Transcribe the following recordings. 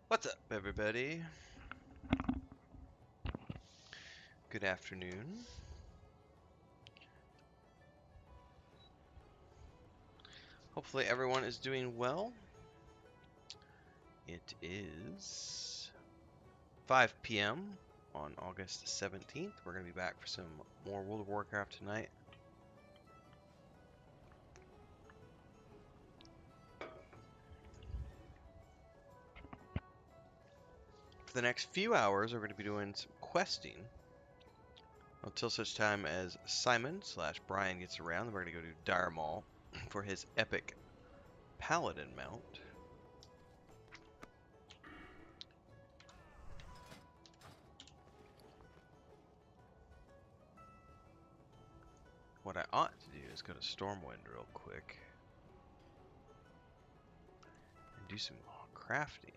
What's up, everybody? Good afternoon. Hopefully everyone is doing well. It is 5 p.m. on August 17th. We're going to be back for some more World of Warcraft tonight. For the next few hours, we're going to be doing some questing until such time as Simon/Brian gets around. Then we're going to go to Dire Maul for his epic Paladin mount. What I ought to do is go to Stormwind real quick and do some crafting.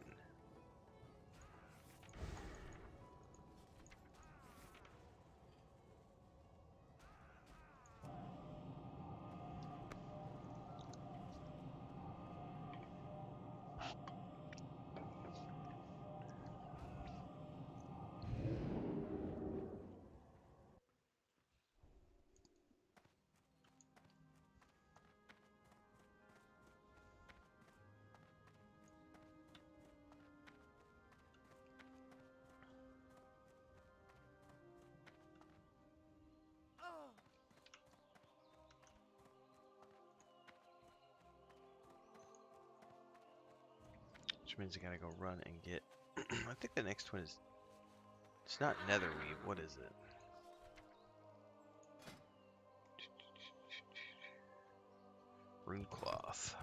Which means I gotta go run and get... I think the next one is... It's not Netherweave. What is it? Rune Cloth.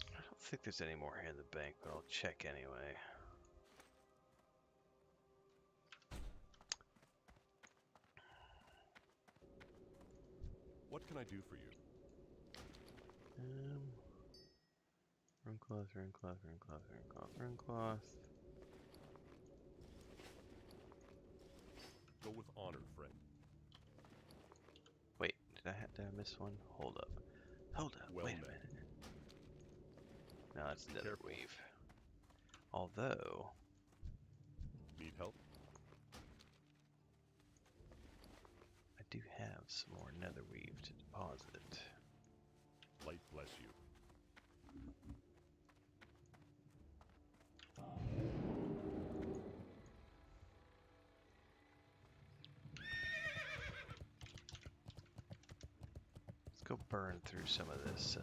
I don't think there's any more here in the bank, but I'll check anyway. What can I do for you? Rune Cloth, Rune Cloth, Rune Cloth, Rune Cloth, Rune Cloth. Go with honor, friend. Wait, did I miss one? Hold up. Hold up, Well wait a met. minute. No, it's Careful. Netherweave. Although... Need help? I do have some more Netherweave to deposit. Light bless you. Let's go burn through some of this,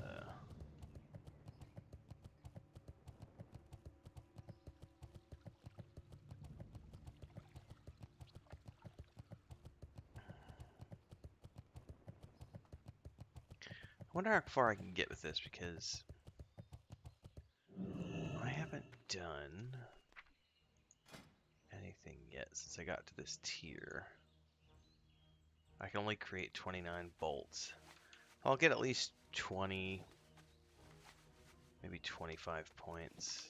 I wonder how far I can get with this, because I haven't done anything yet since I got to this tier. I can only create 29 bolts. I'll get at least 20, maybe 25 points.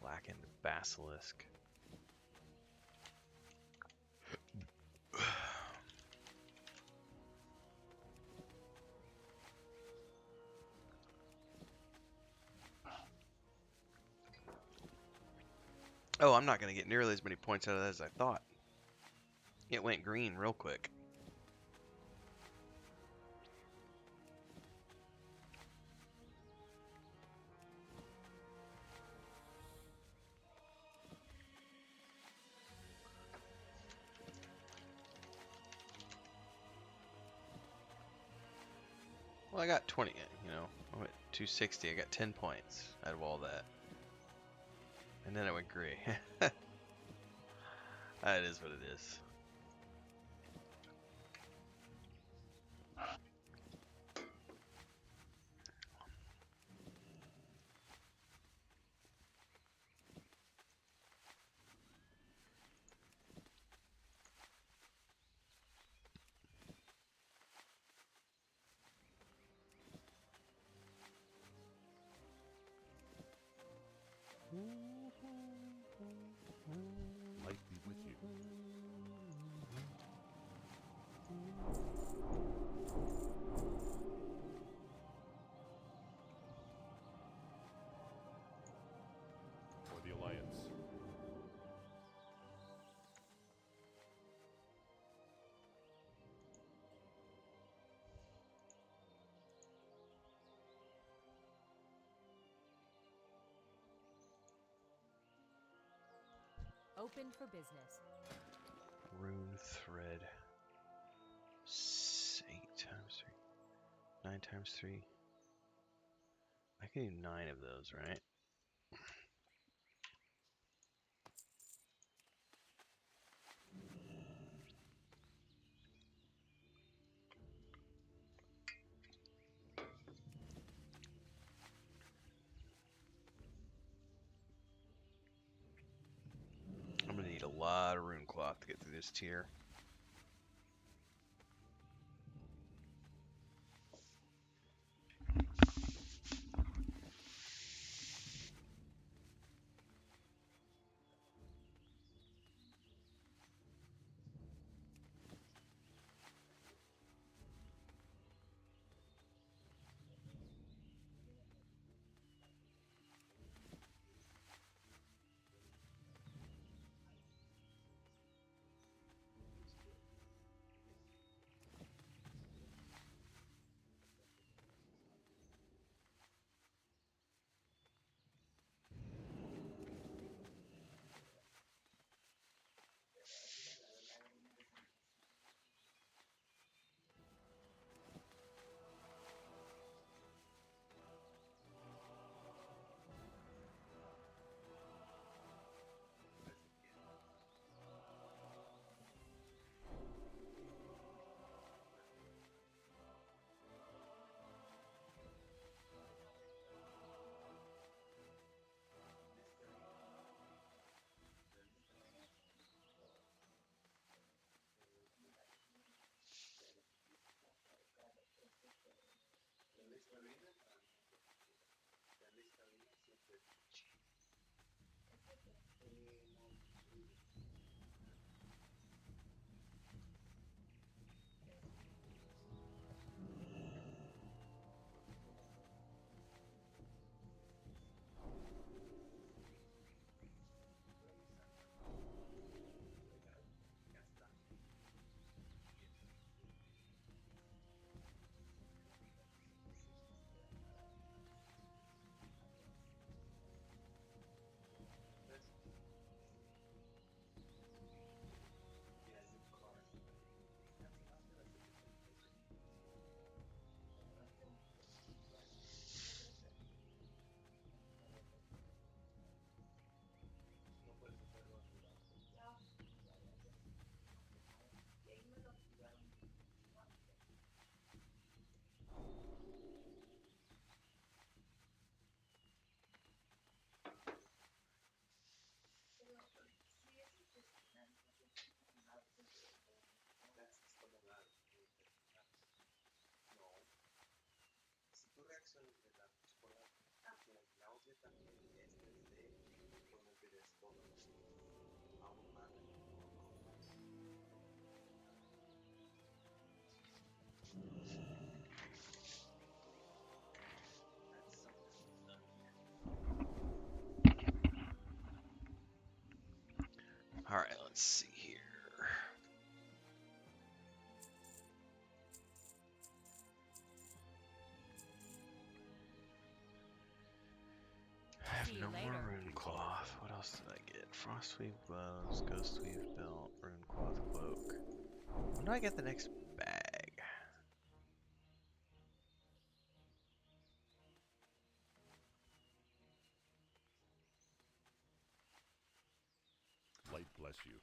Blackened Basilisk. Oh, I'm not going to get nearly as many points out of that as I thought. It went green real quick. Well, I got 20, you know, I went 260, I got 10 points out of all that. And then it went gray. That is what it is. Open for business. Rune thread. 8 times 3. 9 times 3. I can do 9 of those, right? I'm gonna need a lot of rune cloth to get through this tier. Alright, let's see here. I have See you no more later. rune cloth. What else did I get? Frostweave bows, Ghostweave belt, rune cloth cloak. When do I get the next bag? Light bless you.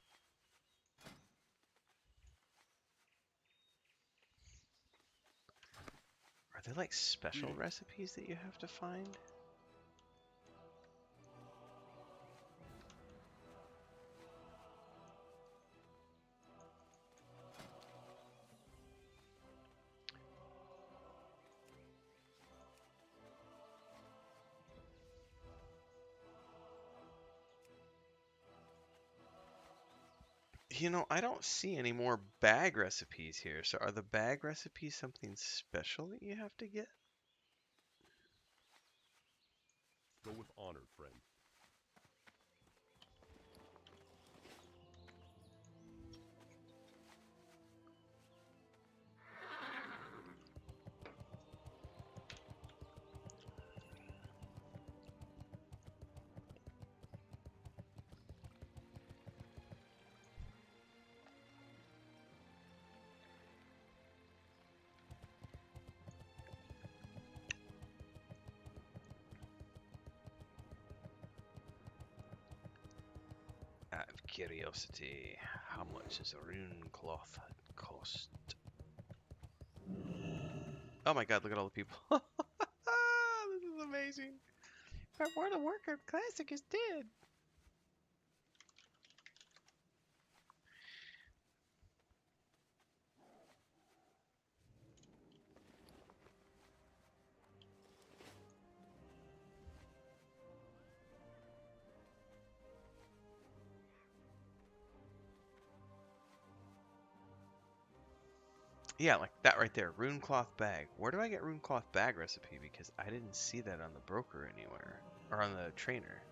Are there like special Greetings. recipes that you have to find? You know, I don't see any more bag recipes here. So are the bag recipes something special that you have to get? Go with honor, friend. Curiosity. How much does a rune cloth cost? Oh my god, look at all the people. This is amazing. But World of Warcraft Classic is dead. Yeah, like that right there. Rune cloth bag. Where do I get rune cloth bag recipe? Because I didn't see that on the broker anywhere. Or on the trainer.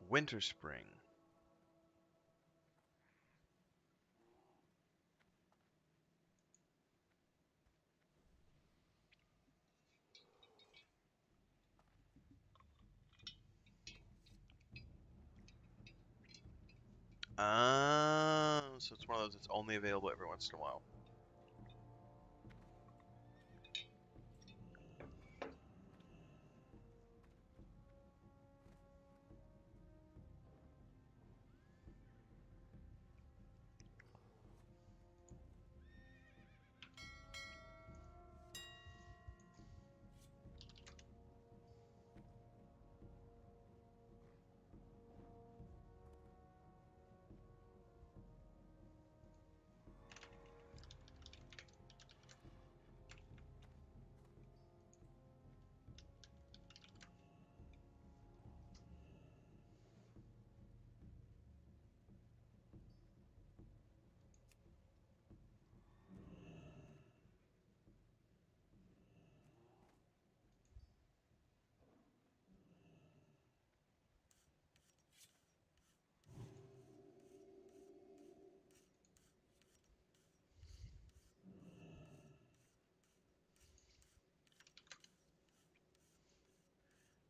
Winter Spring. So it's one of those that's only available every once in a while.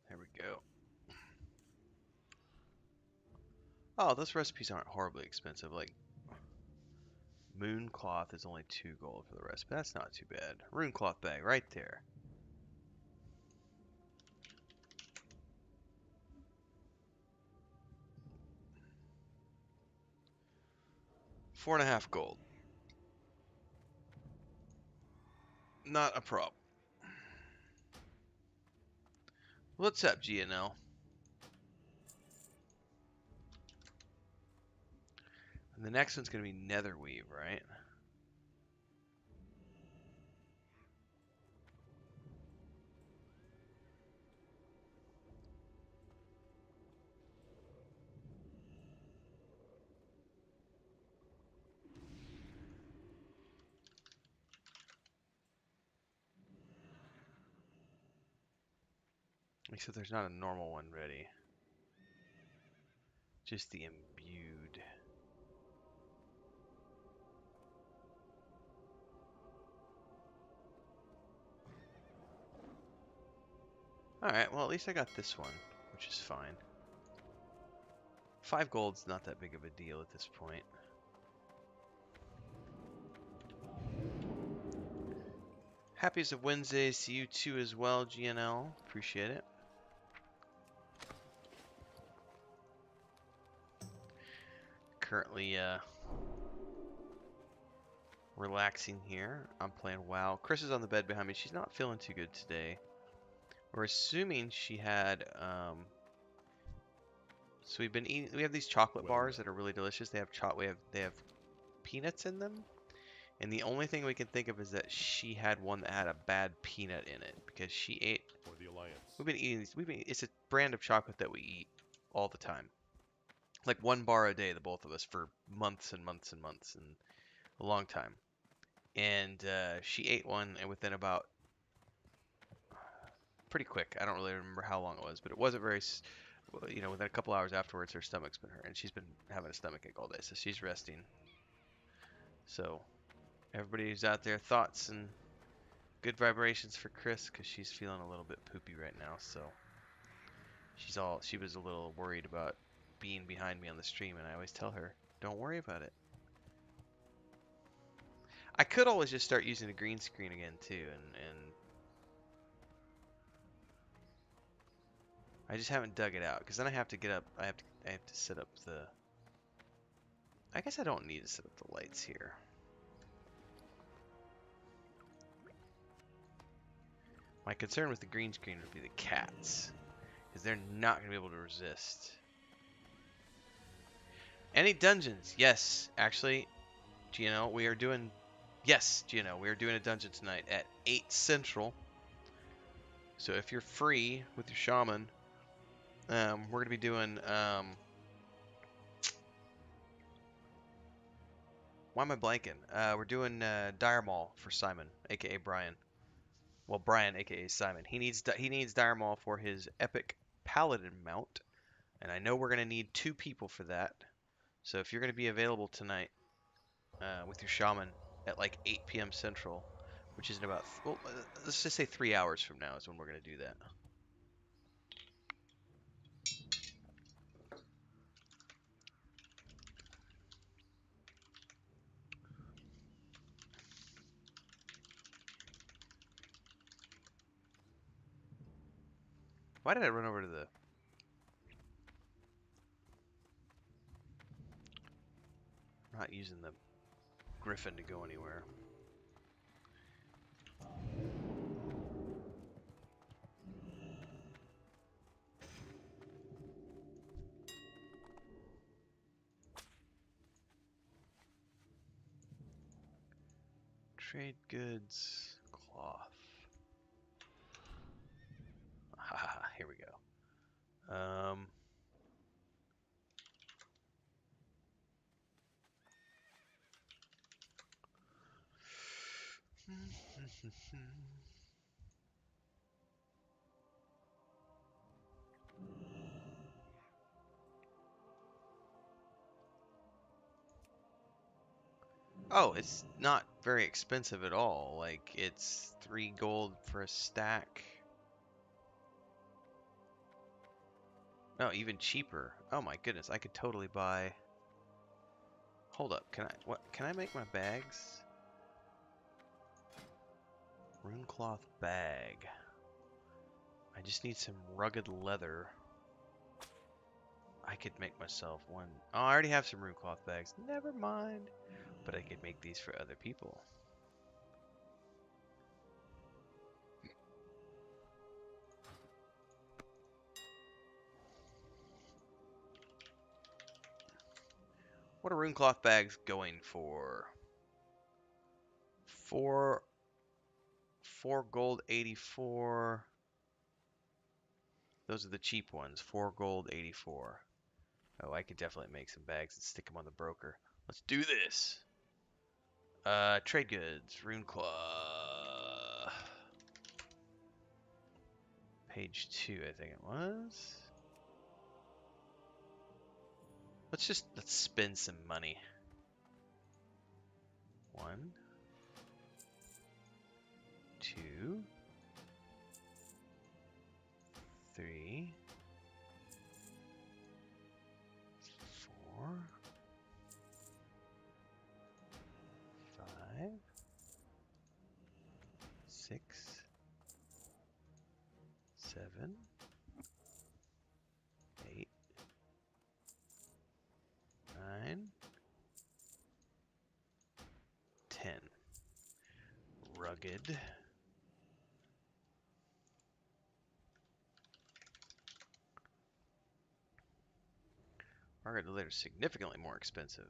There we go. Oh, those recipes aren't horribly expensive. Like, moon cloth is only 2 gold for the recipe. That's not too bad. Rune cloth bag right there. Four and a half gold. Not a problem. What's up, GNL? And the next one's going to be Netherweave, right? Except there's not a normal one ready. Just the imbued. Alright, well at least I got this one, which is fine. 5 gold's not that big of a deal at this point. Happiest of Wednesdays to you too as well, GNL. Appreciate it. Currently relaxing here. I'm playing WoW. Chris is on the bed behind me. She's not feeling too good today. We're assuming she had so we've been eating. We have these chocolate bars that are really delicious. They have they have peanuts in them, and the only thing we can think of is that she had one that had a bad peanut in it because she ate. For the Alliance. We've been eating these. It's a brand of chocolate that we eat all the time, like 1 bar a day, the both of us for months and months and months and a long time. And she ate one, and within about pretty quick. I don't really remember how long it was, but it wasn't very. You know, within a couple hours afterwards, her stomach's been hurt, and she's been having a stomachache all day, so she's resting. So, everybody who's out there, thoughts and Good vibrations for Chris, because she's feeling a little bit poopy right now, so she was a little worried about being behind me on the stream, and I always tell her, don't worry about it. I could always just start using the green screen again too, and I just haven't dug it out, because then I have to get up. I have to set up the. I guess I don't need to set up the lights here. My concern with the green screen would be the cats, because they're not going to be able to resist. Any dungeons? Yes, actually, Gino, we are doing. Yes, Gino, we are doing a dungeon tonight at 8 Central. So if you're free with your shaman, we're going to be doing. Why am I blanking? We're doing Dire Maul for Simon, aka Brian. Well, Brian, aka Simon. He needs Dire Maul for his epic paladin mount, and I know we're gonna need 2 people for that. So if you're gonna be available tonight with your shaman at like 8 p.m. Central, which is in about well, let's just say 3 hours from now is when we're gonna do that. Why did I run over to the? I'm not using the Griffin to go anywhere. Trade goods, cloth. Here we go. Oh, it's not very expensive at all. Like, it's 3 gold for a stack. No, even cheaper. Oh my goodness, I could totally buy. Hold up, can I make my bags? Runecloth bag. I just need some rugged leather. I could make myself one. Oh, I already have some runecloth bags. Never mind. But I could make these for other people. What are runecloth bags going for? 4 gold 84. Those are the cheap ones. 4 gold 84. Oh, I could definitely make some bags and stick them on the broker. Let's do this. Trade goods. Runeclaw. Page 2, I think it was. Let's spend some money. 1, 2, 3, 4, 5, 6, 7, 8, 9, 10. Rugged. Rugged leather is significantly more expensive.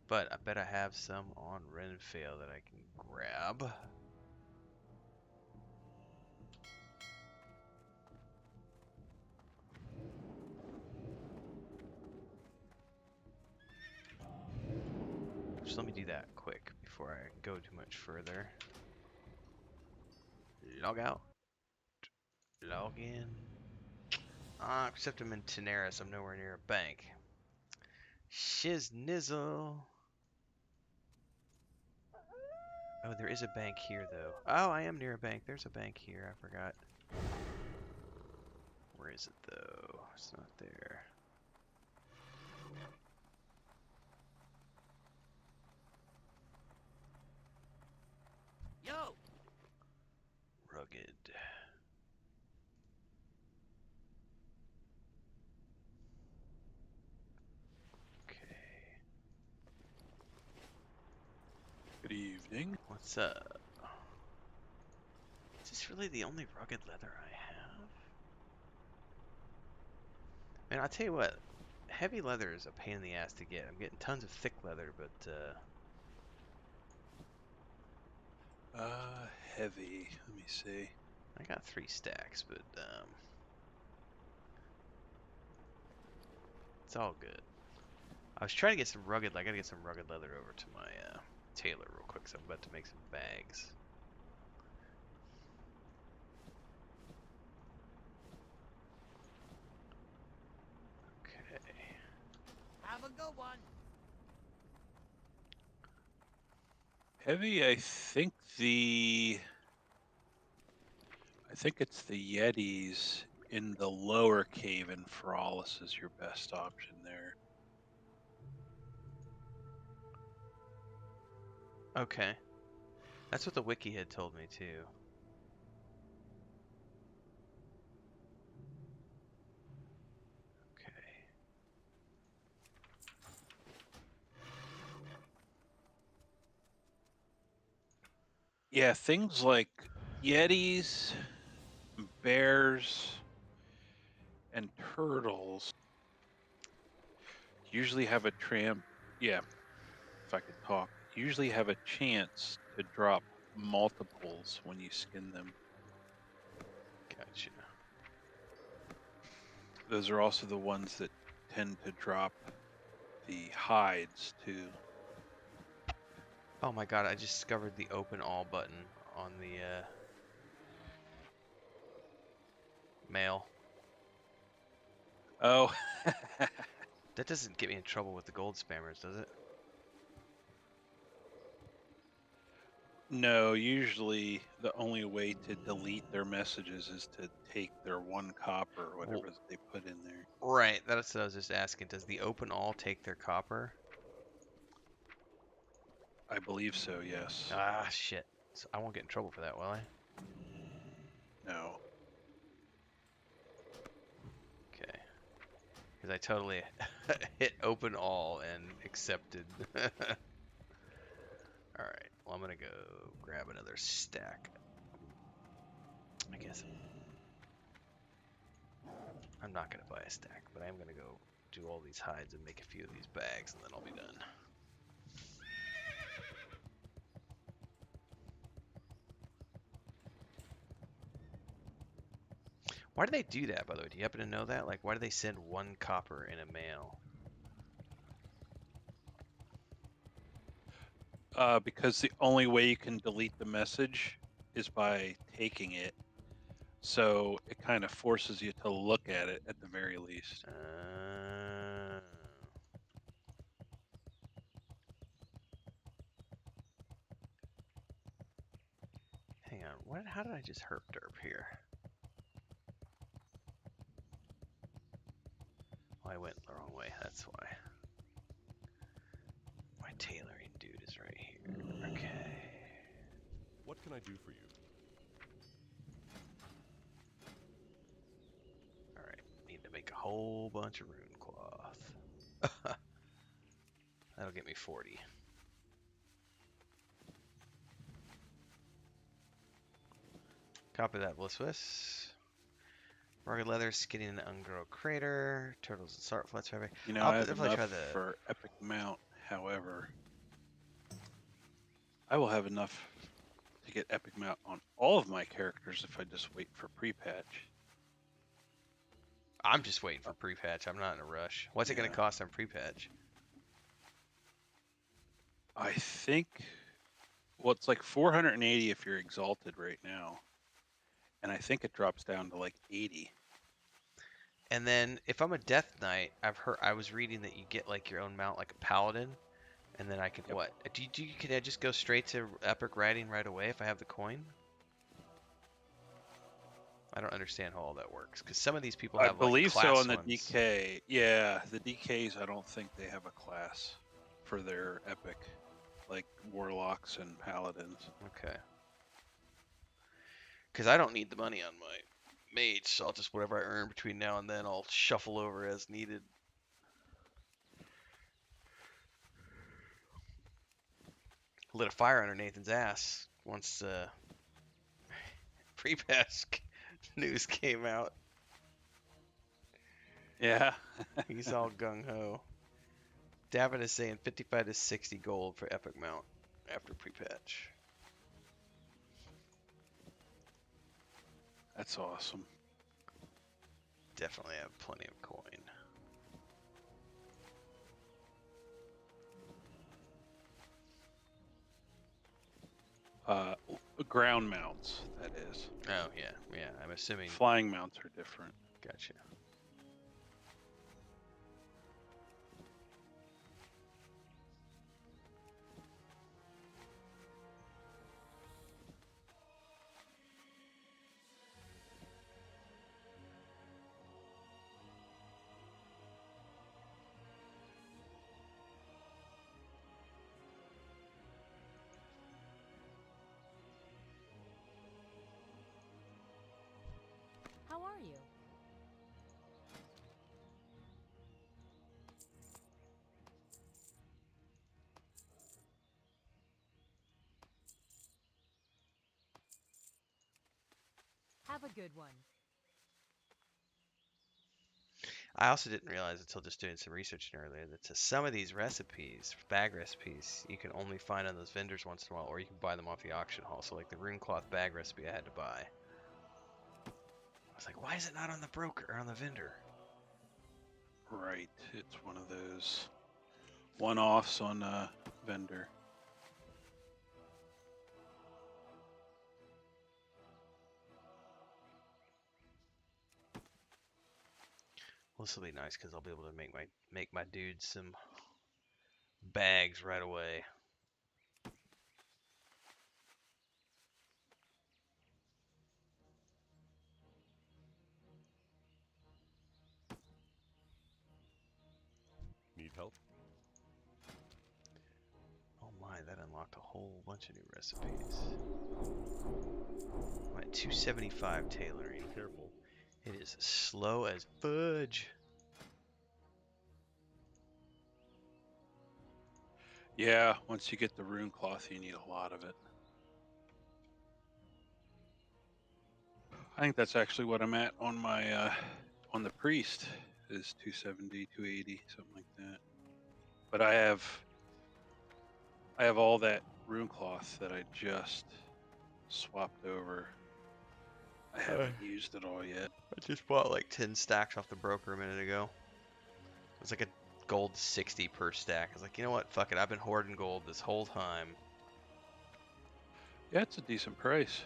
But I bet I have some on Renfail that I can grab. Just let me do that quick before I go too much further. Log out. Log in. Except I'm in Tenaris, I'm nowhere near a bank. Shiznizzle. Oh, there is a bank here, though. Oh, I am near a bank. There's a bank here. I forgot. Where is it, though? It's not there. Yo! Rugged. Okay. Good evening. What's up? Is this really the only rugged leather I have? Man, I'll tell you what. Heavy leather is a pain in the ass to get. I'm getting tons of thick leather, but Heavy. Let me see. I got 3 stacks, but it's all good. I was trying to get some rugged. I gotta get some rugged leather over to my tailor real quick, so I'm about to make some bags. Okay. Have a good one. Heavy, I think it's the Yetis in the lower cave in Feralis is your best option there. Okay. That's what the wiki had told me too. Okay. Yeah, things like Yetis, bears, and turtles usually have a if I could talk, usually have a chance to drop multiples when you skin them. Gotcha. Those are also the ones that tend to drop the hides too. Oh my god, I just discovered the open all button on the mail. Oh. That doesn't get me in trouble with the gold spammers, does it? No, usually the only way to delete their messages is to take their 1 copper or whatever they put in there. Right, that's what I was just asking. Does the open all take their copper? I believe so, yes. Ah, shit. So I won't get in trouble for that, will I? No. Okay. Because I totally hit open all and accepted. Alright, well I'm gonna go grab another stack. I guess I'm not gonna buy a stack, but I am gonna go do all these hides and make a few of these bags and then I'll be done. Why do they do that, by the way? Do you happen to know that? Like, why do they send 1 copper in a mail? Because the only way you can delete the message is by taking it. So it kind of forces you to look at it at the very least. Hang on, how did I just herp derp here? Oh, I went the wrong way, that's why. My tailoring dude is right here. Okay. What can I do for you? Alright, need to make a whole bunch of rune cloth. That'll get me 40. Copy that, Blisswiss. Rugged leather, skinny and ungrow crater, turtles and salt flats. You know, I'll I have definitely enough try the... for epic mount. However, I will have enough to get epic mount on all of my characters if I just wait for pre-patch. I'm just waiting for pre-patch. I'm not in a rush. What's it going to cost on pre-patch? I think, well, it's like 480 if you're exalted right now. And I think it drops down to like 80. And then if I'm a Death Knight, I was reading that you get like your own mount like a paladin, And then I can Yep. what? Can I just go straight to epic riding right away if I have the coin? I don't understand how all that works because some of these people I have like believe so class on the ones. DK. Yeah, the DKs, I don't think they have a class for their epic, like warlocks and paladins. Okay. Because I don't need the money on my mage, so I'll just whatever I earn between now and then, I'll shuffle over as needed. Lit a fire under Nathan's ass once pre-pass news came out. Yeah. He's all gung ho. David is saying 55 to 60 gold for epic mount after pre-patch. That's awesome. Definitely have plenty of coin. Ground mounts, that is. Oh yeah, yeah. I'm assuming. Flying mounts are different. Gotcha. How are you? Have a good one. I also didn't realize until just doing some research earlier that some of these recipes, bag recipes, you can only find on those vendors once in a while, or you can buy them off the auction hall. So like the rune cloth bag recipe I had to buy. I was like, why is it not on the broker or on the vendor? Right. It's one of those one-offs on a vendor. Well, this will be nice because I'll be able to make my dudes some bags right away. Need help? Oh my, that unlocked a whole bunch of new recipes. I'm at 275 tailoring. Be careful. It is slow as fudge. Yeah, once you get the rune cloth, you need a lot of it. I think that's actually what I'm at on my on the priest is 270, 280, something like that. But I have all that rune cloth that I just swapped over. I haven't used it all yet. I just bought like 10 stacks off the broker a minute ago. It was like a gold 60 per stack. I was like, you know what? Fuck it. I've been hoarding gold this whole time. Yeah, it's a decent price.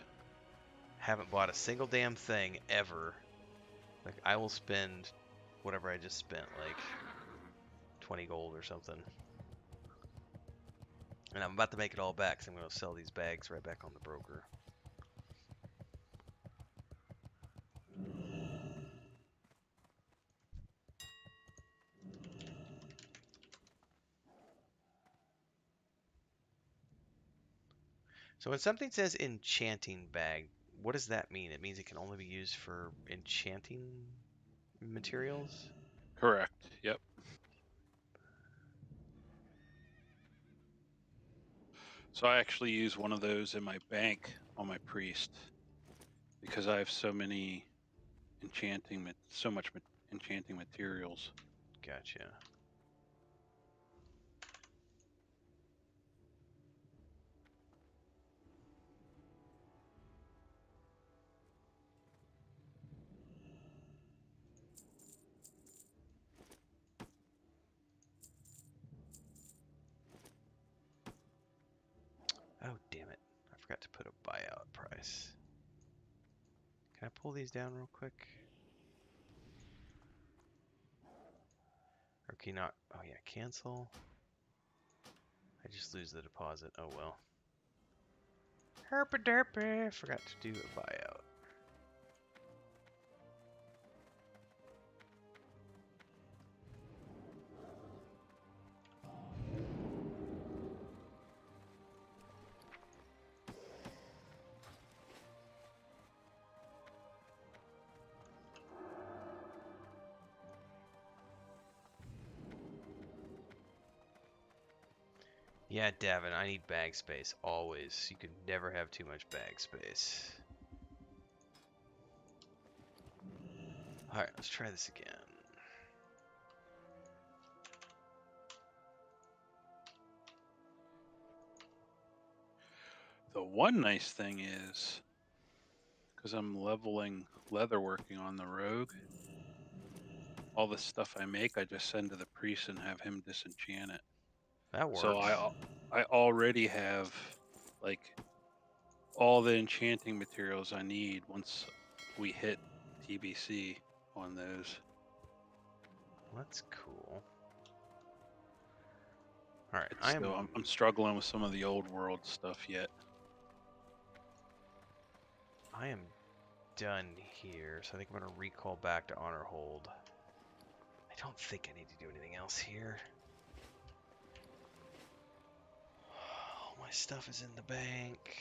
Haven't bought a single damn thing ever. Like, I will spend whatever I just spent, like 20 gold or something. And I'm about to make it all back, so I'm going to sell these bags right back on the broker. So when something says enchanting bag, what does that mean? It means it can only be used for enchanting materials? Correct. Yep. So I actually use one of those in my bank on my priest because I have so many enchanting materials. Gotcha. Oh, damn it. I forgot to put a buyout price. Can I pull these down real quick? Or can you not? Oh, yeah, cancel. just lose the deposit? Oh well. Herpa derpa. Forgot to do a buyout. Yeah, Davin, I need bag space, always. You can never have too much bag space. Alright, let's try this again. The one nice thing is, because I'm leveling leatherworking on the rogue, all the stuff I make, I just send to the priest and have him disenchant it. That works. So I already have, like, all the enchanting materials I need once we hit TBC on those. That's cool. Alright, I'm struggling with some of the old world stuff yet. I am done here, so I think I'm gonna recall back to Honor Hold. I don't think I need to do anything else here. All my stuff is in the bank.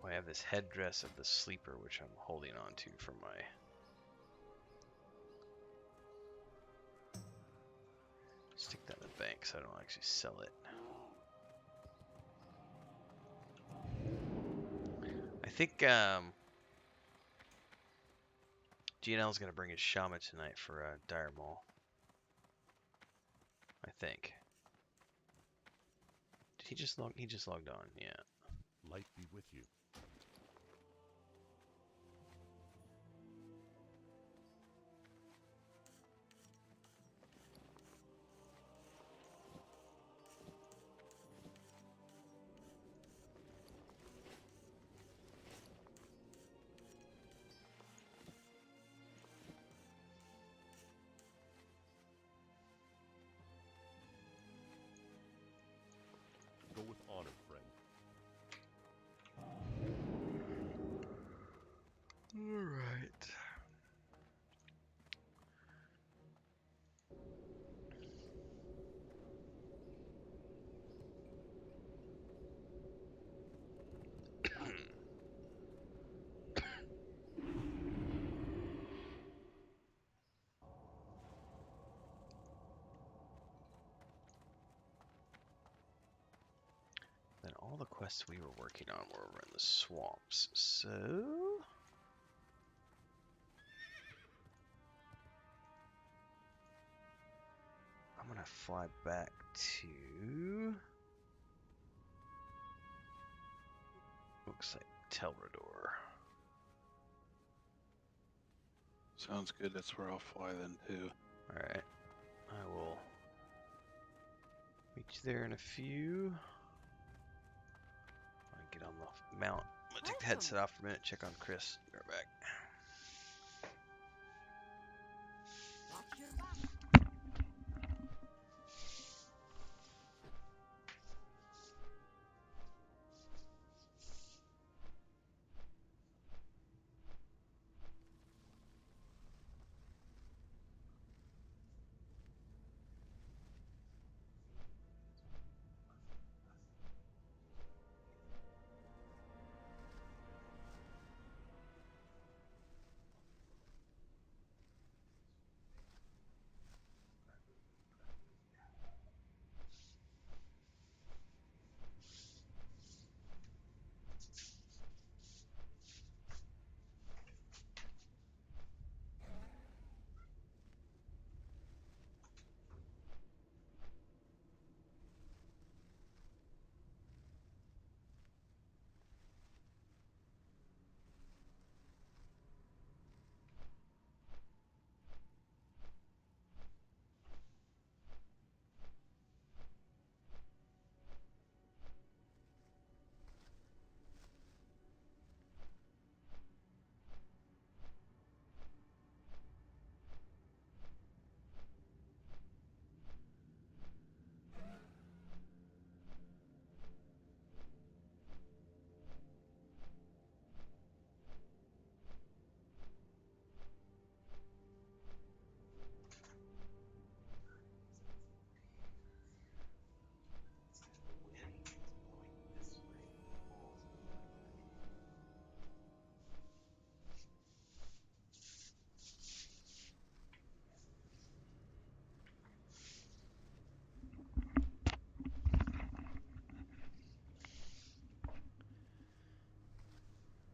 I have this headdress of the sleeper, which I'm holding on to for my... Stick that in the bank so I don't actually sell it. I think GNL's gonna bring his shaman tonight for Dire Maul. I think. Did he just log? He just logged on. Yeah. Light be with you. Go with honor, friend. All right. Then all the quests we were working on were over in the swamps, so... I'm gonna fly back to... Looks like Telrador. Sounds good. That's where I'll fly then too. Alright. I will meet you there in a few. I'll get on the mount. I'm gonna take the headset off for a minute, check on Chris. Be right back. Watch your back.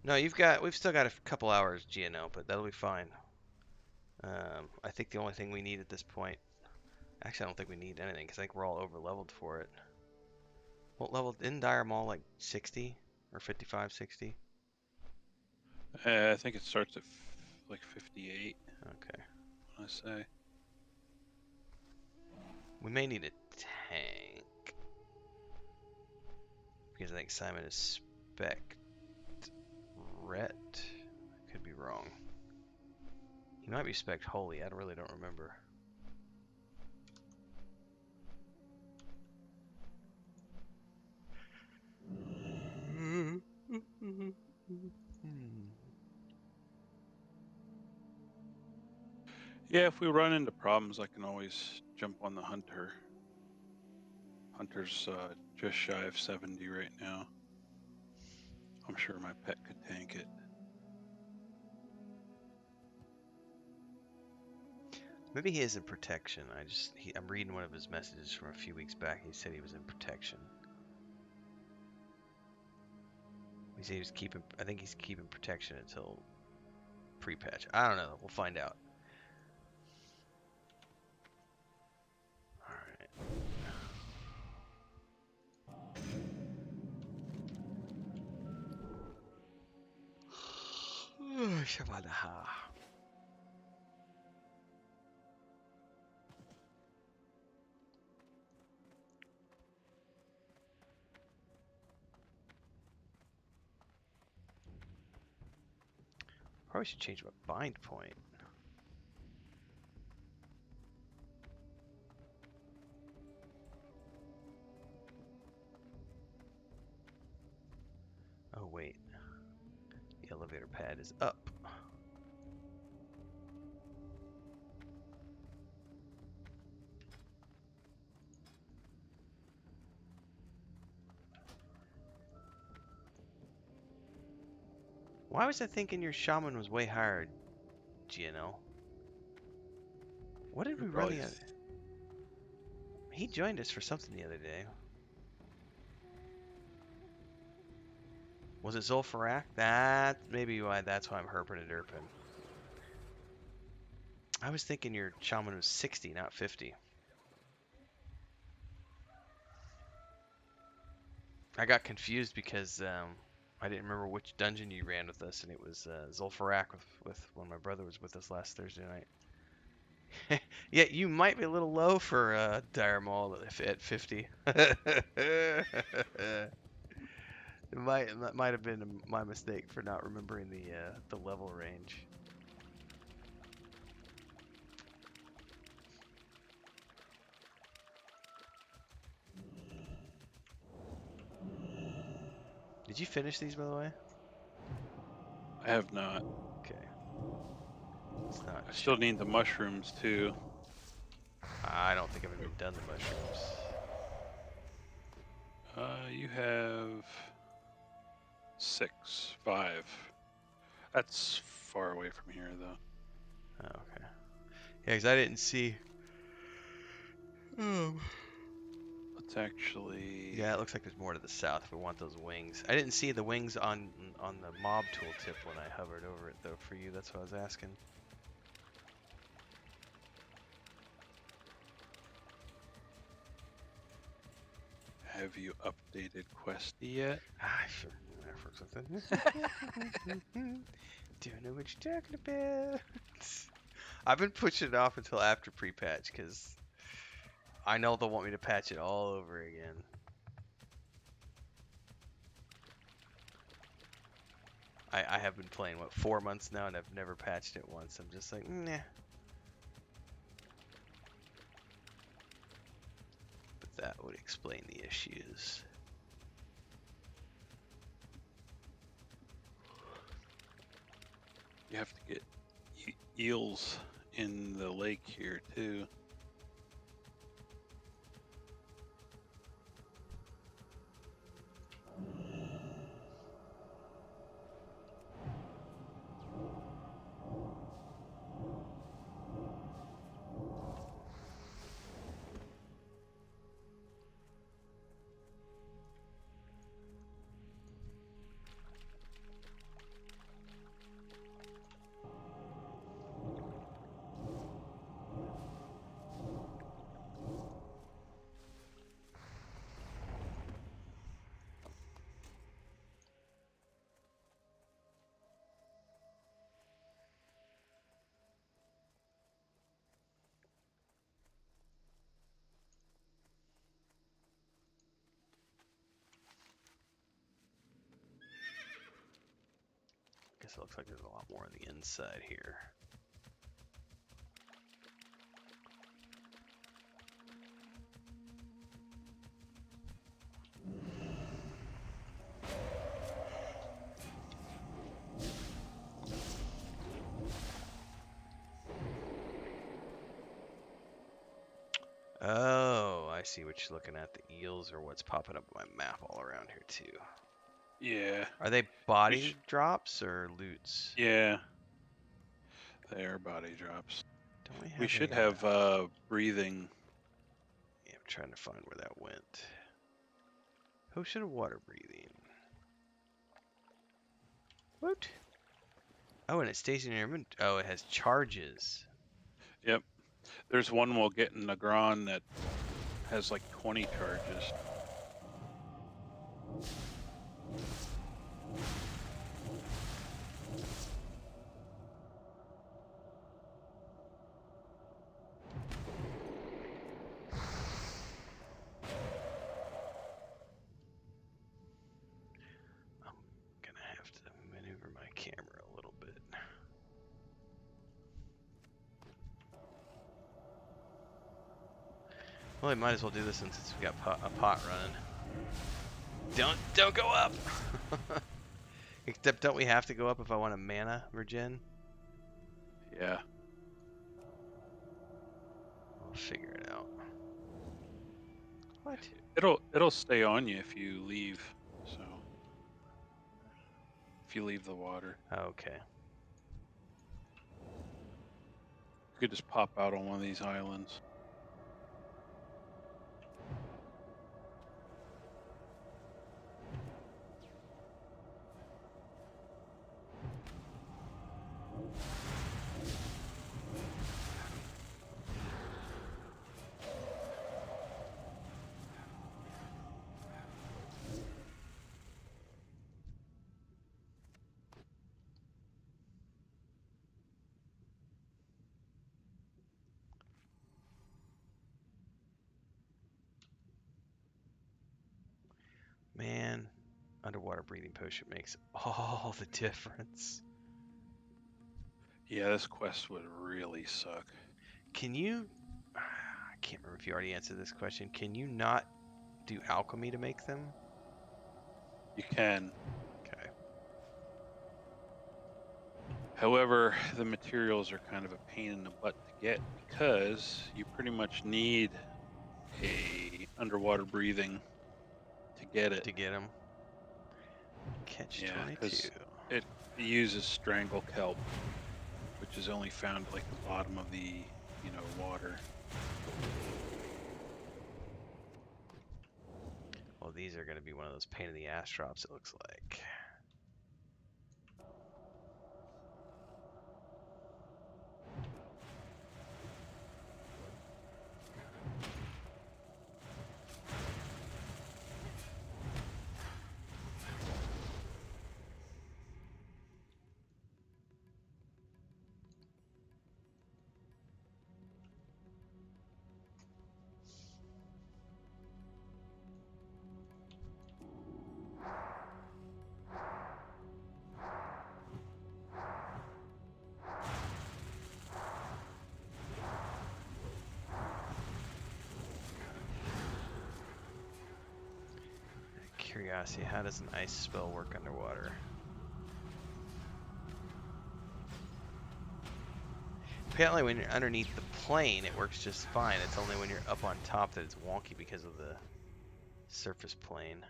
No, we've still got a couple hours GNO, but that'll be fine. I think the only thing we need at this point, actually I don't think we need anything because I think we're all over leveled for it. What level in Dire Mall, like 60 or 55, 60? I think it starts at like 58. Okay. I say. We may need a tank because I think Simon is spec ret. Could be wrong. He might be spec holy. I really don't remember. Yeah, if we run into problems, I can always jump on the hunter. Hunter's just shy of 70 right now. I'm sure my pet could tank it. Maybe he is in protection. I'm reading one of his messages from a few weeks back. He said he was in protection. He said he was keeping. I think he's keeping protection until pre-patch. I don't know. We'll find out. All right. Shabadaha. Probably should change my bind point. Oh wait, the elevator pad is up. Why was I thinking your shaman was way higher, GNL? What did we run the other? He joined us for something the other day. Was it Zulfarak? That's why I'm herping and derping. I was thinking your shaman was 60, not 50. I got confused because I didn't remember which dungeon you ran with us, and it was Zulfarak with when my brother was with us last Thursday night. Yeah, you might be a little low for Dire Maul at 50. That might have been my mistake for not remembering the level range. Did you finish these, by the way? I have not. Okay. It's not. I still need the mushrooms too. I don't think I've even done the mushrooms. You have 5. That's far away from here, though. Oh, okay. Yeah, because I didn't see. Let's actually. Yeah, it looks like there's more to the south if we want those wings. I didn't see the wings on the mob tooltip when I hovered over it, though, for you. That's what I was asking. Have you updated Questy yet? Ah, sure. Don't know what you're talking about. I've been pushing it off until after pre-patch because I know they'll want me to patch it all over again. I have been playing, what, 4 months now, and I've never patched it once. I'm just like, nah. But that would explain the issues. You have to get eels in the lake here, too. it looks like there's a lot more on the inside here. Oh, I see what you're looking at. The eels are what's popping up on my map all around here too. Yeah. Are they body drops or loots? Yeah. They are body drops. Don't we have We should a, have breathing. Yeah, I'm trying to find where that went. Potion of water breathing. What? Oh, and it stays in your inventory. Oh, it has charges. Yep. There's one we'll get in Negron that has like 20 charges. I'm gonna have to maneuver my camera a little bit. Well, I might as well do this since we got a pot running. Don't go up. Except, don't we have to go up if I want a mana regen? Yeah. I'll figure it out. What? It'll stay on you if you leave. So if you leave the water, Okay. you could just pop out on one of these islands. Man, underwater breathing potion makes all the difference. Yeah, this quest would really suck. Can you... I can't remember if you already answered this question. Can you not do alchemy to make them? You can. Okay. However, the materials are kind of a pain in the butt to get because you pretty much need a underwater breathing to get it. To get them. Catch Yeah, 22. it uses strangle kelp, which is only found like the bottom of the, water. Well, these are going to be one of those pain in the ass drops, it looks like. Curiosity, how does an ice spell work underwater? Apparently when you're underneath the plane, it works just fine. It's only when you're up on top that it's wonky because of the surface plane.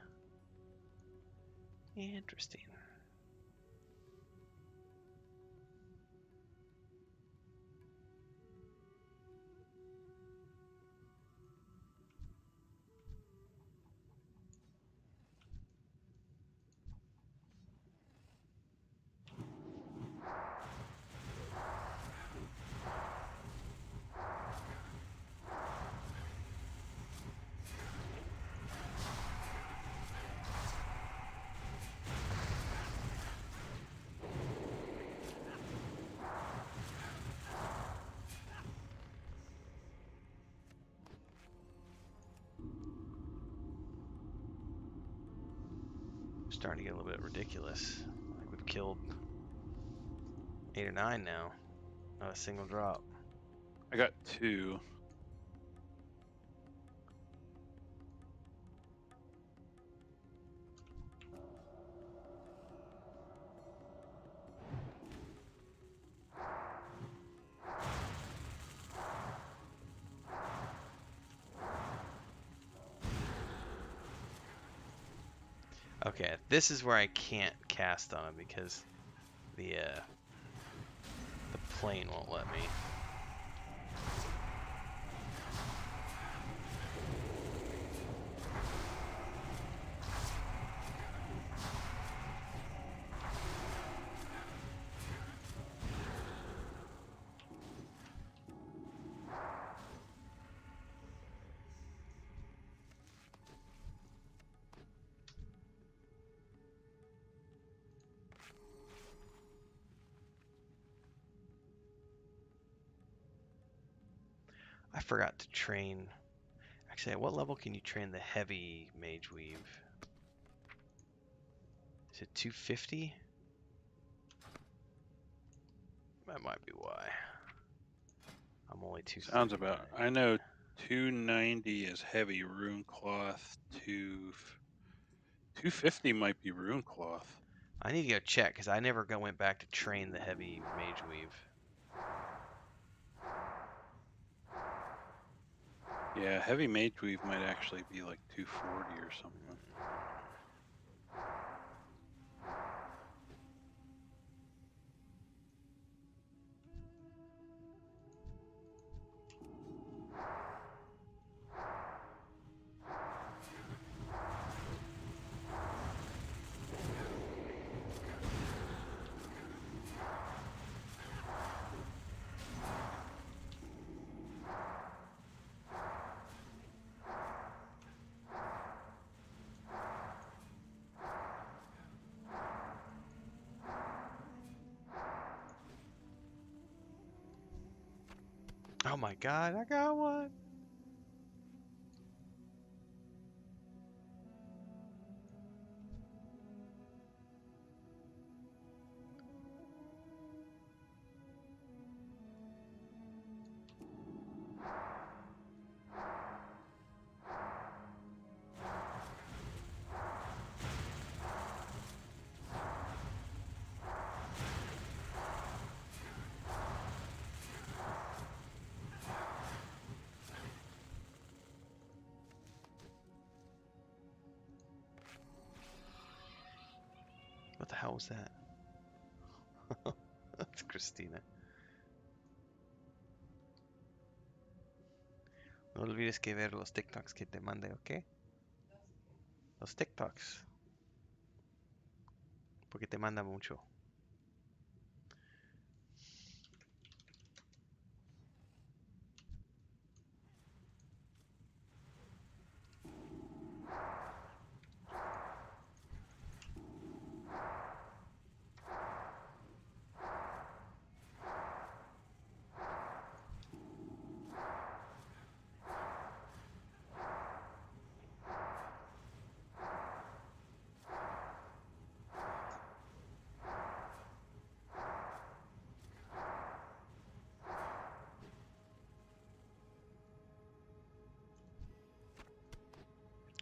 Interesting. Starting to get a little bit ridiculous. Like we've killed 8 or 9 now. Not a single drop. I got 2. Okay, this is where I can't cast on him because the plane won't let me. I forgot to train. Actually, at what level can you train the heavy mage weave? Is it 250? That might be why. I'm only 239. Sounds about. I know 290 is heavy rune cloth. 250 might be rune cloth. I need to go check because I never went back to train the heavy mage weave. Yeah, heavy mage weave might actually be like 240 or something. Oh my god, I got one! What the hell was that? That's Christina. No olvides que ver los TikToks que te mande, ¿ok? Los TikToks. Porque te manda mucho.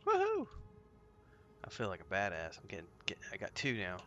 Woohoo! I feel like a badass. I got 2 now.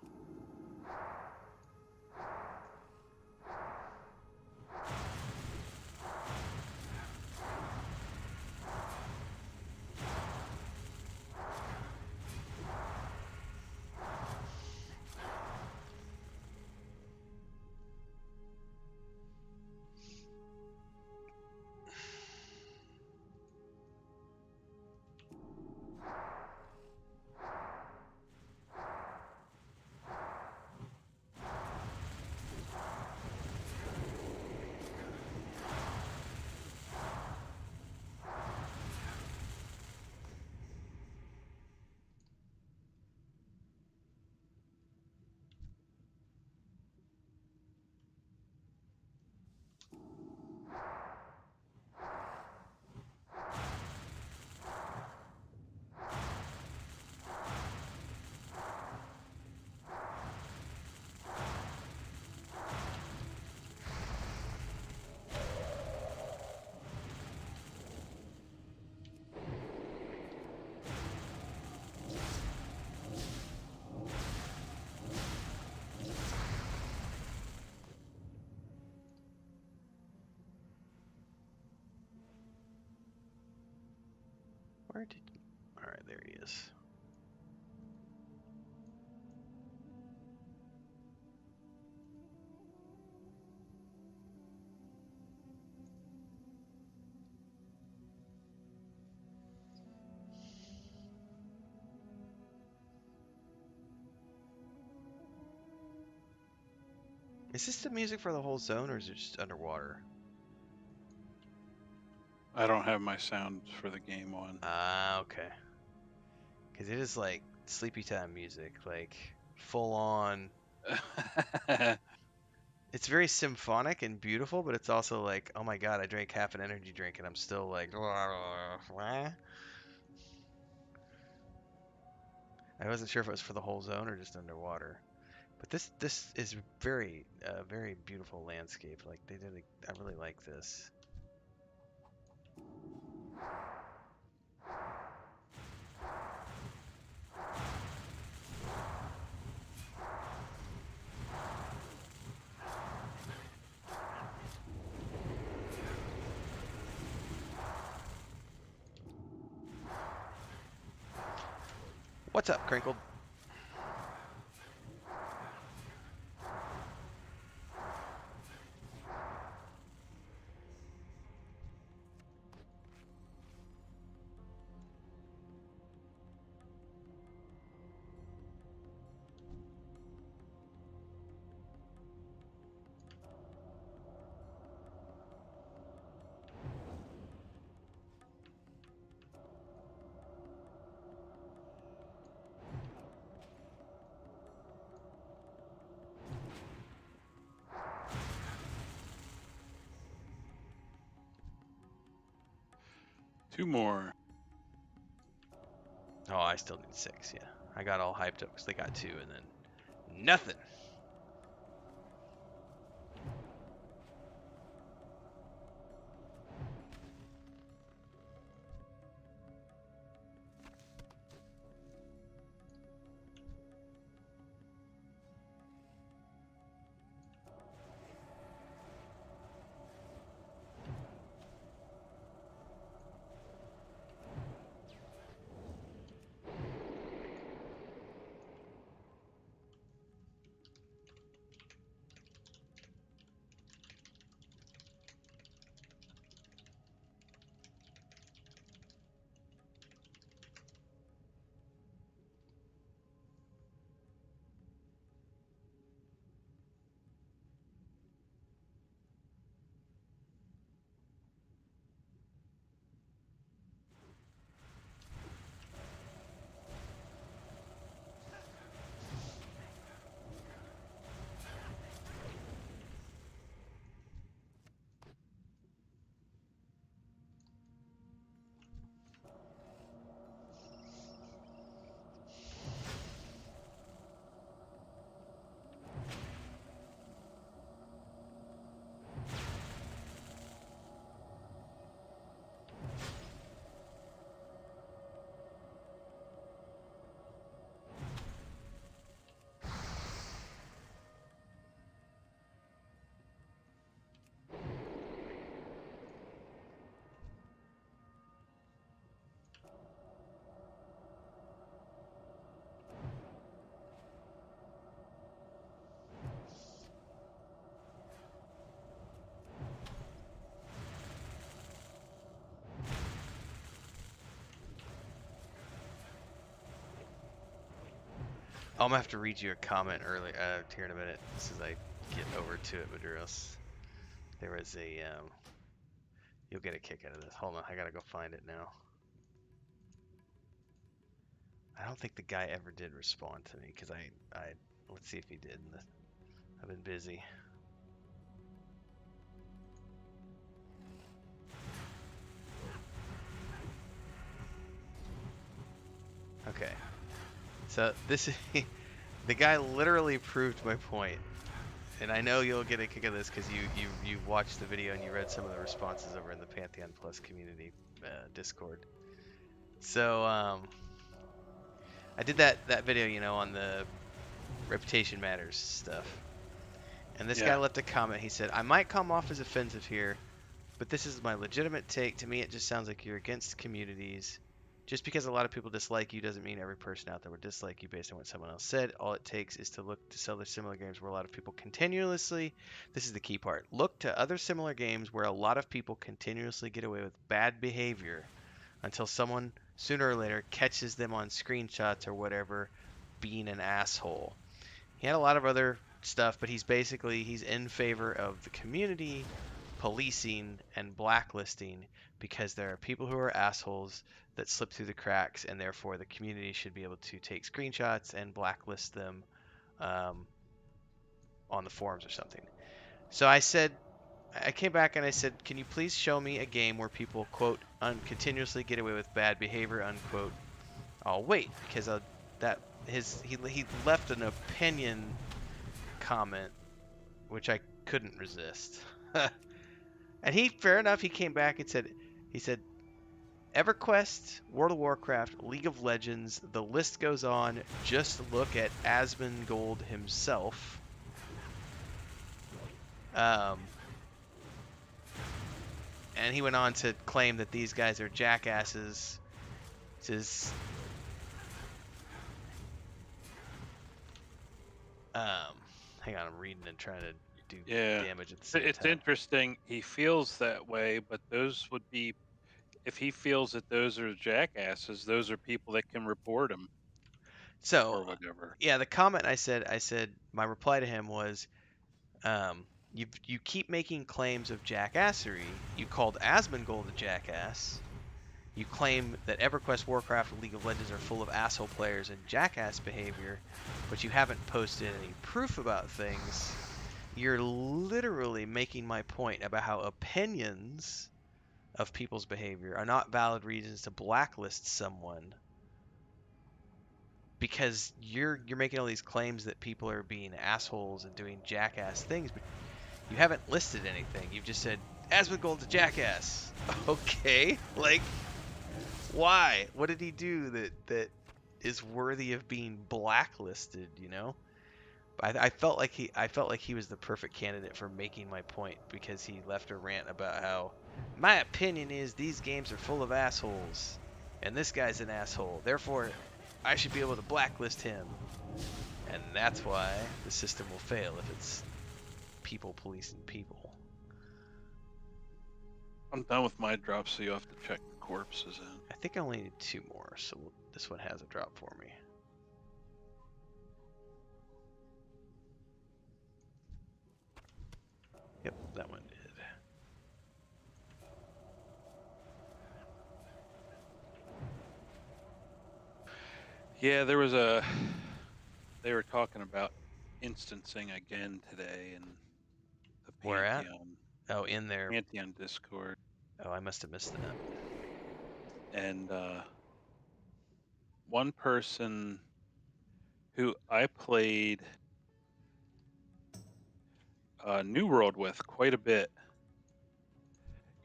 Where did... Alright, there he is. Is this the music for the whole zone, or is it just underwater? I don't have my sounds for the game on. Ah, okay. Because it is like sleepy time music, like full on. It's very symphonic and beautiful, but it's also like, oh my god, I drank half an energy drink and I'm still like, I wasn't sure if it was for the whole zone or just underwater. But this is very very beautiful landscape. Like they did, I really like this. What's up, Crinkled? Two more. Oh, I still need 6. Yeah, I got all hyped up because they got 2 and then nothing. I'm gonna have to read you a comment early here in a minute, as soon as I get over to it, Maduric. There was a you'll get a kick out of this. Hold on, I gotta go find it now. I don't think the guy ever did respond to me because I let's see if he did. I've been busy. Okay, so this is the guy literally proved my point, and I know you'll get a kick of this because you watched the video and you read some of the responses over in the Pantheon Plus community Discord. So I did that video, you know, on the reputation matters stuff, and this guy left a comment. He said, "I might come off as offensive here, but this is my legitimate take. To me, it just sounds like you're against communities Just because a lot of people dislike you doesn't mean every person out there would dislike you based on what someone else said. All it takes is to look to other similar games where a lot of people continuously, this is the key part, look to other similar games where a lot of people continuously get away with bad behavior until someone sooner or later catches them on screenshots or whatever being an asshole. He had a lot of other stuff, but he's in favor of the community policing and blacklisting because there are people who are assholes that slip through the cracks, and therefore the community should be able to take screenshots and blacklist them on the forums or something. So I came back and I said, can you please show me a game where people, quote, continuously get away with bad behavior, unquote. I'll wait, because he left an opinion comment, which I couldn't resist. And fair enough, he came back and said, EverQuest, World of Warcraft, League of Legends, the list goes on. Just look at Asmongold himself. And he went on to claim that these guys are jackasses. Hang on, I'm reading and trying to do damage at the same time. It's interesting. He feels that way, but those would be, if he feels that those are jackasses, those are people that can report him. So, or whatever. Yeah, the comment I said, my reply to him was, you keep making claims of jackassery. You called Asmongold a jackass. You claim that EverQuest, Warcraft, and League of Legends are full of asshole players and jackass behavior, but you haven't posted any proof about things. You're literally making my point about how opinions of people's behavior are not valid reasons to blacklist someone, because you're making all these claims that people are being assholes and doing jackass things, but you haven't listed anything. You've just said Asmongold's a jackass. Okay, like, why? What did he do that is worthy of being blacklisted? You know, I felt like he was the perfect candidate for making my point, because he left a rant about how my opinion is these games are full of assholes, and this guy's an asshole. Therefore, I should be able to blacklist him, and that's why the system will fail if it's people policing people. I'm done with my drops, so you have to check the corpses in. I think I only need 2 more, so this one has a drop for me. Yep, that one did. Yeah, they were talking about instancing again today in the Pantheon. Where at? Oh, in there. Pantheon Discord. Oh, I must have missed that. And one person who I played New World with quite a bit,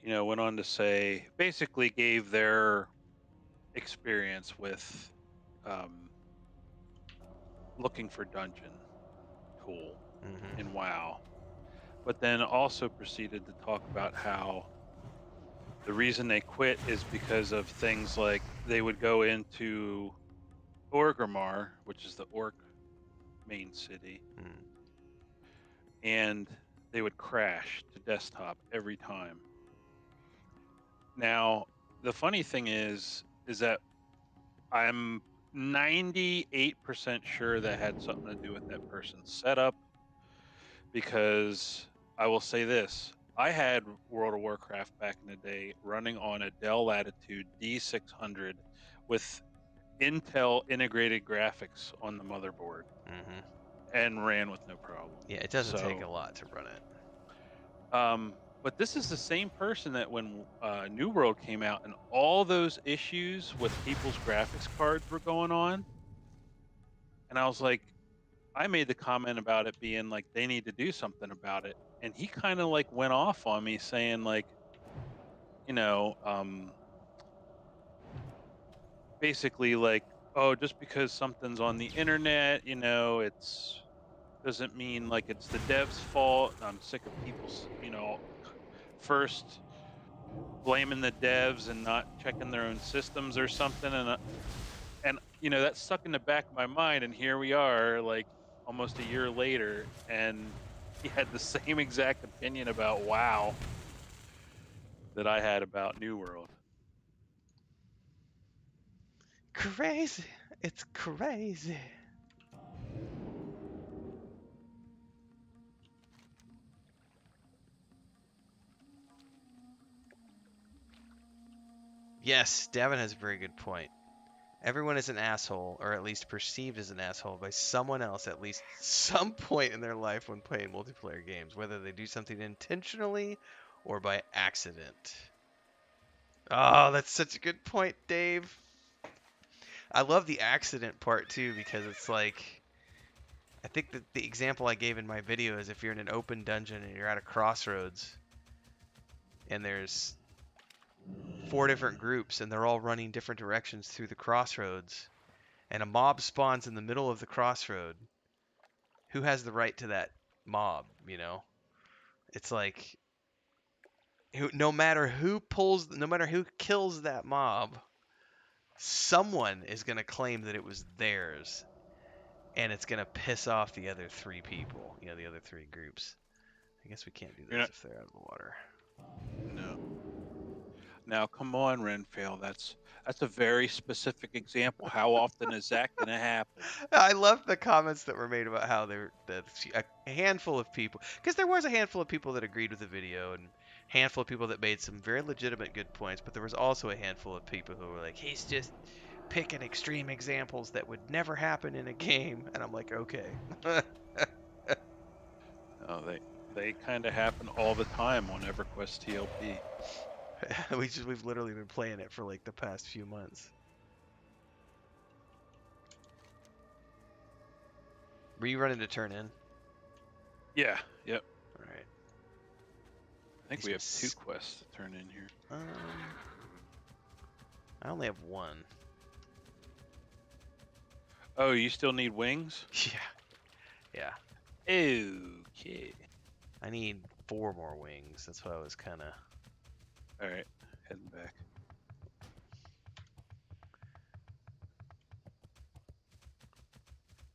went on to say, basically gave their experience with looking for dungeon tool in WoW, but then also proceeded to talk about how the reason they quit is because of things like they would go into Orgrimmar, which is the orc main city, and they would crash to desktop every time. Now, the funny thing is that I'm 98% sure that had something to do with that person's setup, because I will say this. I had World of Warcraft back in the day running on a Dell Latitude D600 with Intel integrated graphics on the motherboard, and ran with no problem. Yeah, it doesn't take a lot to run it. But this is the same person that when New World came out and all those issues with people's graphics cards were going on, and I was like, I made the comment about it being like they need to do something about it, and he kind of like went off on me saying like, basically like, oh, just because something's on the internet, it's doesn't mean like it's the dev's fault. I'm sick of people's, first blaming the devs and not checking their own systems or something, and you know, that's stuck in the back of my mind, and here we are, like almost a year later, and he had the same exact opinion about WoW that I had about New World. Crazy. It's crazy. Yes, Davin has a very good point. Everyone is an asshole, or at least perceived as an asshole by someone else at least some point in their life when playing multiplayer games, whether they do something intentionally or by accident. Oh, that's such a good point, Dave. I love the accident part too, because it's like, I think that the example I gave in my video is if you're in an open dungeon and you're at a crossroads and there's 4 different groups and they're all running different directions through the crossroads and a mob spawns in the middle of the crossroad, who has the right to that mob, you know? It's like, no matter who kills that mob, someone is going to claim that it was theirs, and it's going to piss off the other 3 people, you know, the other 3 groups. I guess we can't do You're those not, if they're out of the water. no. Now, come on, Renfail. That's a very specific example. How often is that going to happen? I love the comments that were made about how a handful of people, because there was a handful of people that agreed with the video, and a handful of people that made some very legitimate good points, but there was also a handful of people who were like, he's just picking extreme examples that would never happen in a game, and I'm like, okay. Oh, they kind of happen all the time on EverQuest TLP. We've literally been playing it for like the past few months. Were you running to turn in? Yeah. Yep. All right. I think we have 2 quests to turn in here. I only have 1. Oh, you still need wings? Yeah. Okay. I need 4 more wings. That's why I was kind of... All right, heading back.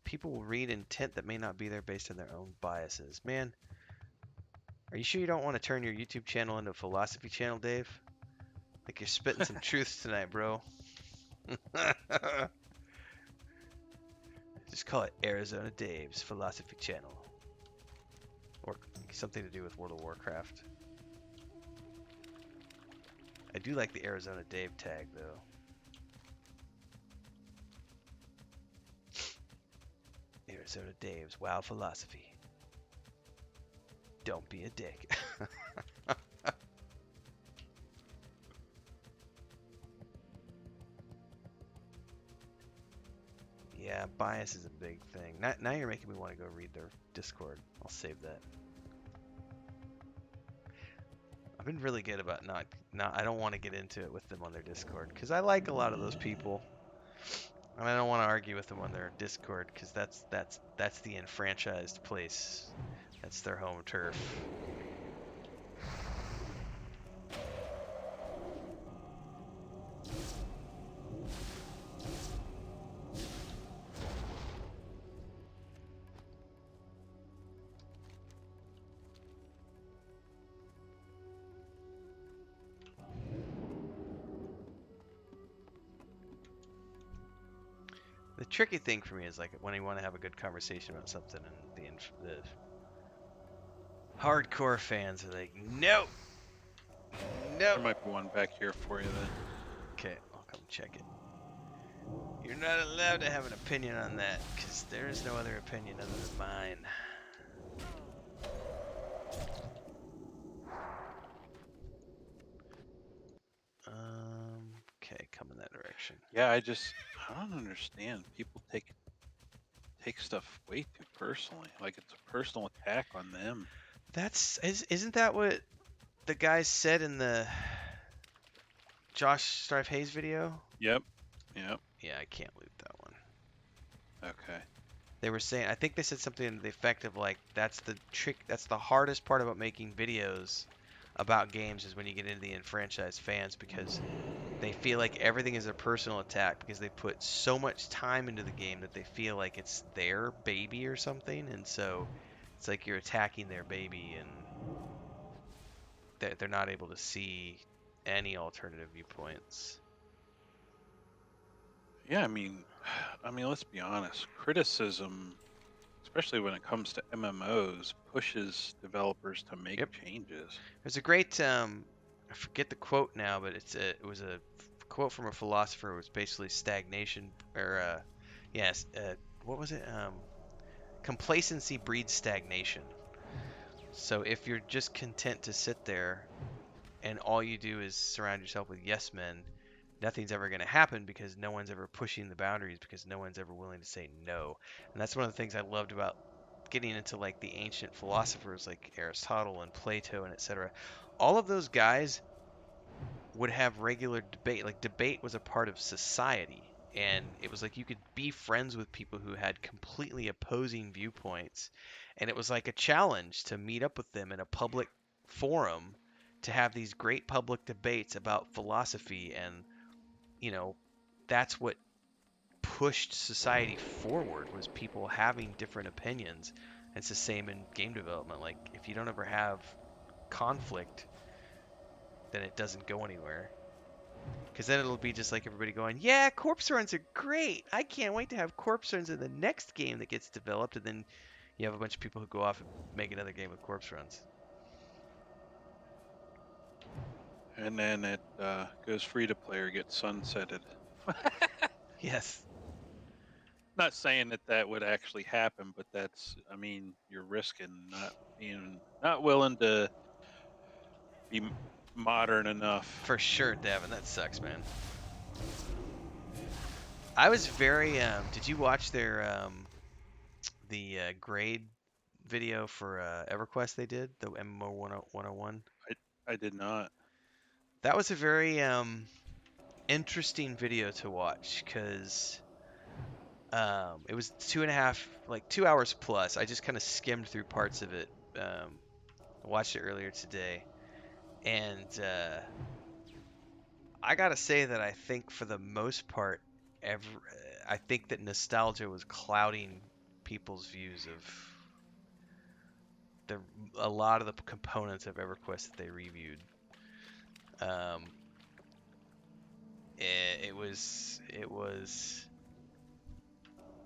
People will read intent that may not be there based on their own biases. Man, are you sure you don't want to turn your YouTube channel into a philosophy channel, Dave? Like you're spitting some truths tonight, bro. Just call it Arizona Dave's Philosophy Channel. Or something to do with World of Warcraft. I do like the Arizona Dave tag, though. Arizona Dave's WoW Philosophy. Don't be a dick. Yeah, bias is a big thing. Now you're making me want to go read their Discord. I'll save that. I've been really good about not I don't want to get into it with them on their Discord because I like a lot of those people. And I don't want to argue with them on their Discord because that's the enfranchised place. That's their home turf. The tricky thing for me is like when I want to have a good conversation about something and the hardcore fans are like, no, There might be one back here for you then. Okay, I'll come check it. You're not allowed to have an opinion on that because there is no other opinion other than mine. Okay, come in that direction. Yeah, I don't understand. People take stuff way too personally. Like it's a personal attack on them. Isn't that what the guys said in the Josh Strife Hayes video? Yep. Yeah, I can't loot that one. Okay. They were saying, I think they said something to the effect of like, that's the hardest part about making videos about games is when you get into the enfranchised fans, because they feel like everything is a personal attack because they put so much time into the game that they feel like it's their baby or something, and so it's like you're attacking their baby, and they're not able to see any alternative viewpoints. Yeah, I mean, let's be honest. Criticism, especially when it comes to MMOs, pushes developers to make Yep. changes. There's a great I forget the quote now, but it was a quote from a philosopher. It was basically stagnation, or yes, what was it? Complacency breeds stagnation. So if you're just content to sit there and all you do is surround yourself with yes men, nothing's ever going to happen because no one's ever pushing the boundaries, because no one's ever willing to say no. And that's one of the things I loved about getting into like the ancient philosophers like Aristotle and Plato and etc. All of those guys would have regular debate. Like, debate was a part of society, and it was like you could be friends with people who had completely opposing viewpoints, and it was like a challenge to meet up with them in a public forum to have these great public debates about philosophy. And you know, that's what pushed society forward, was people having different opinions. It's the same in game development. Like, if you don't ever have conflict, then it doesn't go anywhere. Because then it'll be just like everybody going, yeah, corpse runs are great. I can't wait to have corpse runs in the next game that gets developed. And then you have a bunch of people who go off and make another game with corpse runs. And then it goes free to play or gets sunsetted. Yes. Not saying that that would actually happen, but you're risking not willing to be modern enough. For sure, Devin. That sucks, man. I was very, did you watch their, the grade video for EverQuest they did? The MMO 101? I did not. That was a very interesting video to watch, because it was 2 hours plus. I just kind of skimmed through parts of it. I watched it earlier today, and I gotta say that I think for the most part, I think that nostalgia was clouding people's views of a lot of the components of EverQuest that they reviewed. It was.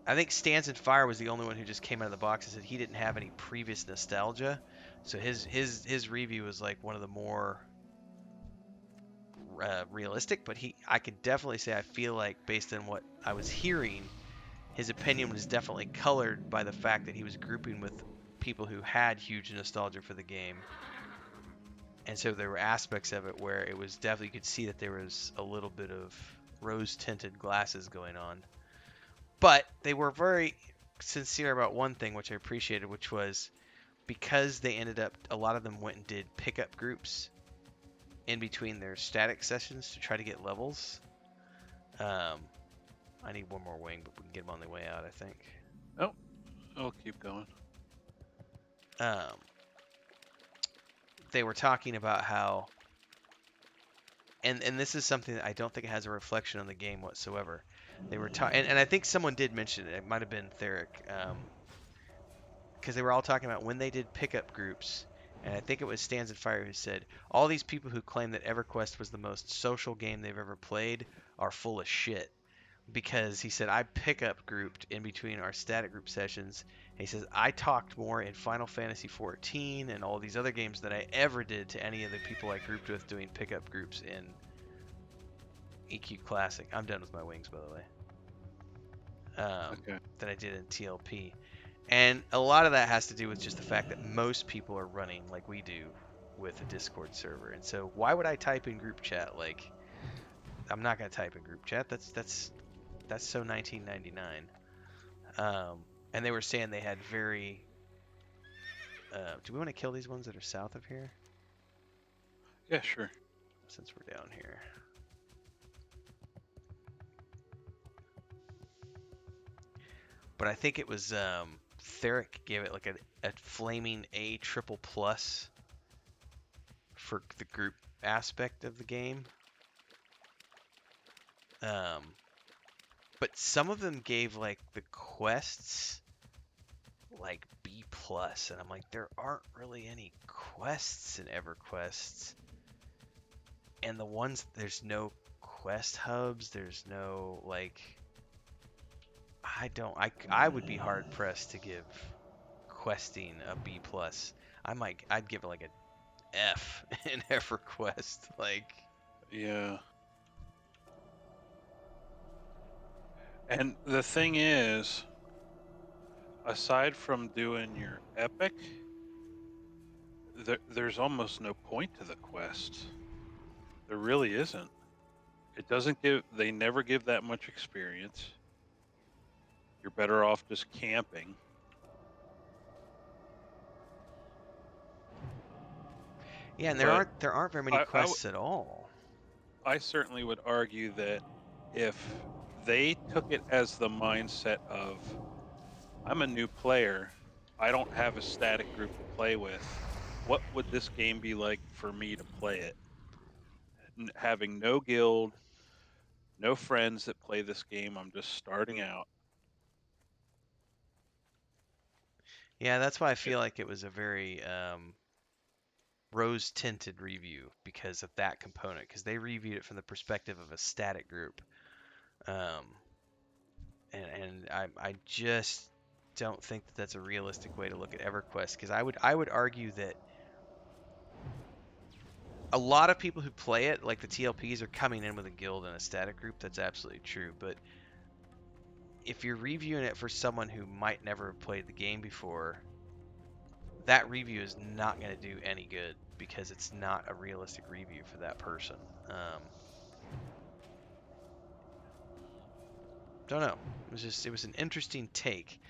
I think Stands and Fire was the only one who just came out of the box and said he didn't have any previous nostalgia, so his review was like one of the more realistic. But I could definitely say I feel like, based on what I was hearing, his opinion was definitely colored by the fact that he was grouping with people who had huge nostalgia for the game. And so there were aspects of it where it was definitely, you could see that there was a little bit of rose-tinted glasses going on. But they were very sincere about one thing, which I appreciated, which was because they ended up, a lot of them went and did pickup groups in between their static sessions to try to get levels. I need one more wing, but we can get them on the way out, I think. Oh, I'll keep going. They were talking about how, and this is something that I don't think it has a reflection on the game whatsoever. They were talking, and I think someone did mention it. It might have been Theric, because they were all talking about when they did pickup groups, and I think it was Stands and Fire who said, all these people who claim that EverQuest was the most social game they've ever played are full of shit. Because he said, I pickup grouped in between our static group sessions. And he says, I talked more in Final Fantasy XIV and all these other games than I ever did to any of the people I grouped with doing pickup groups in EQ Classic. I'm done with my wings, by the way. Okay. Than I did in TLP. And a lot of that has to do with just the fact that most people are running like we do with a Discord server. And so why would I type in group chat? Like, I'm not going to type in group chat. That's so 1999. And they were saying they had very... do we want to kill these ones that are south of here? Yeah, sure. Since we're down here. But I think it was Theric gave it like a flaming A triple plus for the group aspect of the game. But some of them gave like the quests like B plus, and I'm like, there aren't really any quests in EverQuest. And the ones, there's no quest hubs, there's no like, I would be hard pressed to give questing a B plus. I'd give it like a F in EverQuest. Like, Yeah. And the thing is, aside from doing your epic, there's almost no point to the quest. There really isn't. It doesn't give, they never give that much experience. You're better off just camping. yeah, and But there aren't very many quests at all. I certainly would argue that if they took it as the mindset of, I'm a new player, I don't have a static group to play with, what would this game be like for me to play it? Having no guild, no friends that play this game, I'm just starting out. Yeah, that's why I feel like it was a very rose-tinted review because of that component, because they reviewed it from the perspective of a static group. And I just don't think that that's a realistic way to look at EverQuest, because I would argue that a lot of people who play it, like the TLPs, are coming in with a guild and a static group. That's absolutely true. But if you're reviewing it for someone who might never have played the game before, that review is not going to do any good because it's not a realistic review for that person. Don't know. It was an interesting take.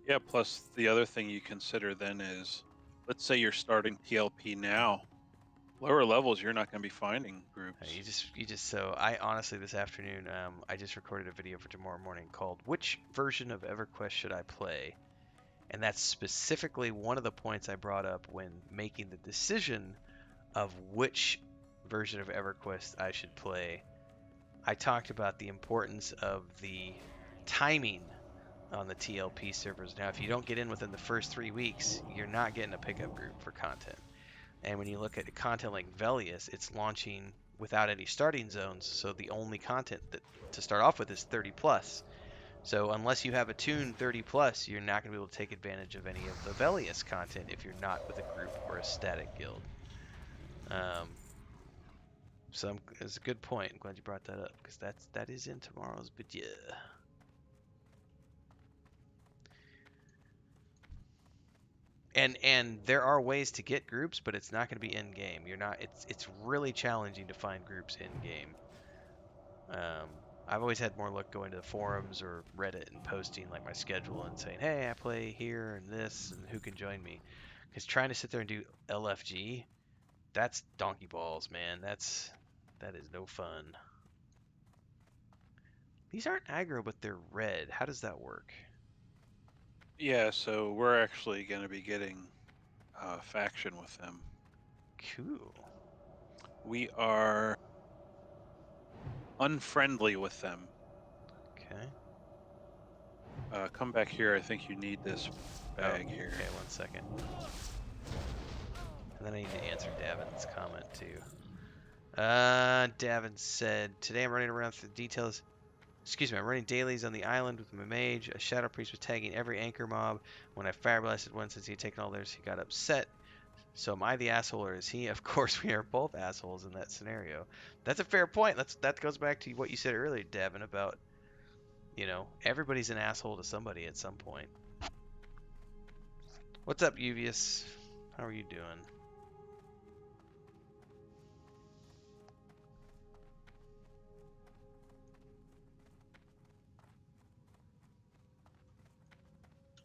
Yeah, plus the other thing you consider then is, let's say you're starting TLP now. Lower levels, you're not going to be finding groups. So I honestly, this afternoon, I just recorded a video for tomorrow morning called "Which version of EverQuest should I play?" And that's specifically one of the points I brought up when making the decision of which version of EverQuest I should play. I talked about the importance of the timing on the TLP servers. Now, if you don't get in within the first 3 weeks, you're not getting a pickup group for content. And when you look at content like Velius, it's launching without any starting zones, so the only content that to start off with is 30 plus. So unless you have a tune 30 plus, you're not going to be able to take advantage of any of the Velius content if you're not with a group or a static guild. It's a good point. I'm glad you brought that up, because that is in tomorrow's video. And there are ways to get groups, but it's not going to be in game. It's really challenging to find groups in game. I've always had more luck going to the forums or Reddit and posting like my schedule and saying, hey, I play here and this, and who can join me? Because trying to sit there and do LFG, that's donkey balls, man. That is no fun. These aren't aggro, but they're red. How does that work? Yeah, so we're actually going to be getting a faction with them. Cool. We are unfriendly with them. Okay. Come back here. I think you need this bag here. Okay, 1 second. And then I need to answer Davin's comment too. Davin said, today I'm running around through the details. Excuse me, I'm running dailies on the island with my mage. A shadow priest was tagging every anchor mob. When I fire blasted one since he had taken all theirs, he got upset. So am I the asshole or is he? Of course we are both assholes in that scenario. That's a fair point. That goes back to what you said earlier, Davin, about, everybody's an asshole to somebody at some point. What's up, Uvius? How are you doing?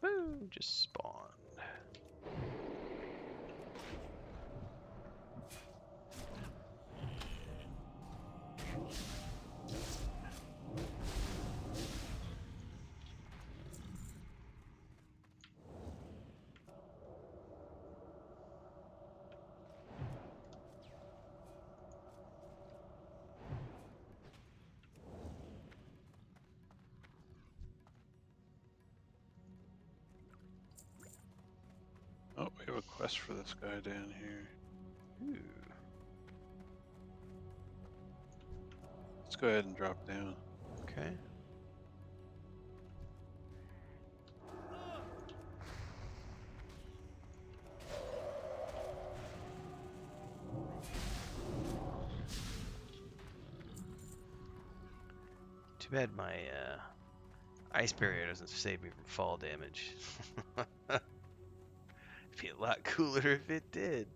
Woo, just spawned. quest for this guy down here. Ooh. Let's go ahead and drop down. Okay. Too bad my ice barrier doesn't save me from fall damage. It'd be a lot cooler if it did.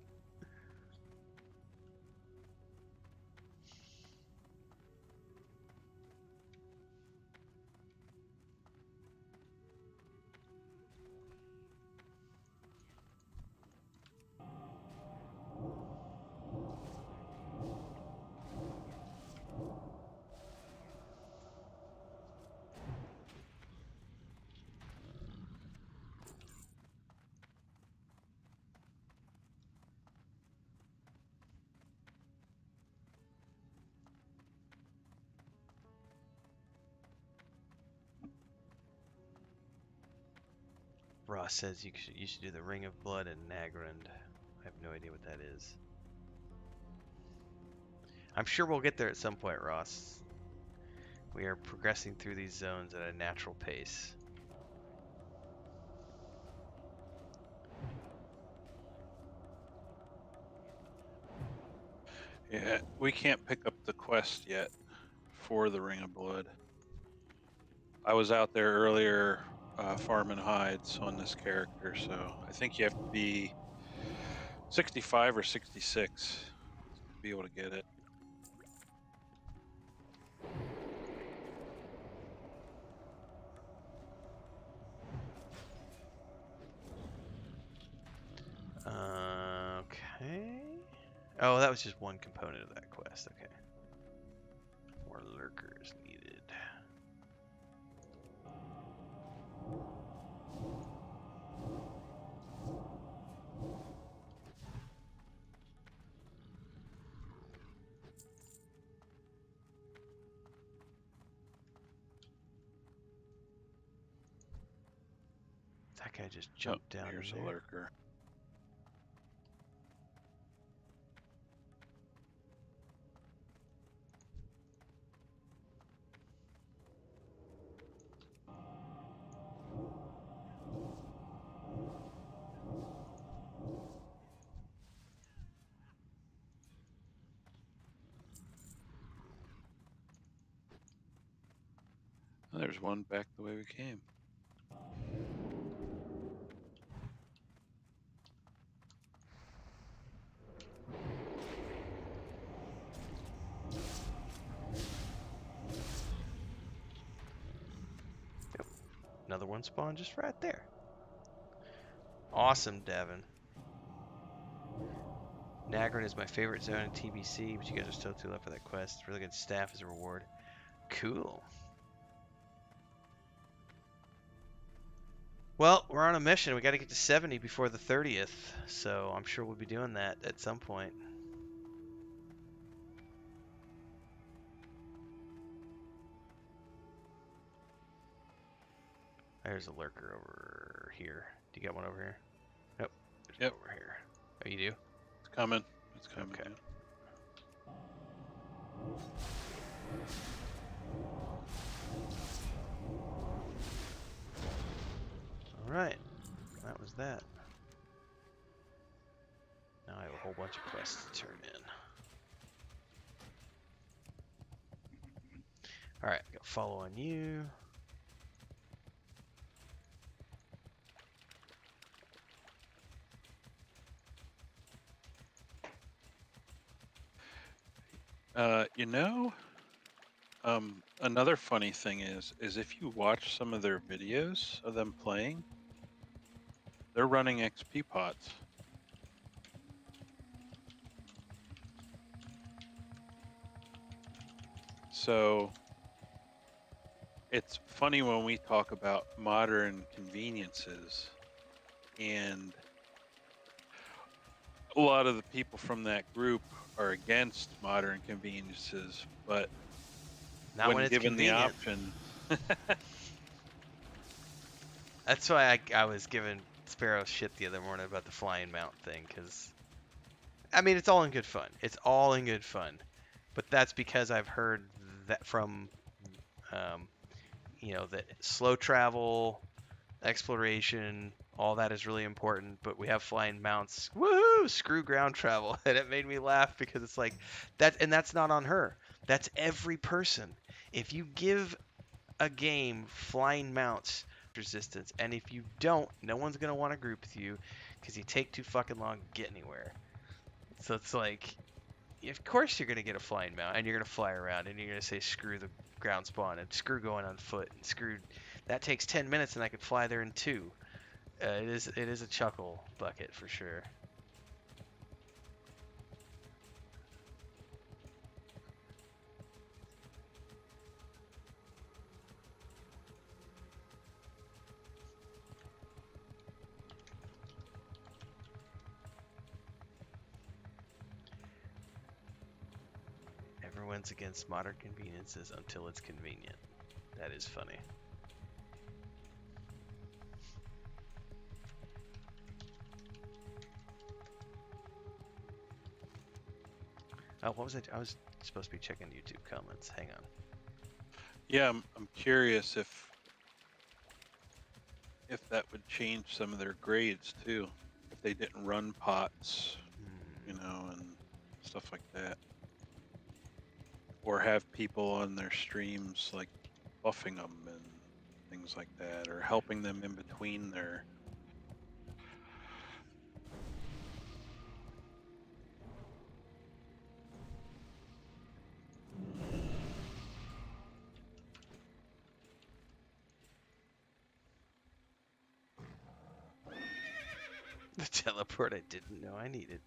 Ross says you should do the Ring of Blood in Nagrand. I have no idea what that is. I'm sure we'll get there at some point, Ross. We are progressing through these zones at a natural pace. Yeah, we can't pick up the quest yet for the Ring of Blood. I was out there earlier farming hides on this character, so I think you have to be 65 or 66 to be able to get it. Okay. Oh, that was just one component of that quest. Okay. More lurkers needed. That guy just jumped down Here's in a there. lurker. Oh, there's one back the way we came. Yep. Another one spawned just right there. Awesome, Devin. Nagrand is my favorite zone in TBC, but you guys are still too low for that quest. Really good staff as a reward. Cool. Well, we're on a mission. We got to get to 70 before the 30th, so I'm sure we'll be doing that at some point. There's a lurker over here. Do you got one over here? Nope. There's one over here. Oh, you do? It's coming. It's coming. Okay. Yeah. Alright. That was that. Now I have a whole bunch of quests to turn in. Alright, got follow on you. You know, another funny thing is if you watch some of their videos of them playing, they're running XP pots. So it's funny when we talk about modern conveniences, and a lot of the people from that group are against modern conveniences, but Not when it's given the convenient. option, That's why I was given Sparoh shit the other morning about the flying mount thing, because I mean, it's all in good fun. It's all in good fun, but that's because I've heard that from, um, that slow travel, exploration, all that is really important. But we have flying mounts. Woohoo! Screw ground travel, and it made me laugh because it's like that, and that's not on her. That's every person. If you give a game flying mounts resistance, and if you don't, no one's gonna want to group with you because you take too fucking long to get anywhere. So it's like, of course you're gonna get a flying mount, and you're gonna fly around, and you're gonna say screw the ground spawn, and screw going on foot, and screw that takes 10 minutes, and I could fly there in 2. It is a chuckle bucket for sure. Everyone's against modern conveniences until it's convenient. That is funny. Oh, what was it? I was supposed to be checking YouTube comments. Hang on. Yeah, I'm curious if that would change some of their grades too, if they didn't run pots, and stuff like that, or have people on their streams like buffing them and things like that, or helping them in between their. The teleport I didn't know I needed.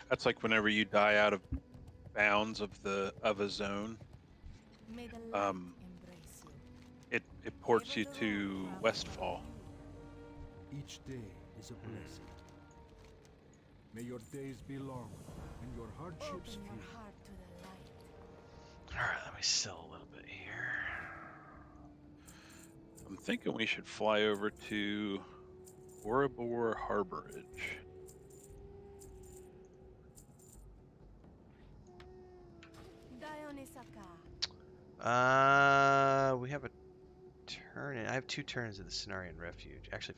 That's like whenever you die out of bounds of a zone, May the light embrace you. it ports you to Westfall. Each day is a blessing. May your days be long and your hardships Open your few. heart to the light. Alright, let me sell a little bit here. I'm thinking we should fly over to Orabor Harborage. We have a turn in. I have 2 turns in the Cenarian Refuge. Actually,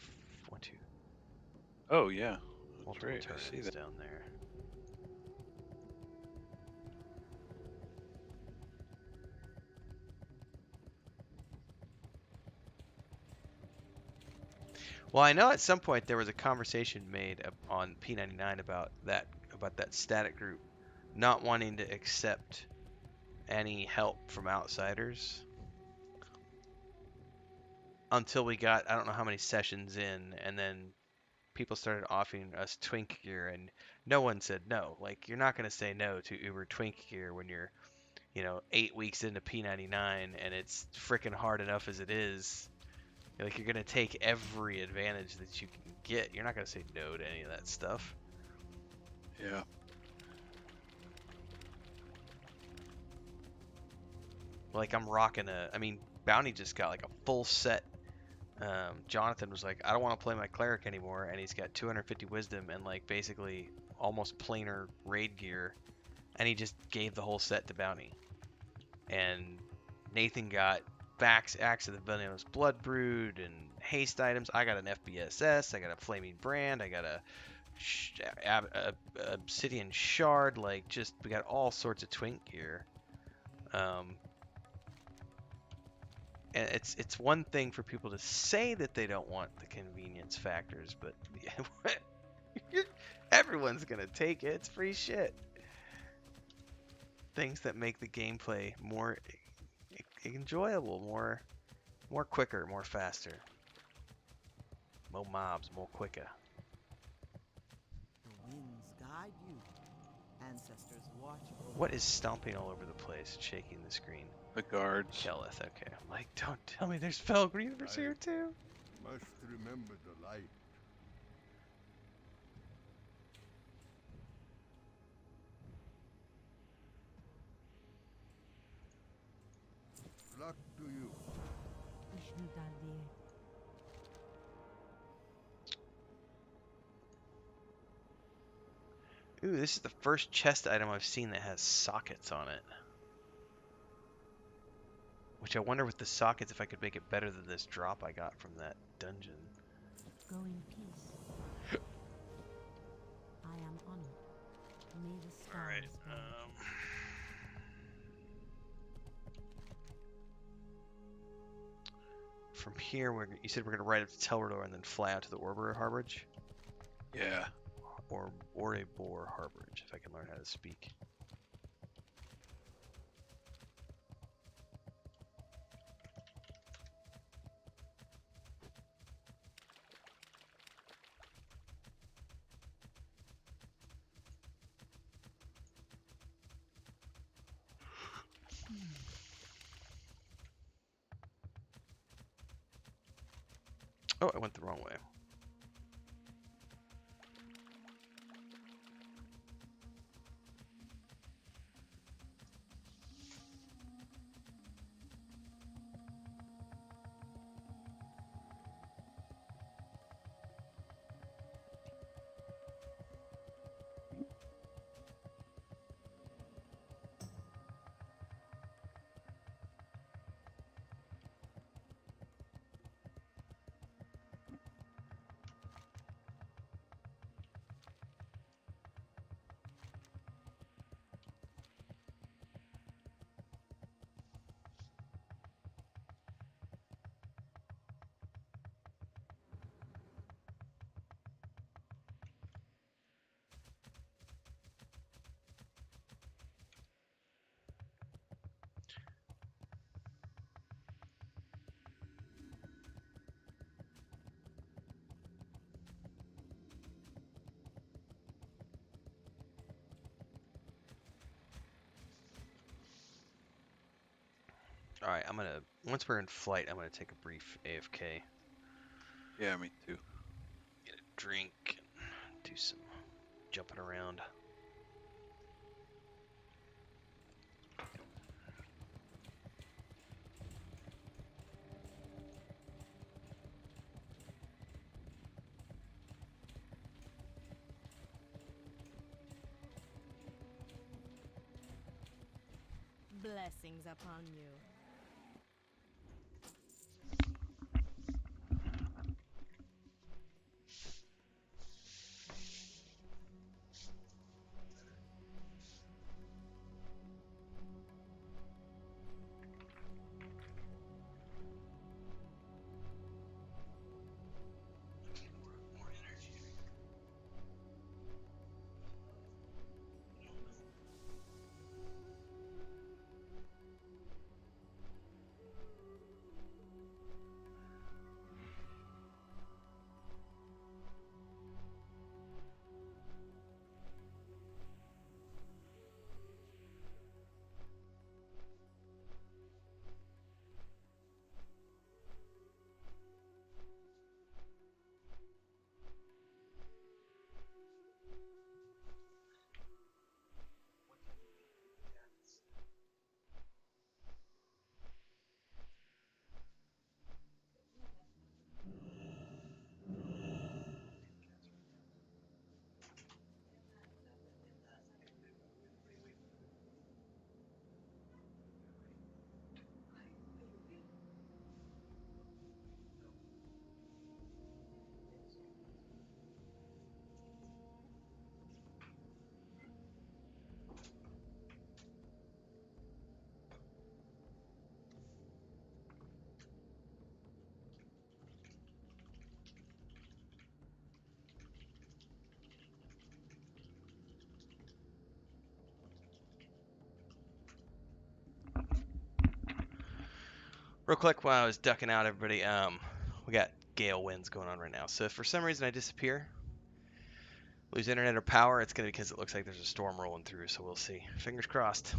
1, 2. Oh yeah, that's Multiple right. I see turns that. down there. Well, I know at some point there was a conversation made on P99 about that static group not wanting to accept any help from outsiders until we got, I don't know how many sessions in, and then people started offering us twink gear, and no one said no. Like, you're not going to say no to Uber twink gear when you're 8 weeks into P99 and it's freaking hard enough as it is. Like, you're going to take every advantage that you can get. You're not going to say no to any of that stuff. Yeah. Like, I'm rocking Bounty just got like a full set. Jonathan was like, I don't want to play my cleric anymore, and he's got 250 wisdom and like basically almost planar raid gear, and he just gave the whole set to Bounty. And Nathan got Axe of the Venomous Blood Brood and haste items. I got an FBSS, I got a Flaming Brand, I got a Obsidian Shard. Like, just, we got all sorts of twink gear. And it's one thing for people to say that they don't want the convenience factors, but everyone's gonna take it. It's free shit. Things that make the gameplay more enjoyable, more quicker, more faster. More mobs, more quicker. The winds guide you. ancestors watch over What is stomping all over the place, shaking the screen? The guards. Keleth, okay. Like, don't tell me there's Felgreavers here too. Must remember the light. Luck to you. Idhradlor. Ooh, this is the first chest item I've seen that has sockets on it. Which I wonder with the sockets if I could make it better than this drop I got from that dungeon. Go in peace. I am honored. May the stars Alright, guide you. from here, you said we're going to ride up to Telrador and then fly out to the Orbor Harborage? Yeah. Or Orebor Harborage, if I can learn how to speak. Oh, I went the wrong way. Alright, once we're in flight, I'm gonna take a brief AFK. Yeah, me too. Get a drink, and do some jumping around. Blessings upon you. Real quick, while I was ducking out, everybody, we got gale winds going on right now. So if for some reason I disappear, lose internet or power, it's going to be because it looks like there's a storm rolling through, so we'll see. Fingers crossed.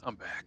I'm back.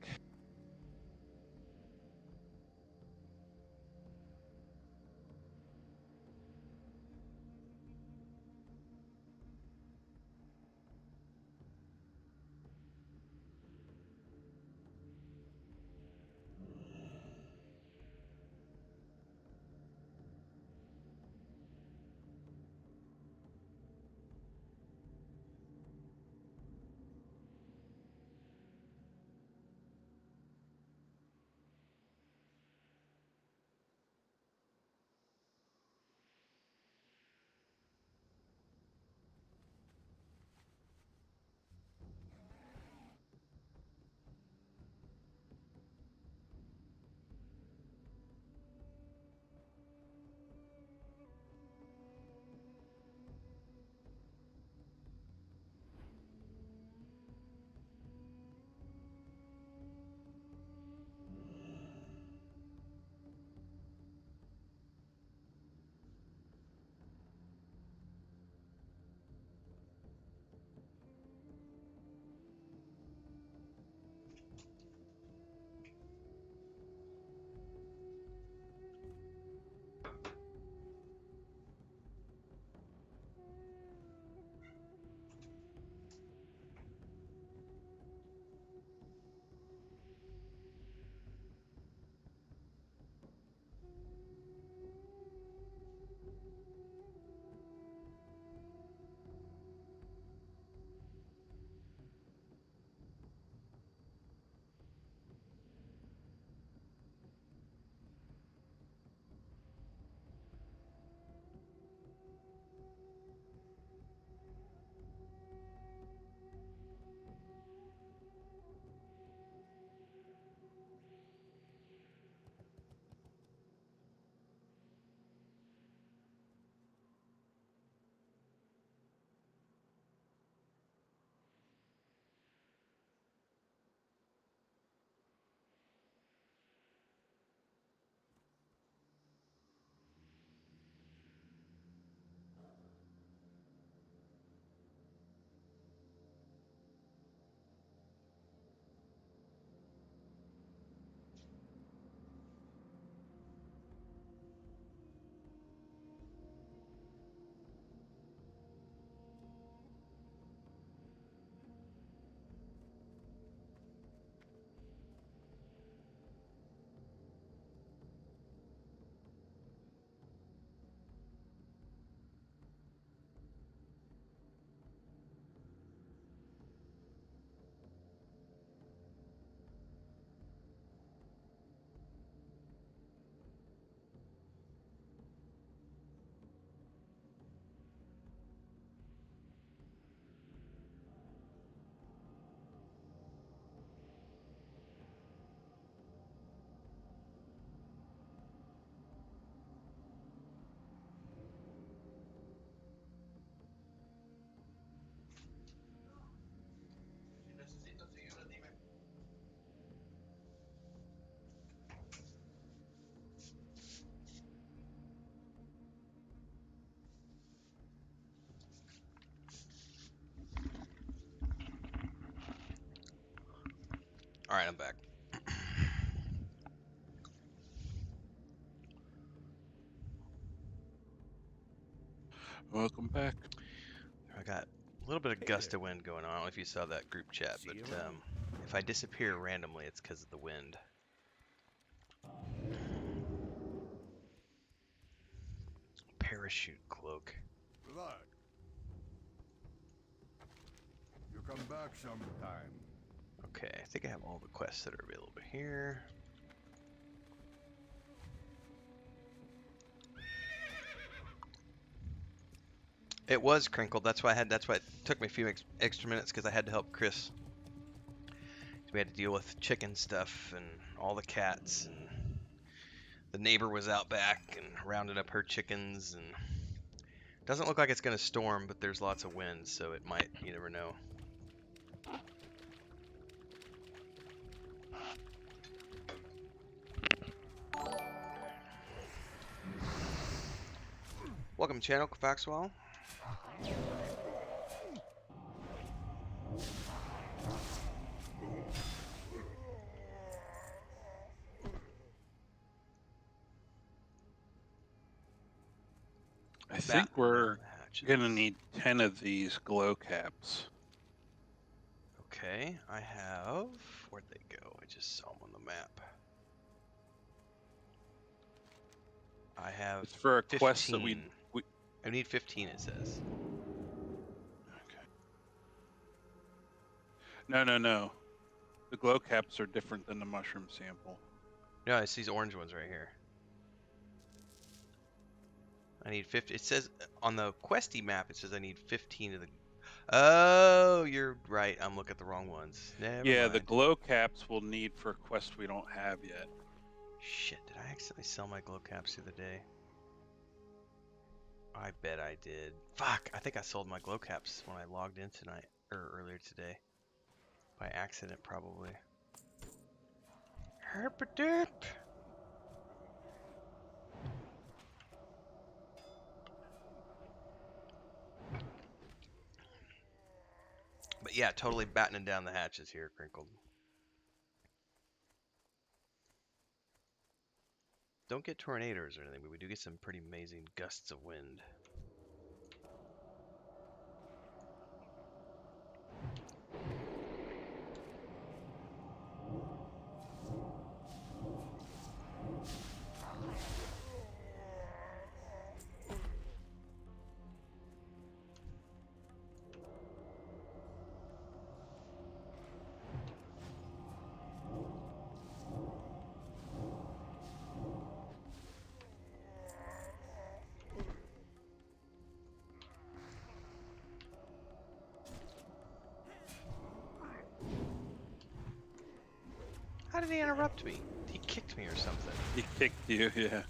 Alright, I'm back. Welcome back. I got a little bit of gust of wind going on. I don't know if you saw that group chat, but if I disappear randomly, it's because of the wind. Parachute cloak. Blood. You come back sometime. Okay, I think I have all the quests that are available here. It was crinkled. That's why it took me a few extra minutes because I had to help Chris. We had to deal with chicken stuff and all the cats, and the neighbor was out back and rounded up her chickens. And doesn't look like it's gonna storm, but there's lots of wind, so it might. You never know. Welcome, channel Foxwell. I think we're hatches. gonna need 10 of these glow caps. Okay, I have. Where'd they go? I just saw them on the map. I have It's for a 15. quest that we I need 15, it says. Okay. No. The glow caps are different than the mushroom sample. No, it's these orange ones right here. I need 50. It says on the questy map, it says I need 15 of the. Oh, you're right. I'm looking at the wrong ones. Never Yeah, mind. the glow caps we'll need for a quest we don't have yet. Shit, did I accidentally sell my glow caps the other day? I bet I did. Fuck, I think I sold my glow caps when I logged in tonight, or earlier today. By accident, probably. Herpaderp! But yeah, totally battening down the hatches here, Crinkled. Don't get tornadoes or anything, but we do get some pretty amazing gusts of wind. How did he interrupt me? He kicked me or something. He kicked you, yeah.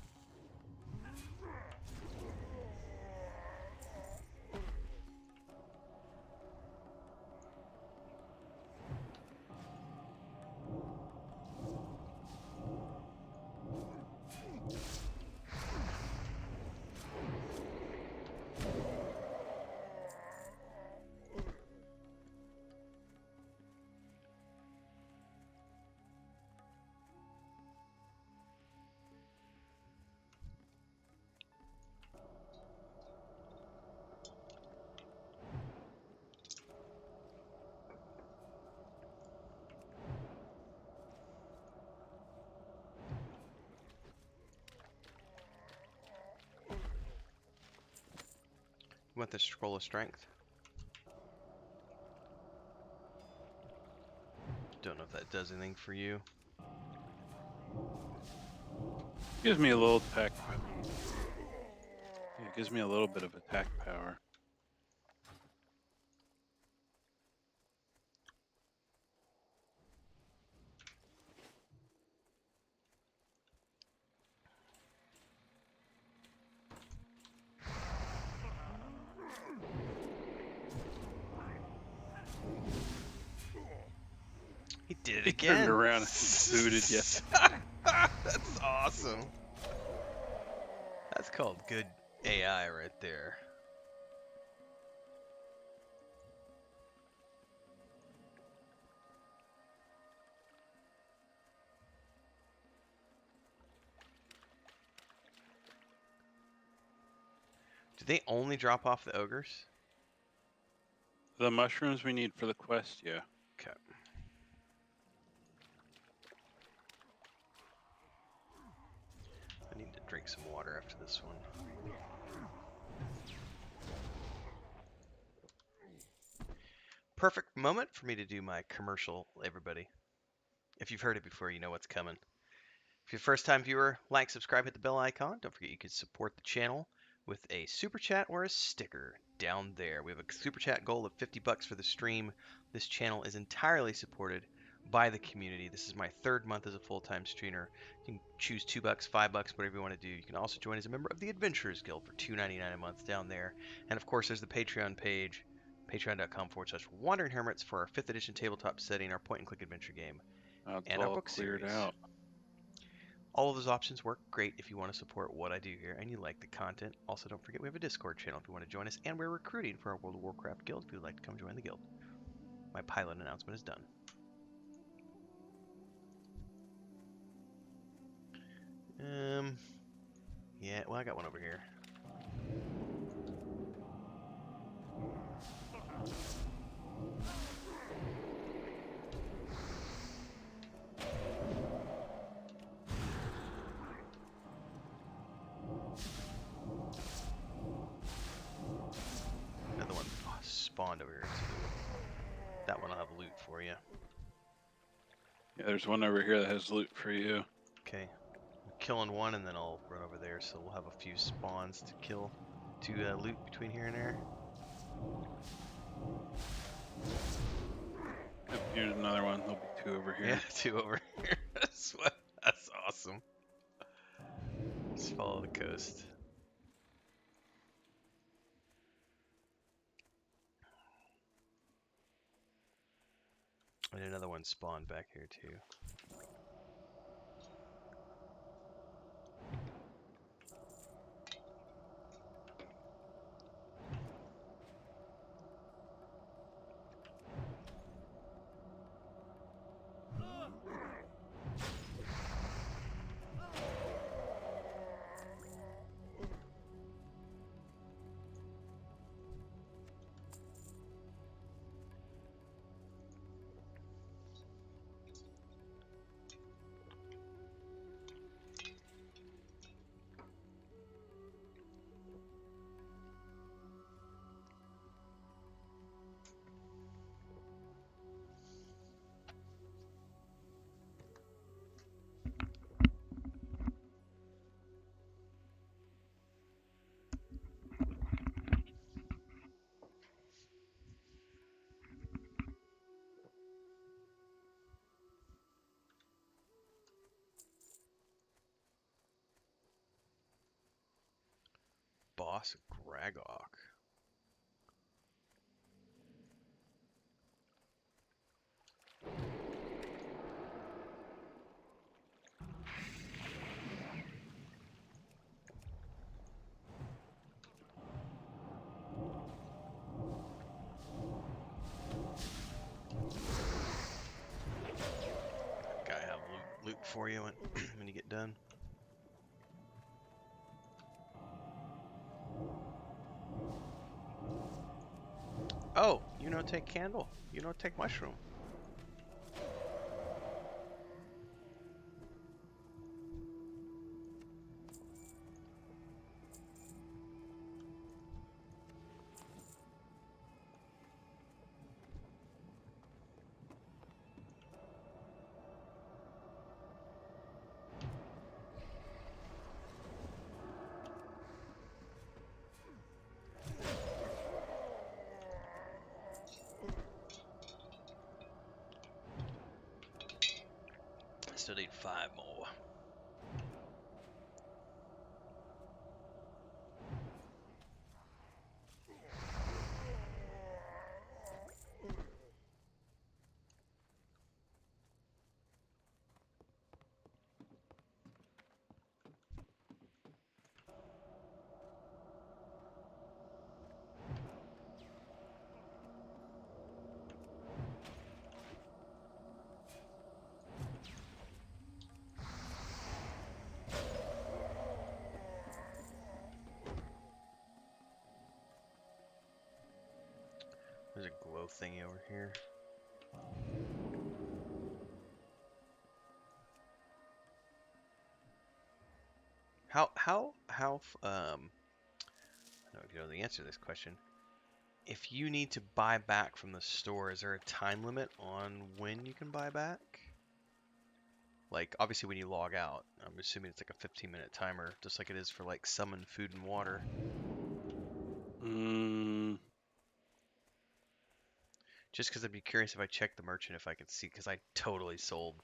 You want the scroll of strength? Don't know if that does anything for you. Gives me a little attack. Yeah, it gives me a little bit of attack power. He did it He again. turned around and booted you. That's awesome. That's called good AI right there. Do they only drop off the ogres? The mushrooms we need for the quest, yeah. Okay. I need to drink some water after this one. Perfect moment for me to do my commercial, everybody. If you've heard it before, you know what's coming. If you're a first-time viewer, like, subscribe, hit the bell icon. Don't forget you can support the channel with a super chat or a sticker down there. We have a super chat goal of $50 for the stream. This channel is entirely supported by the community. This is my third month as a full-time streamer. You can choose $2, $5, whatever you want to do. You can also join as a member of the Adventurers Guild for $2.99 a month down there. And of course, there's the Patreon page, patreon.com/Wandering Hermits for our 5th edition tabletop setting, our point-and-click adventure game, Now it's and our all book cleared series. out. All of those options work great if you want to support what I do here and you like the content. Also, don't forget we have a Discord channel if you want to join us, and we're recruiting for our World of Warcraft guild if you'd like to come join the guild. My pilot announcement is done. Yeah, well, I got one over here. for you. Yeah, there's one over here that has loot for you. Okay. I'm killing one, and then I'll run over there, so we'll have a few spawns to kill, to loot between here and there. Yep, here's another one. There'll be 2 over here. Yeah, 2 over here. That's awesome. Just follow the coast. And another one spawned back here too. Boss Gragok. Guy have loot for you when you get done. Oh, you know, take candle. You know, take mushroom. Still need 5 more. There's a glow thingy over here. I don't know if you know the answer to this question. If you need to buy back from the store, is there a time limit on when you can buy back? Like, obviously when you log out, I'm assuming it's like a 15-minute timer, just like it is for like summon food and water. Just because I'd be curious if I checked the merchant if I could see, because I totally sold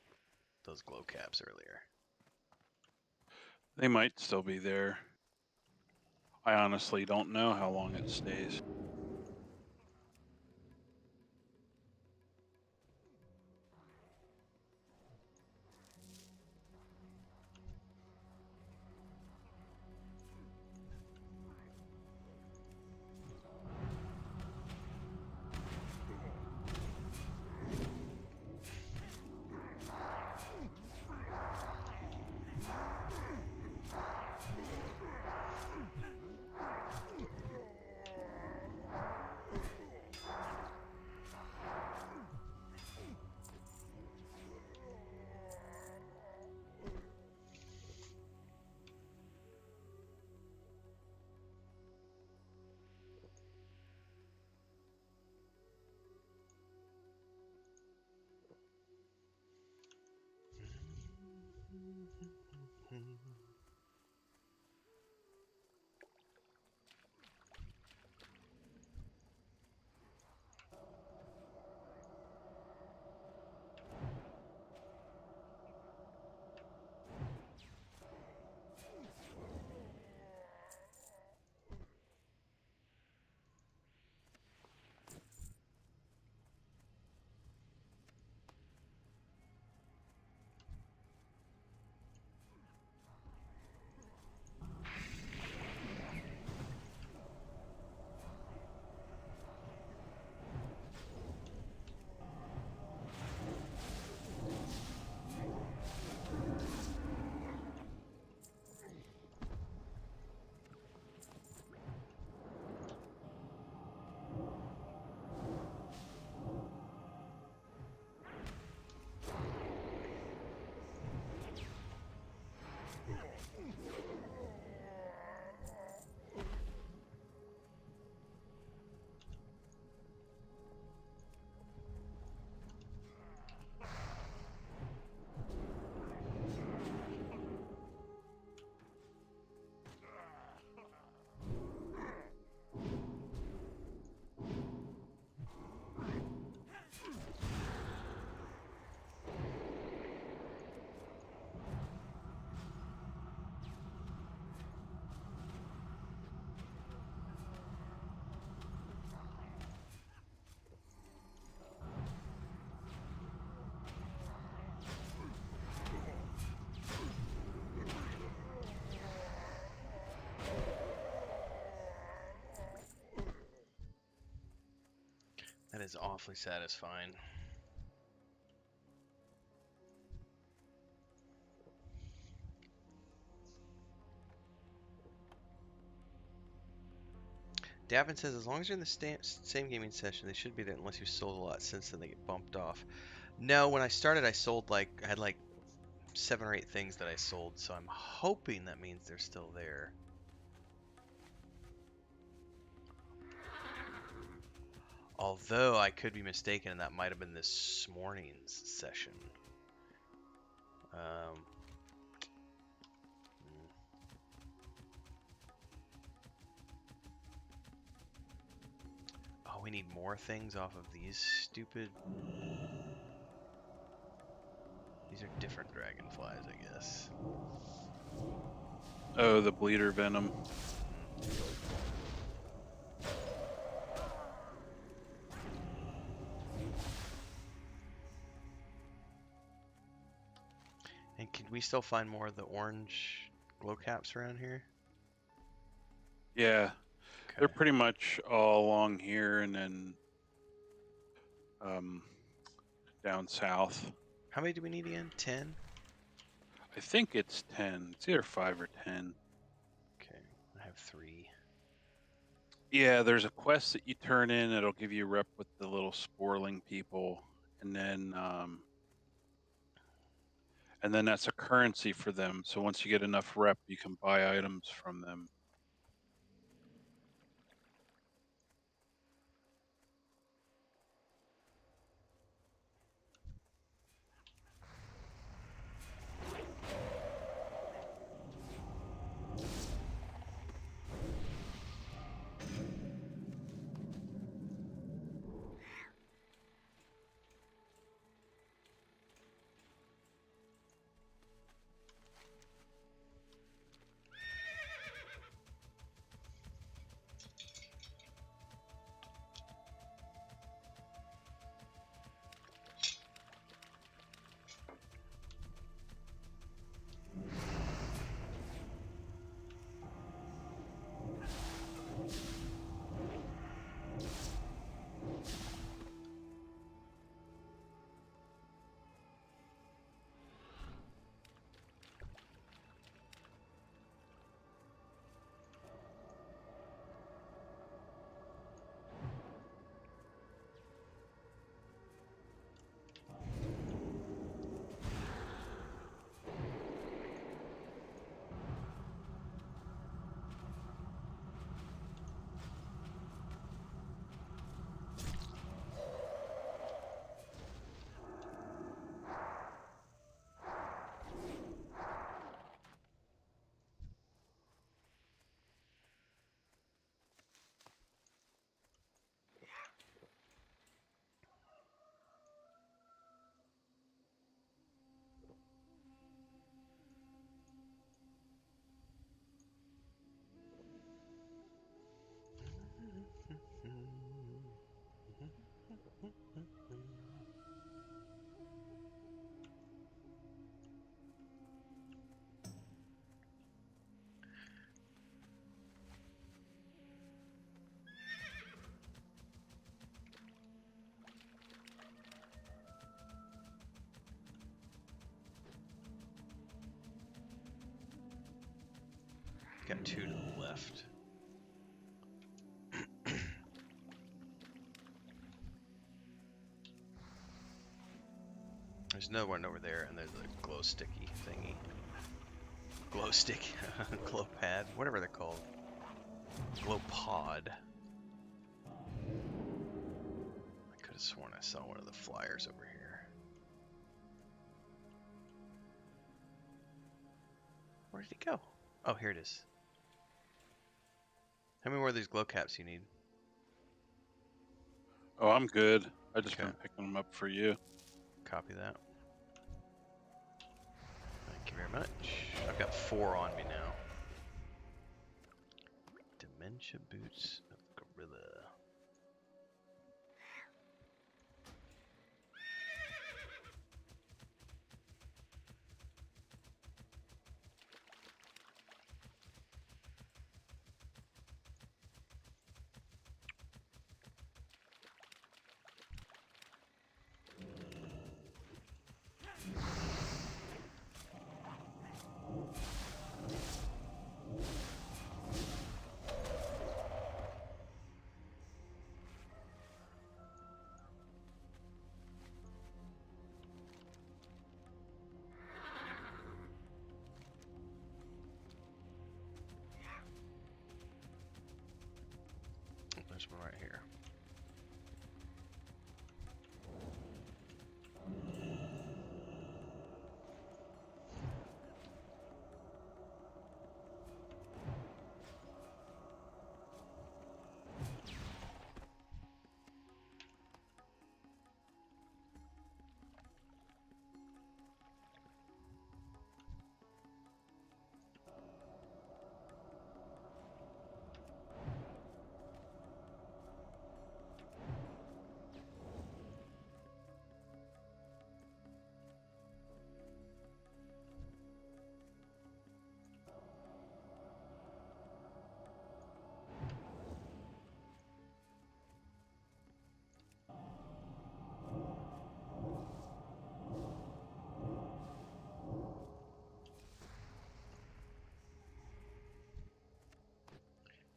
those glow caps earlier. They might still be there. I honestly don't know how long it stays. That is awfully satisfying. Davin says, as long as you're in the same gaming session, they should be there unless you sold a lot since then they get bumped off. No, when I started, I sold I had like 7 or 8 things that I sold, so I'm hoping that means they're still there. Although I could be mistaken, and that might have been this morning's session. Oh, we need more things off of these stupid... These are different dragonflies, I guess. Oh, the bleeder venom. And can we still find more of the orange glow caps around here? Yeah, Okay. they're pretty much all along here and then down south. How many do we need again? 10? I think it's 10. It's either 5 or 10. Okay, I have 3. Yeah, there's a quest that you turn in that'll give you a rep with the little sporling people, and then that's a currency for them. So once you get enough rep, you can buy items from them. Got 2 to the left. There's another one over there, and there's a glow sticky thingy. Glow stick, glow pad, whatever they're called. Glow pod. I could have sworn I saw one of the flyers over here. Where did it go? Oh, here it is. How many more of these glow caps you need? Oh, I'm good. I just Okay. been picking them up for you. Copy that. Thank you very much. I've got 4 on me now. Dementia boots of gorilla. There's one right here.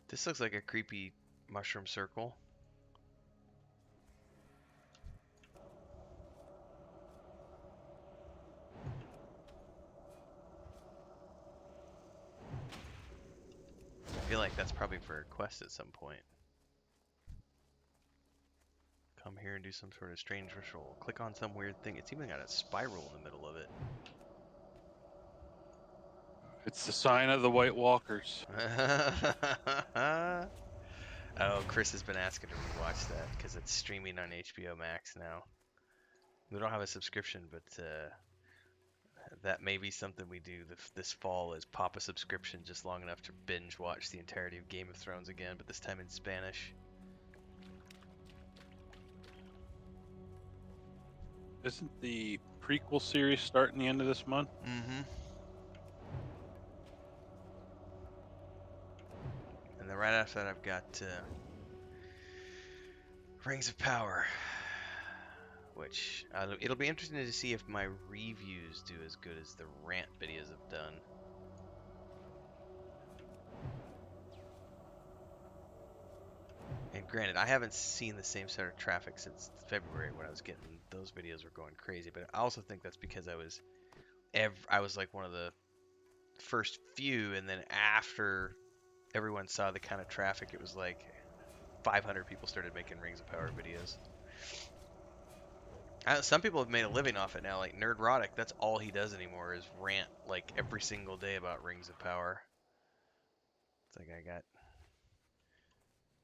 This looks like a creepy mushroom circle. I feel like that's probably for a quest at some point. Come here and do some sort of strange ritual. Click on some weird thing. It's even got a spiral in the middle of it. It's the sign of the White Walkers. Oh, Chris has been asking to rewatch that because it's streaming on HBO Max now. We don't have a subscription, but that may be something we do this fall is pop a subscription just long enough to binge watch the entirety of Game of Thrones again, but this time in Spanish. Isn't the prequel series starting the end of this month? Mm-hmm. And then right after that I've got Rings of Power, which it'll be interesting to see if my reviews do as good as the rant videos have done. And granted, I haven't seen the same sort of traffic since February when I was getting those videos were going crazy, but I also think that's because I was like one of the first few, and then after everyone saw the kind of traffic, it was like 500 people started making Rings of Power videos. Some people have made a living off it now, like Nerdrotic. That's all he does anymore is rant like every single day about Rings of Power. It's like I got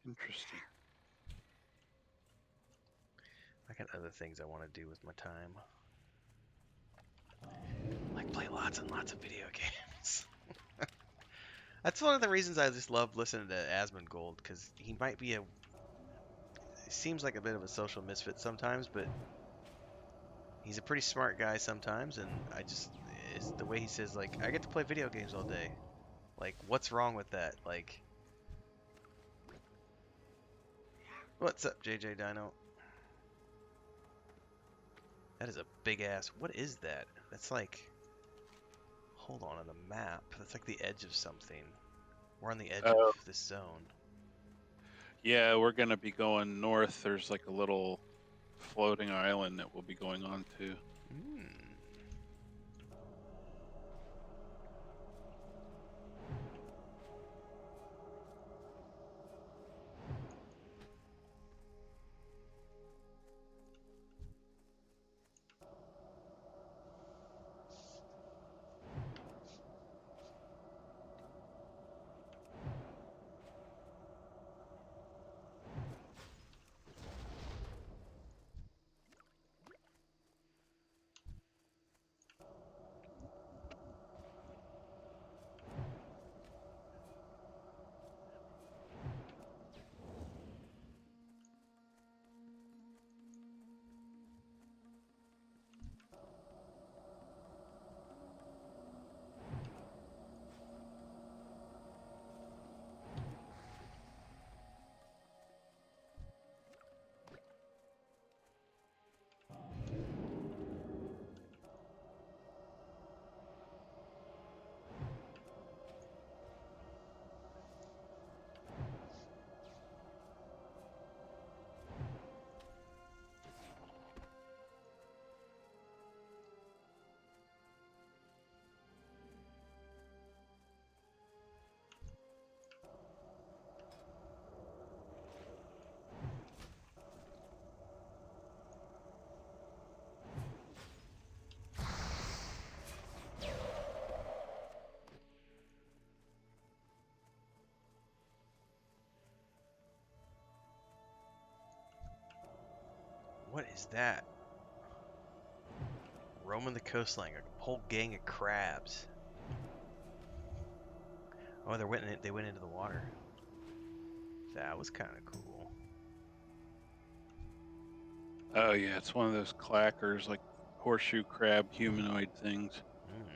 Interesting. other things I want to do with my time. Like play lots and lots of video games. That's one of the reasons I just love listening to Asmongold, because he might be he seems like a bit of a social misfit sometimes, but he's a pretty smart guy sometimes, and it's the way he says, like, I get to play video games all day. Like, what's wrong with that? Like, what's up, JJ Dino? That is a big ass. What is that? That's like, hold on the map. That's like the edge of something. We're on the edge Oh. of this zone. Yeah, we're gonna be going north. There's like a little floating island that we'll be going on to. Hmm. What is that? Roaming the coastline, a whole gang of crabs. Oh, they went into the water. That was kind of cool. Oh yeah, it's one of those clackers, like horseshoe crab humanoid things. Hmm.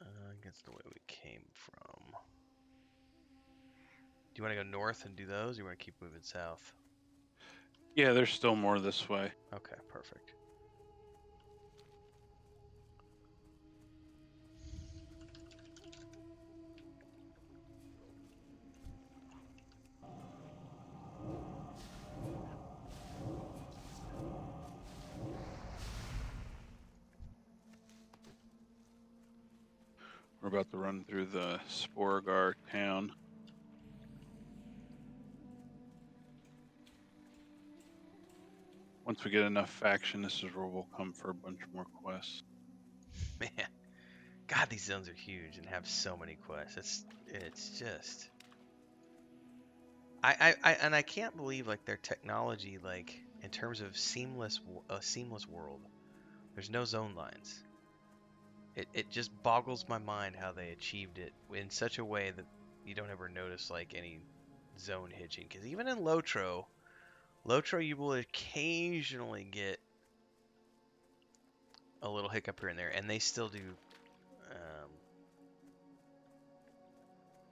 I guess the way we came from. Do you want to go north and do those, or you want to keep moving south? Yeah, there's still more this way. Okay, perfect. We're about to run through the Sporagar town. Once we get enough faction, this is where we'll come for a bunch more quests. Man, God, these zones are huge and have so many quests. It's just. I can't believe like their technology, like in terms of a seamless world. There's no zone lines. It just boggles my mind how they achieved it in such a way that you don't ever notice like any zone hitching. Because even in Lotro you will occasionally get a little hiccup here and there, and they still do.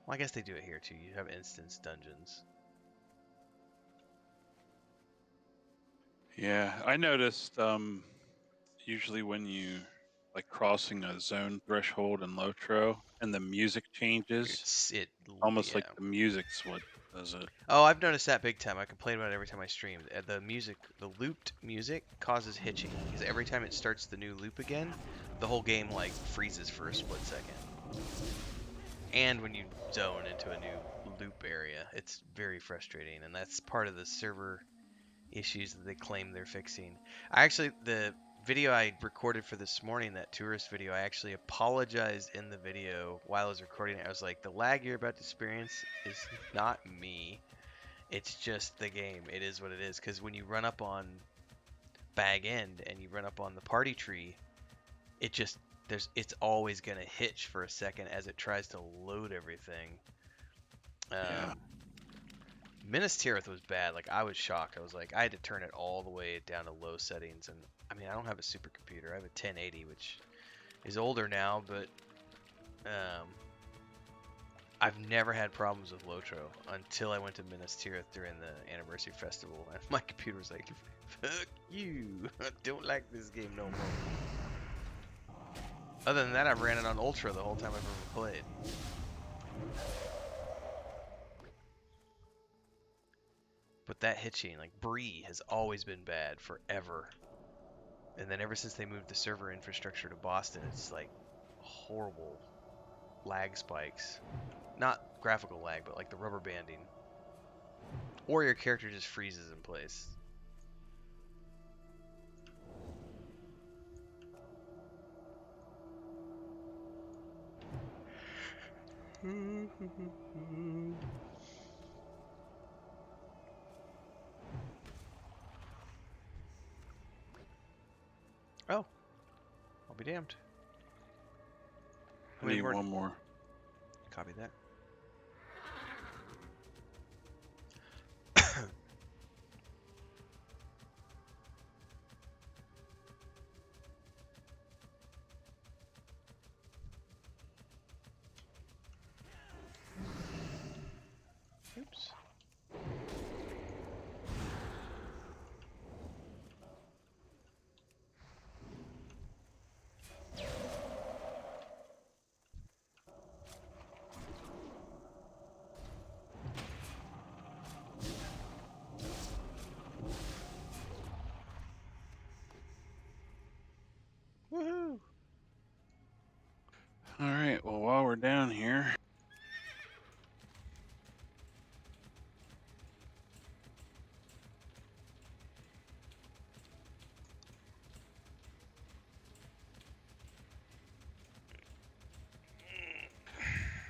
Well, I guess they do it here too. You have instance dungeons. Yeah, I noticed usually when you like crossing a zone threshold in Lotro and the music changes, almost Yeah. like the music's what does it. Oh, I've noticed that big time. I complain about it every time I stream. The music, the looped music, causes hitching because every time it starts the new loop again, the whole game like freezes for a split second. And when you zone into a new loop area, it's very frustrating, and that's part of the server issues that they claim they're fixing. The video I recorded for this morning, that tourist video, I actually apologized in the video while I was recording it. I was like, the lag you're about to experience is not me. It's just the game. It is what it is. Because when you run up on Bag End and you run up on the party tree, it just it's always gonna hitch for a second as it tries to load everything. Yeah. Minas Tirith was bad. Like I was shocked. I was like, I had to turn it all the way down to low settings, and I mean, I don't have a supercomputer. I have a 1080, which is older now, but I've never had problems with Lotro until I went to Minas Tirith during the anniversary festival, and my computer was like, "Fuck you! I don't like this game no more." Other than that, I've ran it on Ultra the whole time I've ever played. But that hitching, like Bree, has always been bad forever. And then ever since they moved the server infrastructure to Boston, it's like horrible lag spikes. Not graphical lag, but like the rubber banding. Or your character just freezes in place. Oh, I'll be damned. I need one more. Copy that. Oops. Woohoo! All right. Well, while we're down here,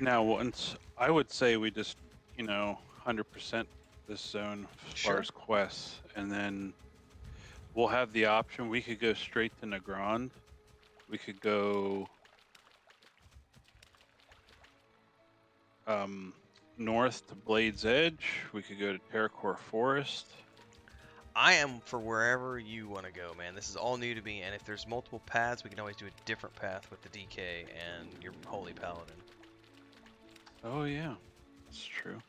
now once I would say we just, 100% this zone as far Sure. as quests, and then we'll have the option. We could go straight to Nagrand. We could go north to Blade's Edge. We could go to Terracore Forest. I am for wherever you want to go, man. This is all new to me, and if there's multiple paths, we can always do a different path with the DK and your Holy Paladin. Oh yeah, that's true.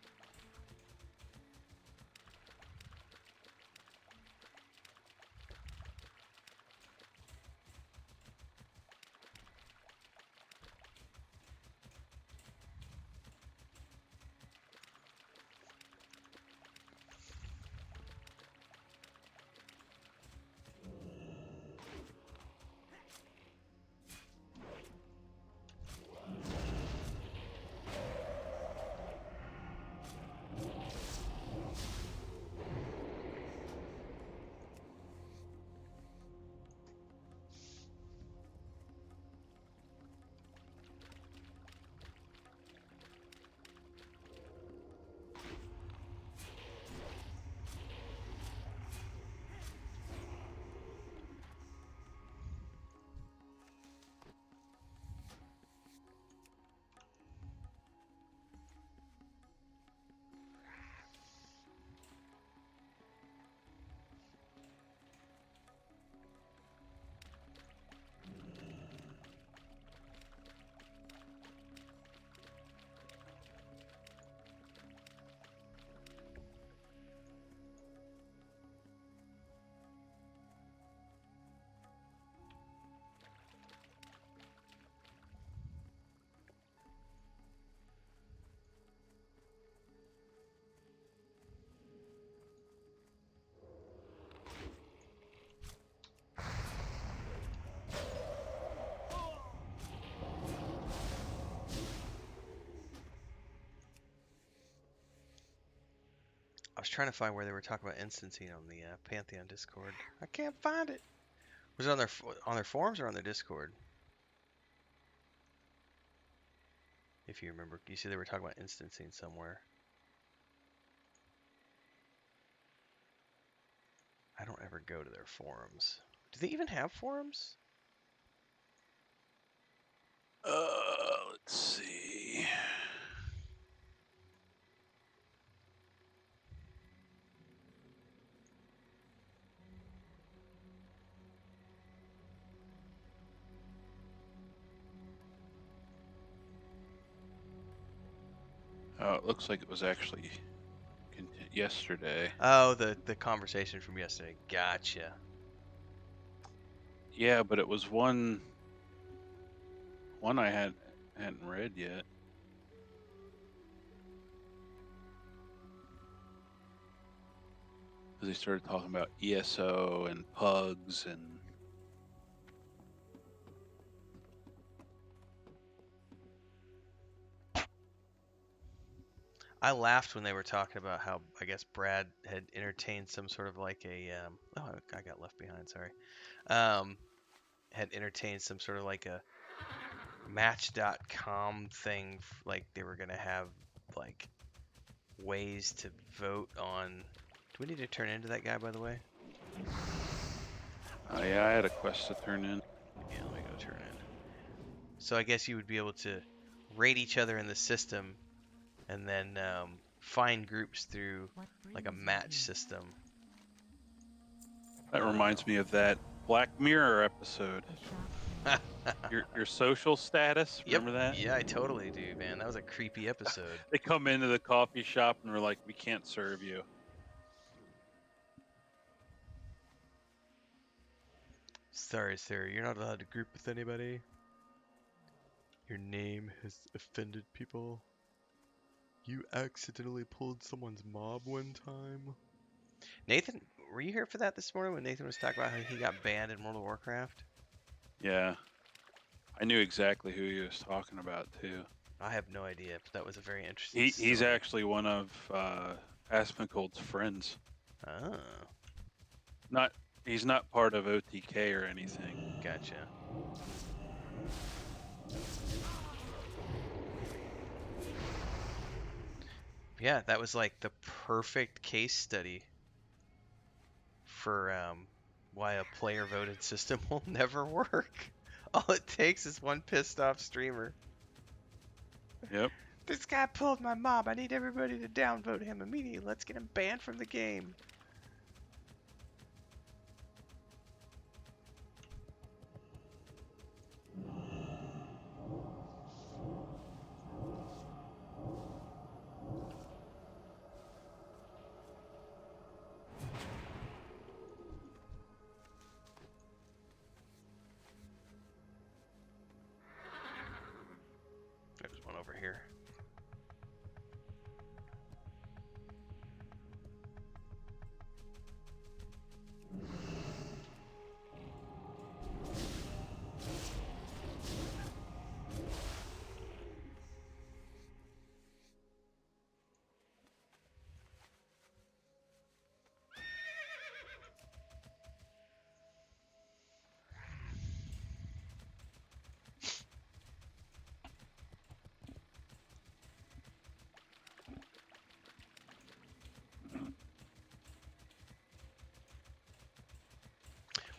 I was trying to find where they were talking about instancing on the Pantheon Discord. I can't find it. Was it on their forums or on their Discord? If you remember, you see they were talking about instancing somewhere. ever go to their forums. Do they even have forums? Let's see. Oh, it looks like it was actually yesterday. Oh, the conversation from yesterday. Gotcha. Yeah, but it was one I hadn't read yet. Because they started talking about ESO and pugs and. I laughed when they were talking about how I guess Brad had entertained some sort of like a oh, I got left behind, sorry. Had entertained some sort of like a match.com thing, like they were gonna have like ways to vote on. Do we need to turn into that guy, by the way? Yeah, I had a quest to turn in. Yeah, let me go turn in. So I guess you would be able to rate each other in the system, and then find groups through like a match system. That reminds me of that Black Mirror episode. Your social status. Yep. Remember that? Yeah, I totally do, man. That was a creepy episode. They come into the coffee shop and we're like, we can't serve you. Sorry, sir. You're not allowed to group with anybody. Your name has offended people. You accidentally pulled someone's mob one time. Nathan, were you here for that this morning when Nathan was talking about how he got banned in World of Warcraft? Yeah. I knew exactly who he was talking about too. I have no idea, but that was a very interesting He's story. actually one of Asmongold's friends. Oh, He's not part of OTK or anything. gotcha. Yeah, that was like the perfect case study for why a player voted system will never work. All it takes is one pissed off streamer. Yep. This guy pulled my mob. I need everybody to downvote him immediately. Let's get him banned from the game. There's one over here.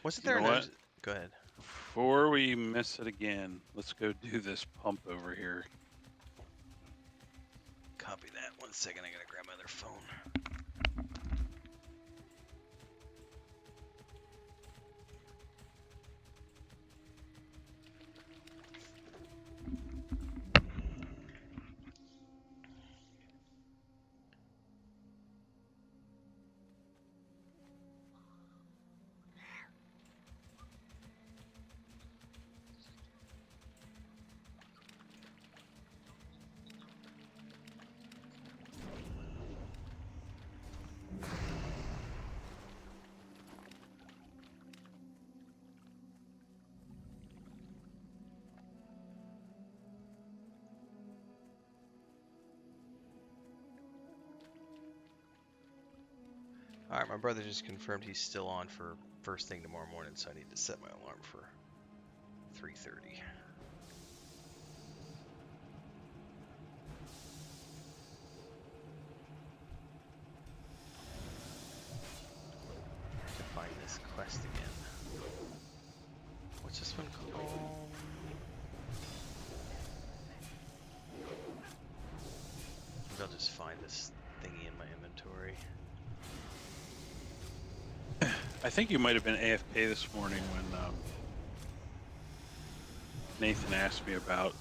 Wasn't there You know another... what? Go ahead. Before we miss it again, let's go do this pump over here. Copy that. 1 second, I gotta grab my other phone. Alright, my brother just confirmed he's still on for first thing tomorrow morning, so I need to set my alarm for 3:30. To find this just find this thingy in my inventory. I think you might have been AFK this morning when Nathan asked me about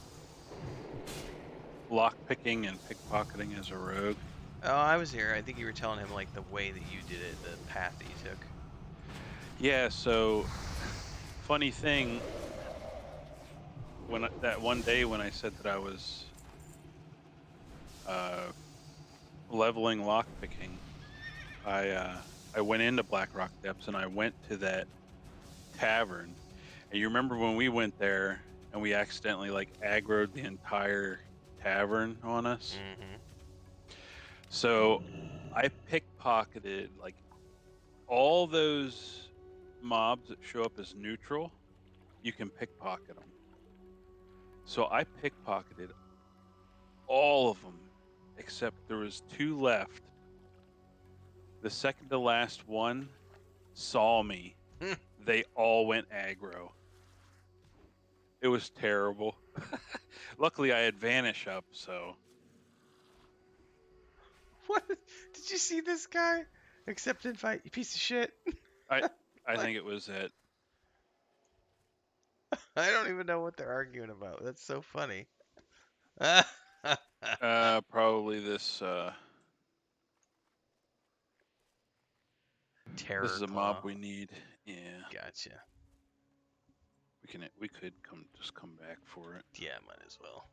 lockpicking and pickpocketing as a rogue. Oh, I was here. I think you were telling him like the way that you did it, the path that you took. Yeah, so funny thing, that one day when I said that I was leveling lockpicking, I went into Blackrock Depths and I went to that tavern. And you remember when we went there and we accidentally like aggroed the entire tavern on us? Mm-hmm. So I pickpocketed like all those mobs that show up as neutral, you can pickpocket them. So I pickpocketed all of them except there was 2 left. The second to last one saw me. They all went aggro. It was terrible. Luckily I had Vanish up, so. What? Did you see this guy? Accept invite, you piece of shit. I think it was it. I don't even know what they're arguing about. That's so funny. Probably this Terror this is a claw. mob we need. Yeah. Gotcha. We could just come back for it. Yeah, might as well.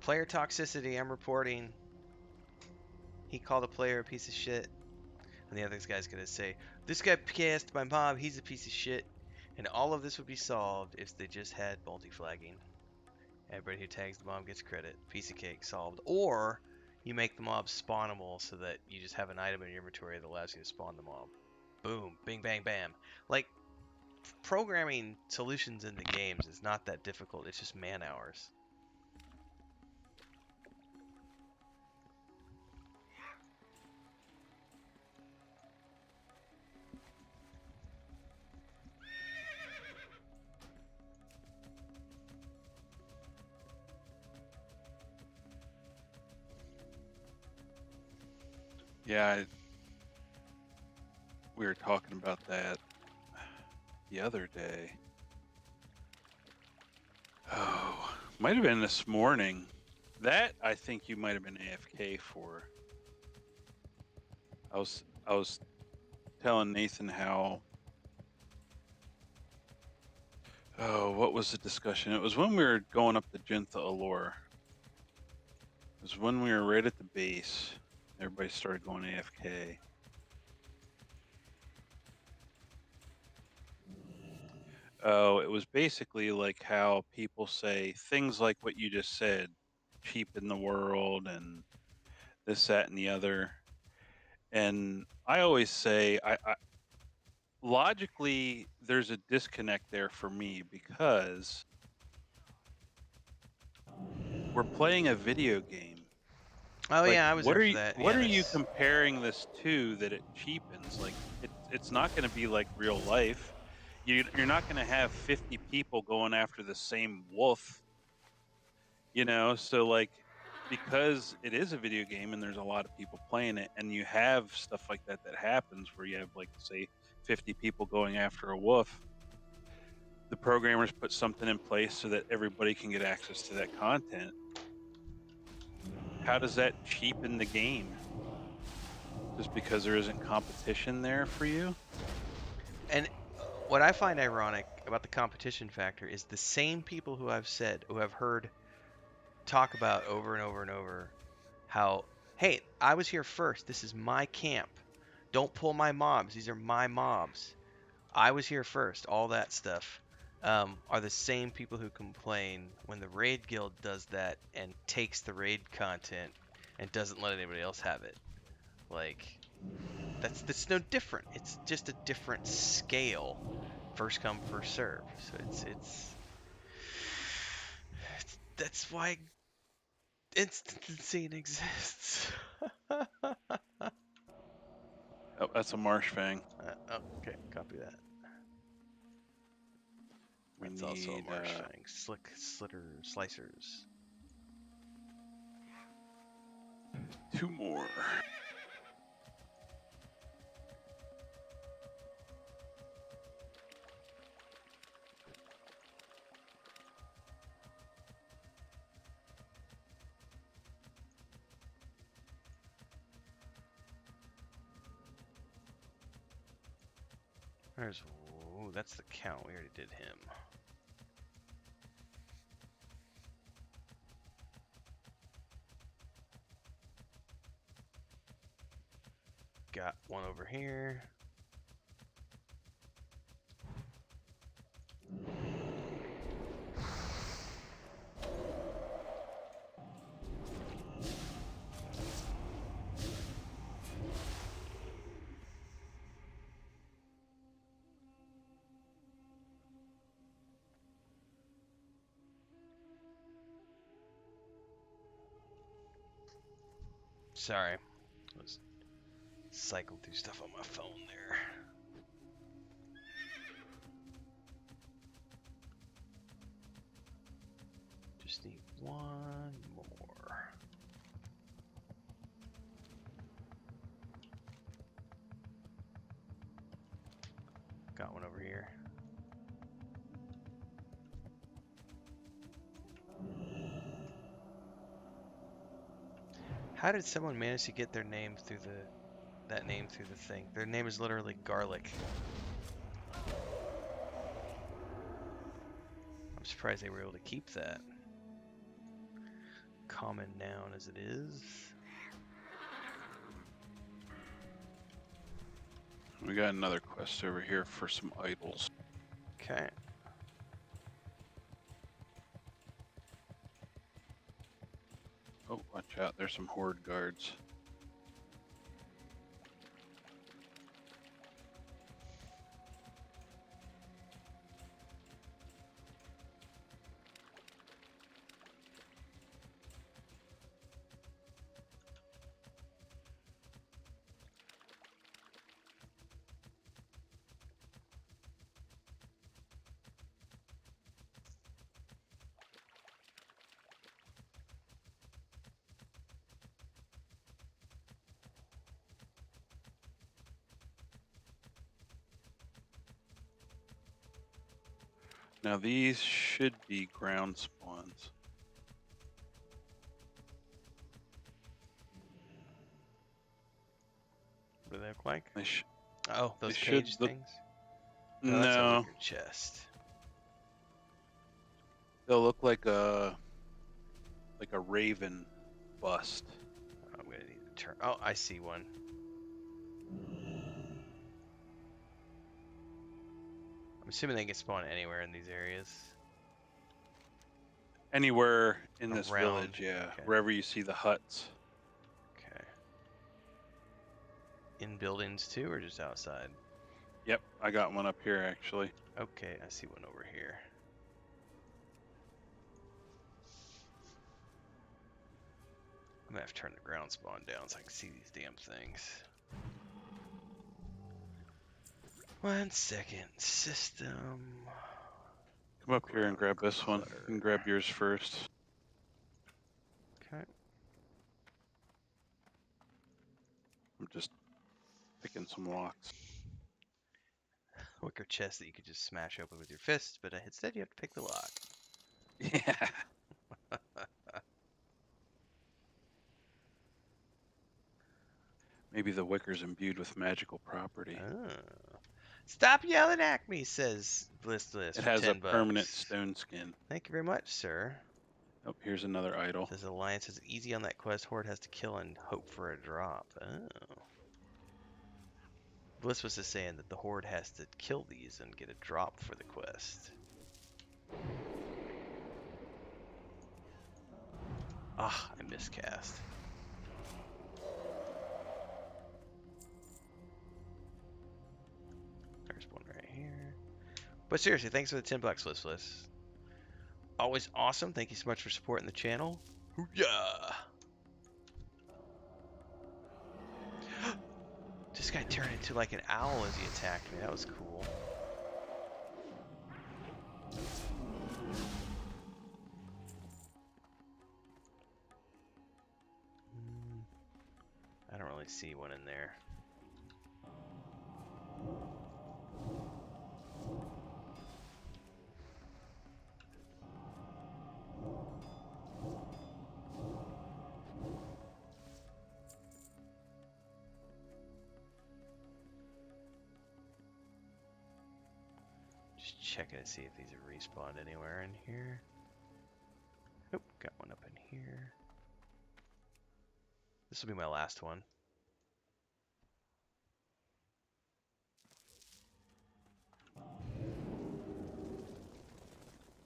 Player toxicity, I'm reporting. He called a player a piece of shit. And the other guy's gonna say, this guy cast my mob, he's a piece of shit. And all of this would be solved if they just had multi-flagging. Everybody who tags the mob gets credit. Piece of cake, solved. Or you make the mob spawnable so that you just have an item in your inventory that allows you to spawn the mob. Boom, bing, bang, bam. Like, programming solutions into games is not that difficult. It's just man hours. Yeah, we were talking about that the other day. Oh, might have been this morning. That I think you might have been AFK for. I was telling Nathan how. Oh, what was the discussion? It was when we were going up the Jintha Allure. It was when we were right at the base. Everybody started going AFK. Oh, it was basically like how people say things like what you just said, cheapen the world and this, that, and the other. And I always say, logically, there's a disconnect there for me because we're playing a video game. Oh Like, yeah, I was there for that. What Yeah, are you that's- comparing this to that it cheapens? Like, it's not going to be like real life. You're not going to have 50 people going after the same wolf. You know, so like, because it is a video game and there's a lot of people playing it, and you have stuff like that happens where you have like, say, 50 people going after a wolf. The programmers put something in place so that everybody can get access to that content. How does that cheapen the game? Just because there isn't competition there for you? And what I find ironic about the competition factor is the same people who have heard talk about over and over and over how, hey, I was here first. This is my camp. Don't pull my mobs. These are my mobs. I was here first. All that stuff are the same people who complain when the raid guild does that and takes the raid content and doesn't let anybody else have it. Like, that's no different. It's just a different scale. First come, first serve. So it's that's why instancing exists. Oh, that's a marsh fang. Oh, okay, copy that. We That's need also a marsh fang. Slicers. 2 more. There's, ooh, that's the count. We already did him. Got one over here. Sorry. I was cycling through stuff on my phone there. Just need one more. Got one over here. How did someone manage to get their name through that name through the thing? Their name is literally Garlic. I'm surprised they were able to keep that. Common noun as it is. We got another quest over here for some idols. Okay. Oh, watch out. There's some horde guards. Now these should be ground spawns. What do they look like? They Oh, those they cage should look- things? No, that's a No, wicker chest. they'll look like a raven bust. I'm gonna need to turn. Oh, I see one. I'm assuming they can spawn anywhere in these areas. Anywhere in this Around, village, yeah. okay. Wherever you see the huts. Okay. In buildings too, or just outside? Yep, I got one up here actually. Okay, I see one over here. I'm gonna have to turn the ground spawn down so I can see these damn things. 1 second. System. Come up here and grab this one. You can grab yours first. Okay. I'm just picking some locks. Wicker chest that you could just smash open with your fist, but instead you have to pick the lock. Yeah. Maybe the wicker's imbued with magical property. Oh. Stop yelling at me, says Bliss It for has a 10 bucks. permanent stone skin. Thank you very much, sir. Oh, here's another idol. Says Alliance is easy on that quest. Horde has to kill and hope for a drop. Oh. Bliss was just saying that the Horde has to kill these and get a drop for the quest. Ah, I miscast. There's one right here. But seriously, thanks for the 10 bucks, Bliss. Always awesome. Thank you so much for supporting the channel. Hoo-yah! This guy turned into like an owl as he attacked me. That was cool. I don't really see one in there. Just checking to see if these are respawned anywhere in here. Nope, got one up in here. This will be my last one.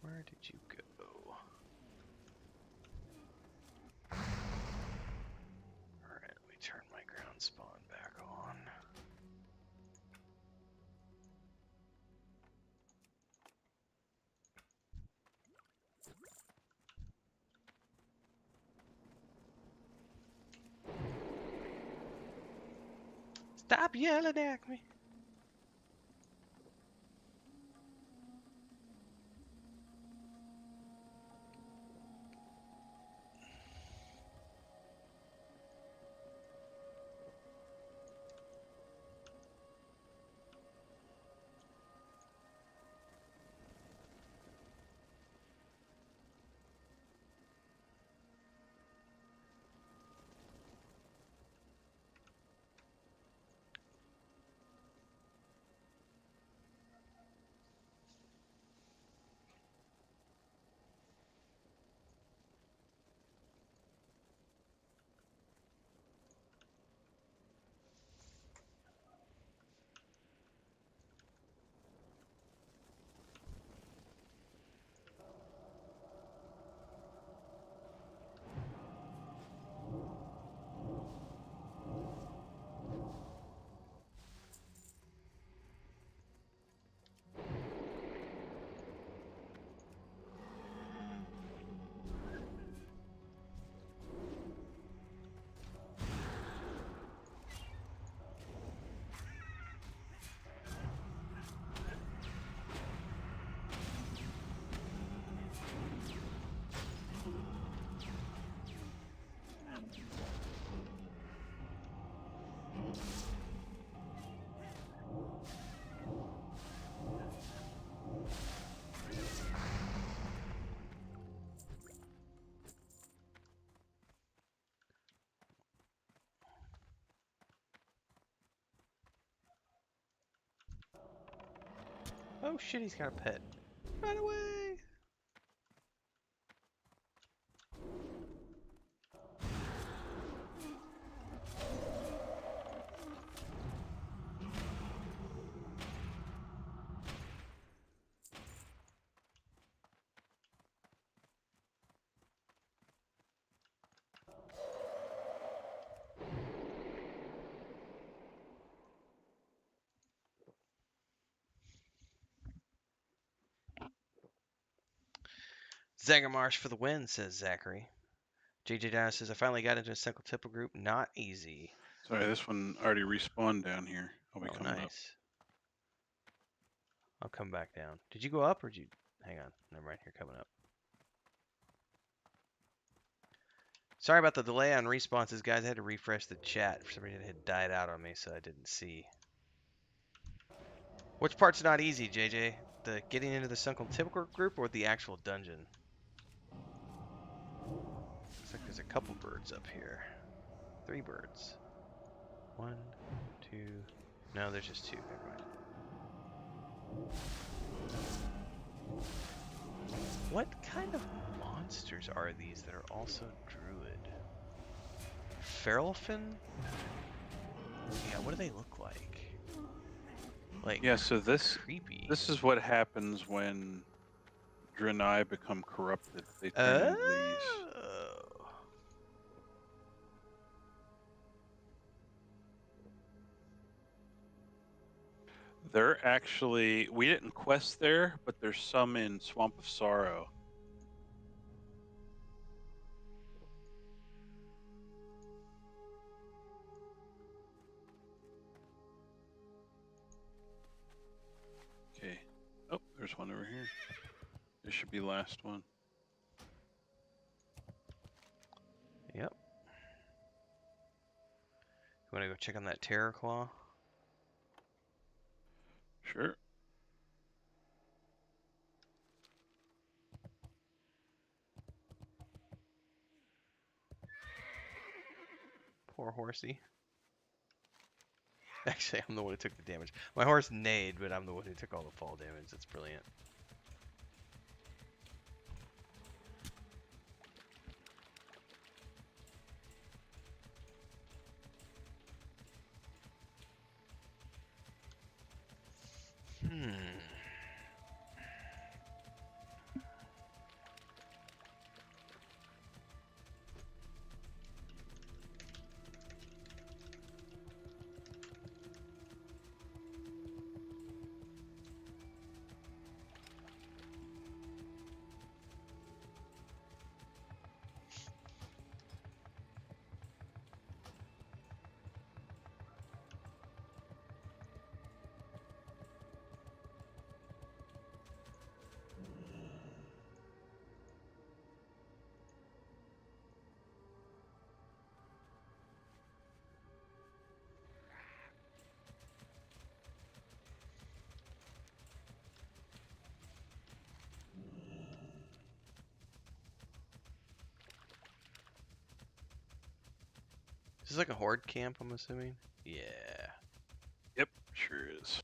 Where did you go? Alright, let me turn my ground spawn back on. Stop yelling at me! Oh shit, he's got a pet. Run away! Zagarmarsh for the win, says Zachary. JJ Dino says, I finally got into a Cycle Tipple group. Not easy. Sorry, this one already respawned down here. I'll be Oh, coming up. nice. I'll come back down. Did you go up or did you... Hang on. Never mind. You're coming up. Sorry about the delay on responses, guys. I had to refresh the chat. For some reason, it had died out on me, so I didn't see. Which part's not easy, JJ? The getting into the Cycle Tipple group or the actual dungeon? Looks like there's a couple birds up here. 3 birds. 1, 2... No, there's just 2. Never mind. What kind of monsters are these that are also druid? Feralfin? Yeah, what do they look like? Like, Yeah, so this creepy. this is what happens when Draenei become corrupted. They turn into these. Oh. They're actually, we didn't quest there, but there's some in Swamp of Sorrow. there's one over here. There should be last one. Yep. You want to go check on that terror claw? Sure. Poor horsey. Actually, I'm the one who took the damage. My horse neighed, but I'm the one who took all the fall damage. That's brilliant. Is this like a horde camp, I'm assuming? Yeah. Yep, sure is.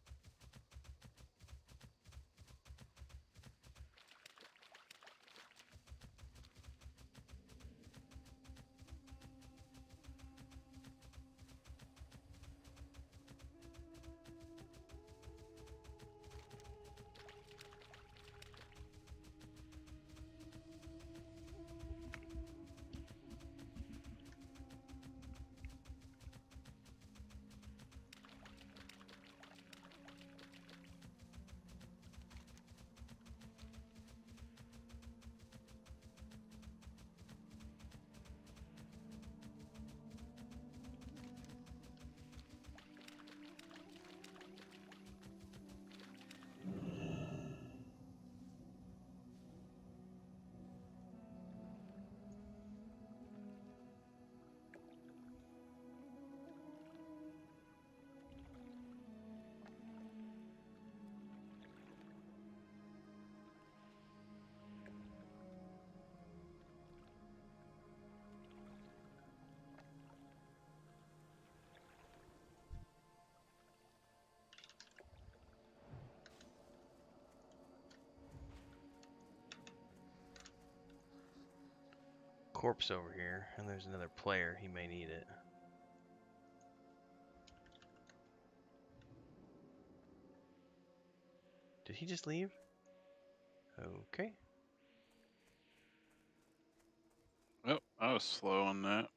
Corpse over here, and there's another player. He may need it. Did he just leave? Okay. Oh, I was slow on that.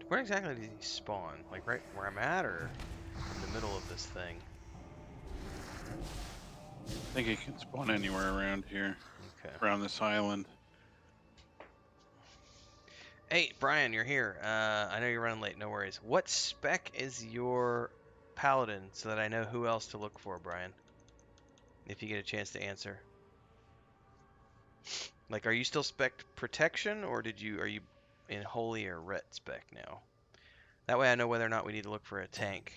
Where exactly did he spawn? Like right where I'm at, or in the middle of this thing? I think he can spawn anywhere around here, Okay. around this island. Hey, Brian, you're here. I know you're running late. No worries. What spec is your paladin, so that I know who else to look for, Brian? If you get a chance to answer. Like, are you still spec protection, or are you in holy or ret spec now? That way I know whether or not we need to look for a tank.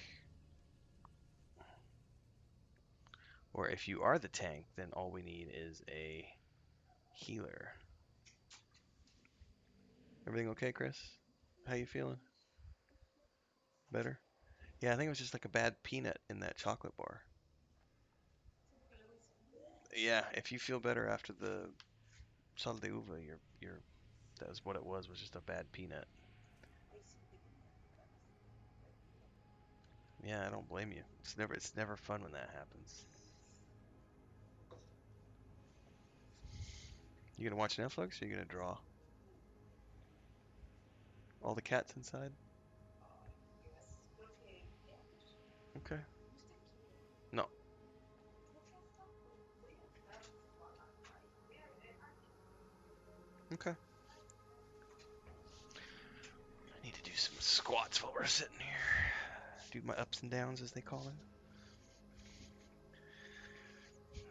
Or if you are the tank, then all we need is a healer. Everything okay, Chris? How you feeling? Better? Yeah, I think it was just like a bad peanut in that chocolate bar. Yeah, if you feel better after the sal de uva, you're That was what it was just a bad peanut. Yeah, I don't blame you. It's never fun when that happens. You gonna watch Netflix or you gonna draw? All the cats inside? Okay. No. Okay. I need to do some squats while we're sitting here. Do my ups and downs as they call it.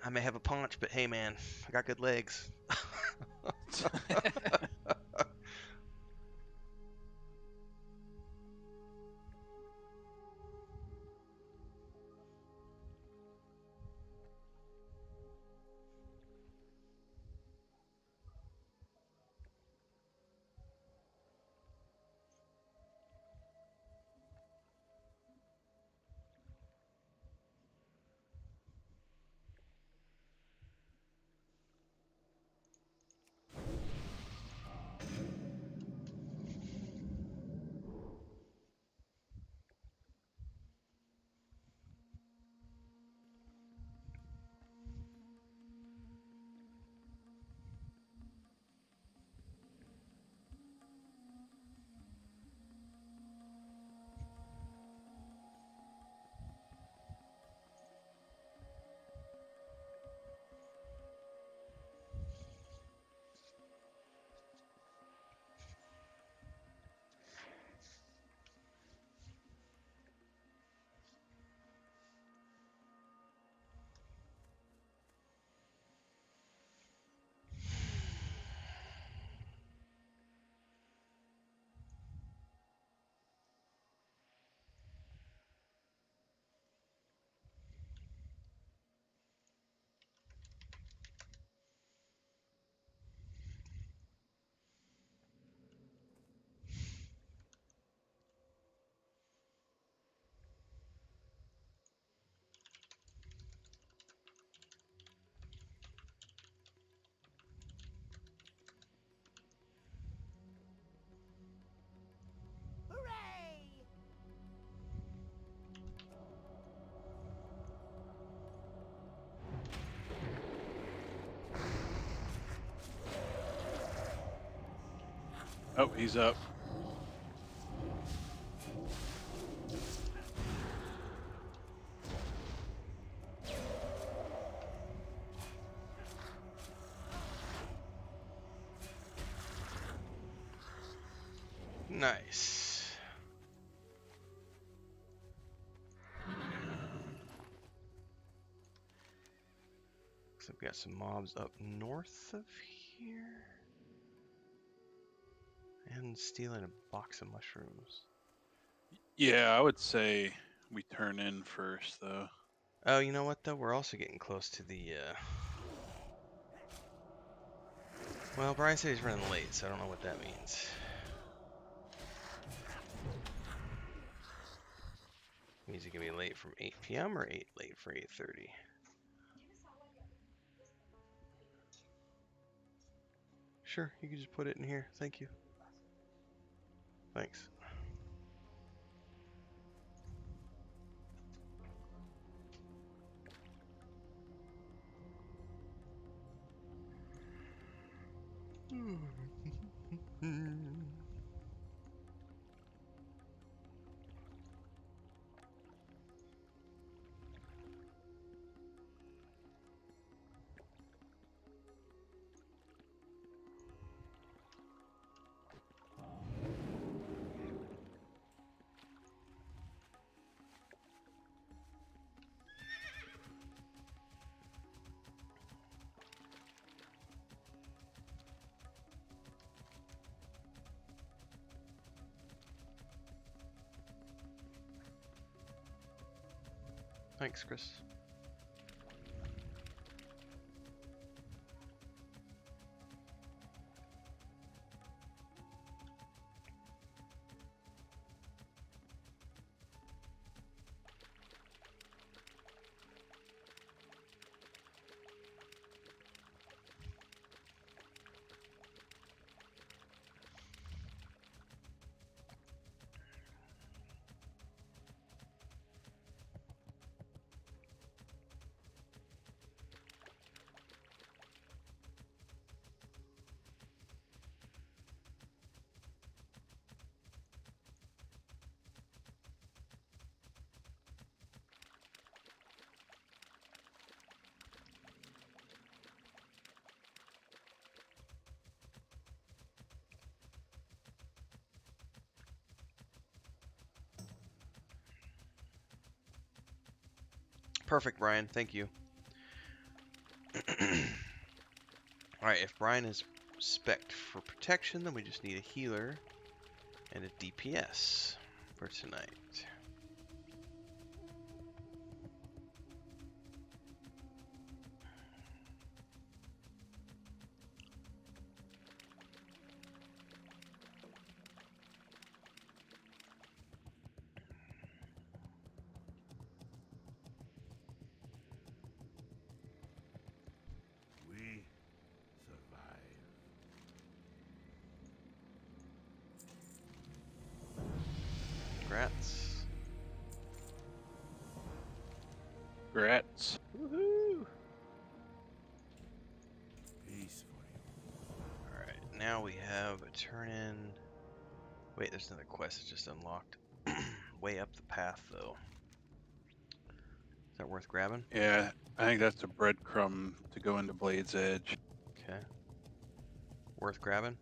I may have a paunch, but hey man, I got good legs. Hooray! Oh, he's up. Nice. Looks like we got some mobs up north of here. And stealing a box of mushrooms. Yeah, I would say we turn in first, though. Oh, you know what though? We're also getting close to the, Well, Brian said he's running late, so I don't know what that means. Means he can be late from 8 p.m. or late for 8:30. Sure, you can just put it in here. Thank you. Thanks. Thanks, Chris. Perfect, Brian. Thank you. Alright, if Brian is spec'd for protection, then we just need a healer and a DPS for tonight. We survive. Congrats. Grats. Woohoo! Peace for you. Alright, now we have a turn in. Wait, there's another quest that just unlocked. Way up the path, though. Is that worth grabbing? Yeah, I think that's a breadcrumb to go into Blade's Edge. Okay. Worth grabbing?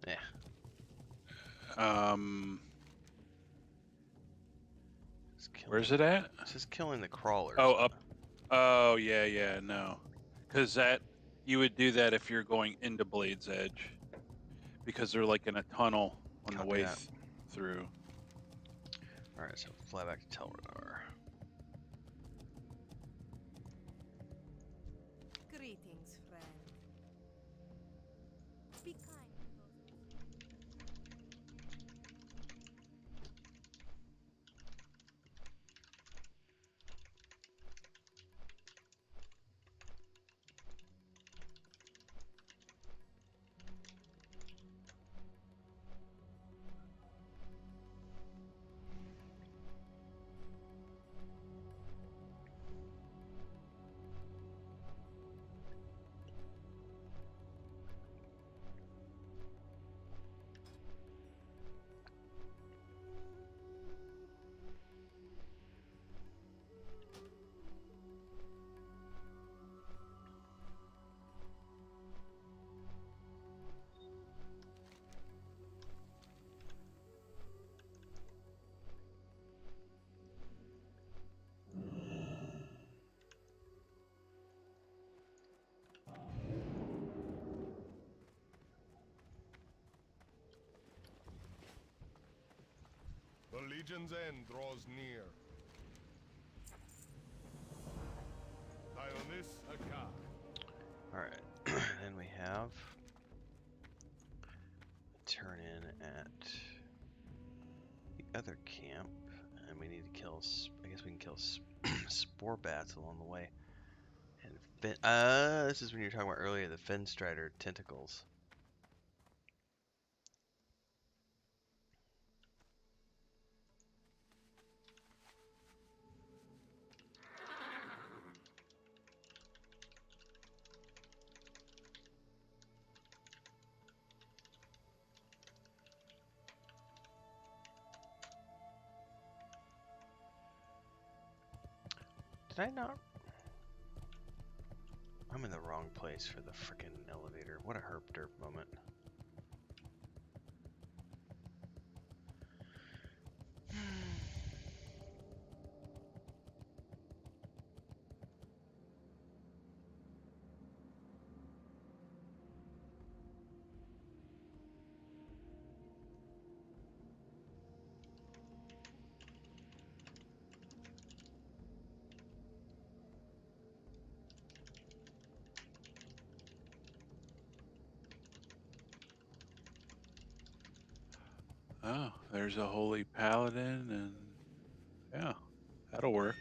Yeah. Where's it at? It's just killing the crawlers. Oh, up. Oh, yeah, yeah, no. Because you would do that if you're going into Blade's Edge. Because they're like in a tunnel on the Copy way that. through. Alright, so fly back to Telradar. Greetings, friend. Be kind. The Legion's end draws near. Dionys Akar. Alright, then we have a turn in at the other camp, and we need to kill, I guess we can kill spore bats along the way. And this is when you were talking about earlier, the Finstrider tentacles. Did I not? I'm in the wrong place for the frickin' elevator. What a herp derp moment. Oh, there's a holy paladin, and yeah, that'll work.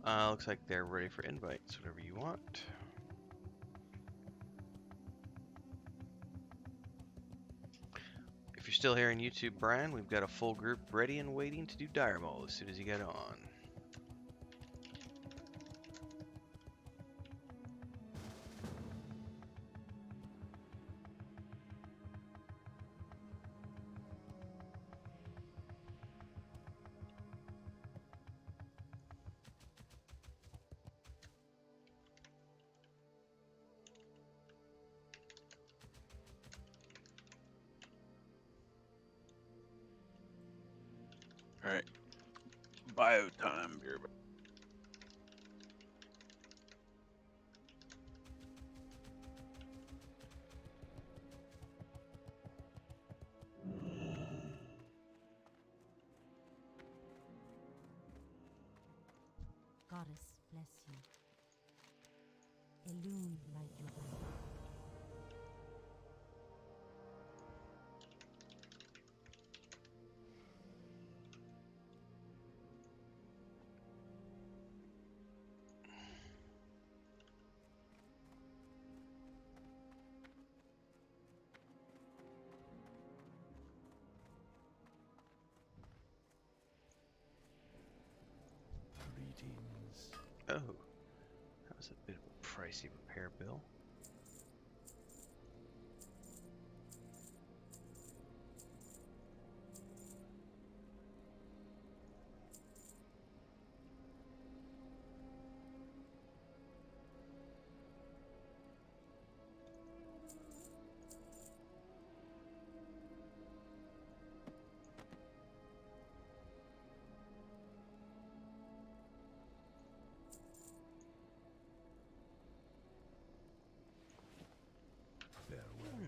Looks like they're ready for invites. Whatever you want. If you're still here on YouTube, Brian, we've got a full group ready and waiting to do Dire Maul as soon as you get on. All right. Bio time, beer. Goddess bless you. Illume light your way. Greetings. Oh, that was a bit of a pricey repair bill. Farewell.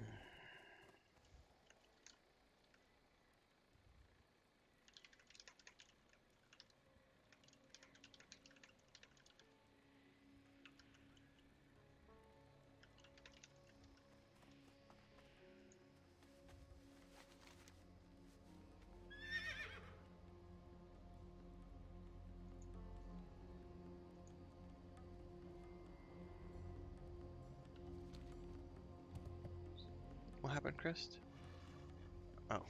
What happened, Chris? Oh.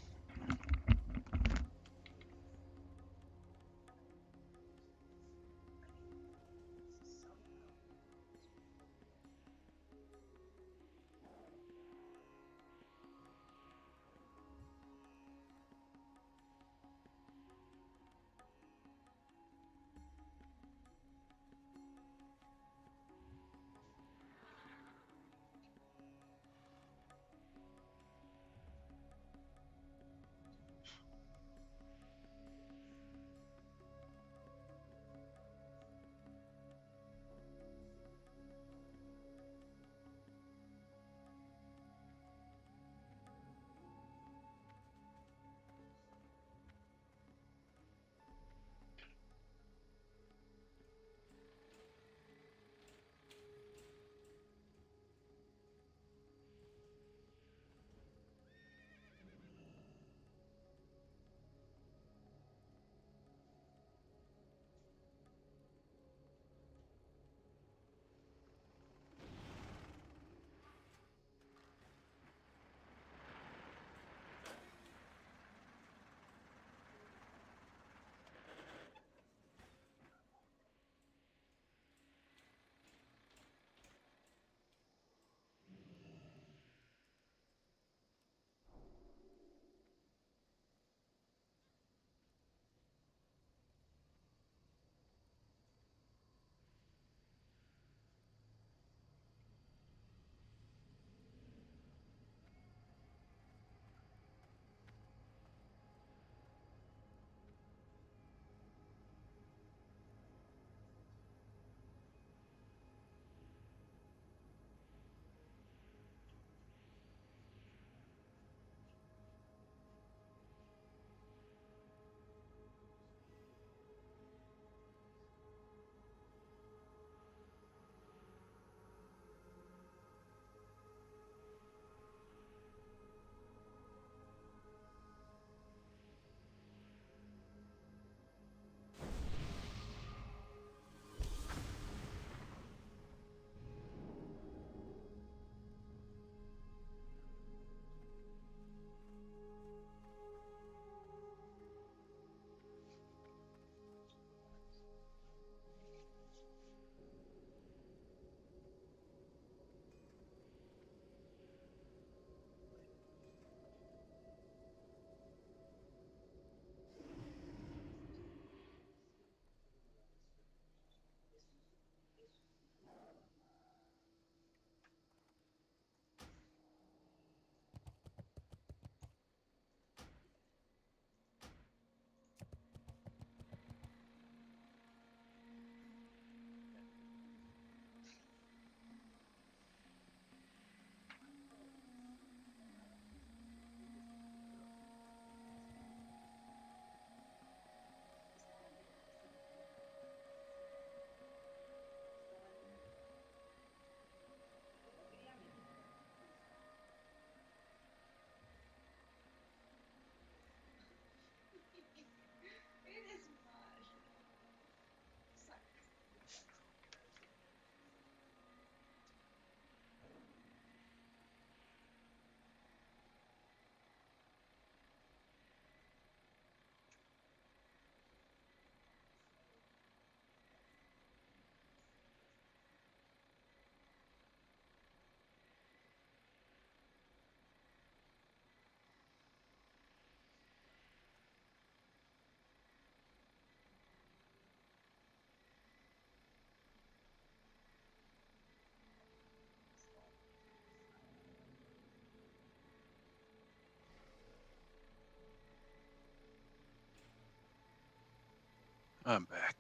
I'm back.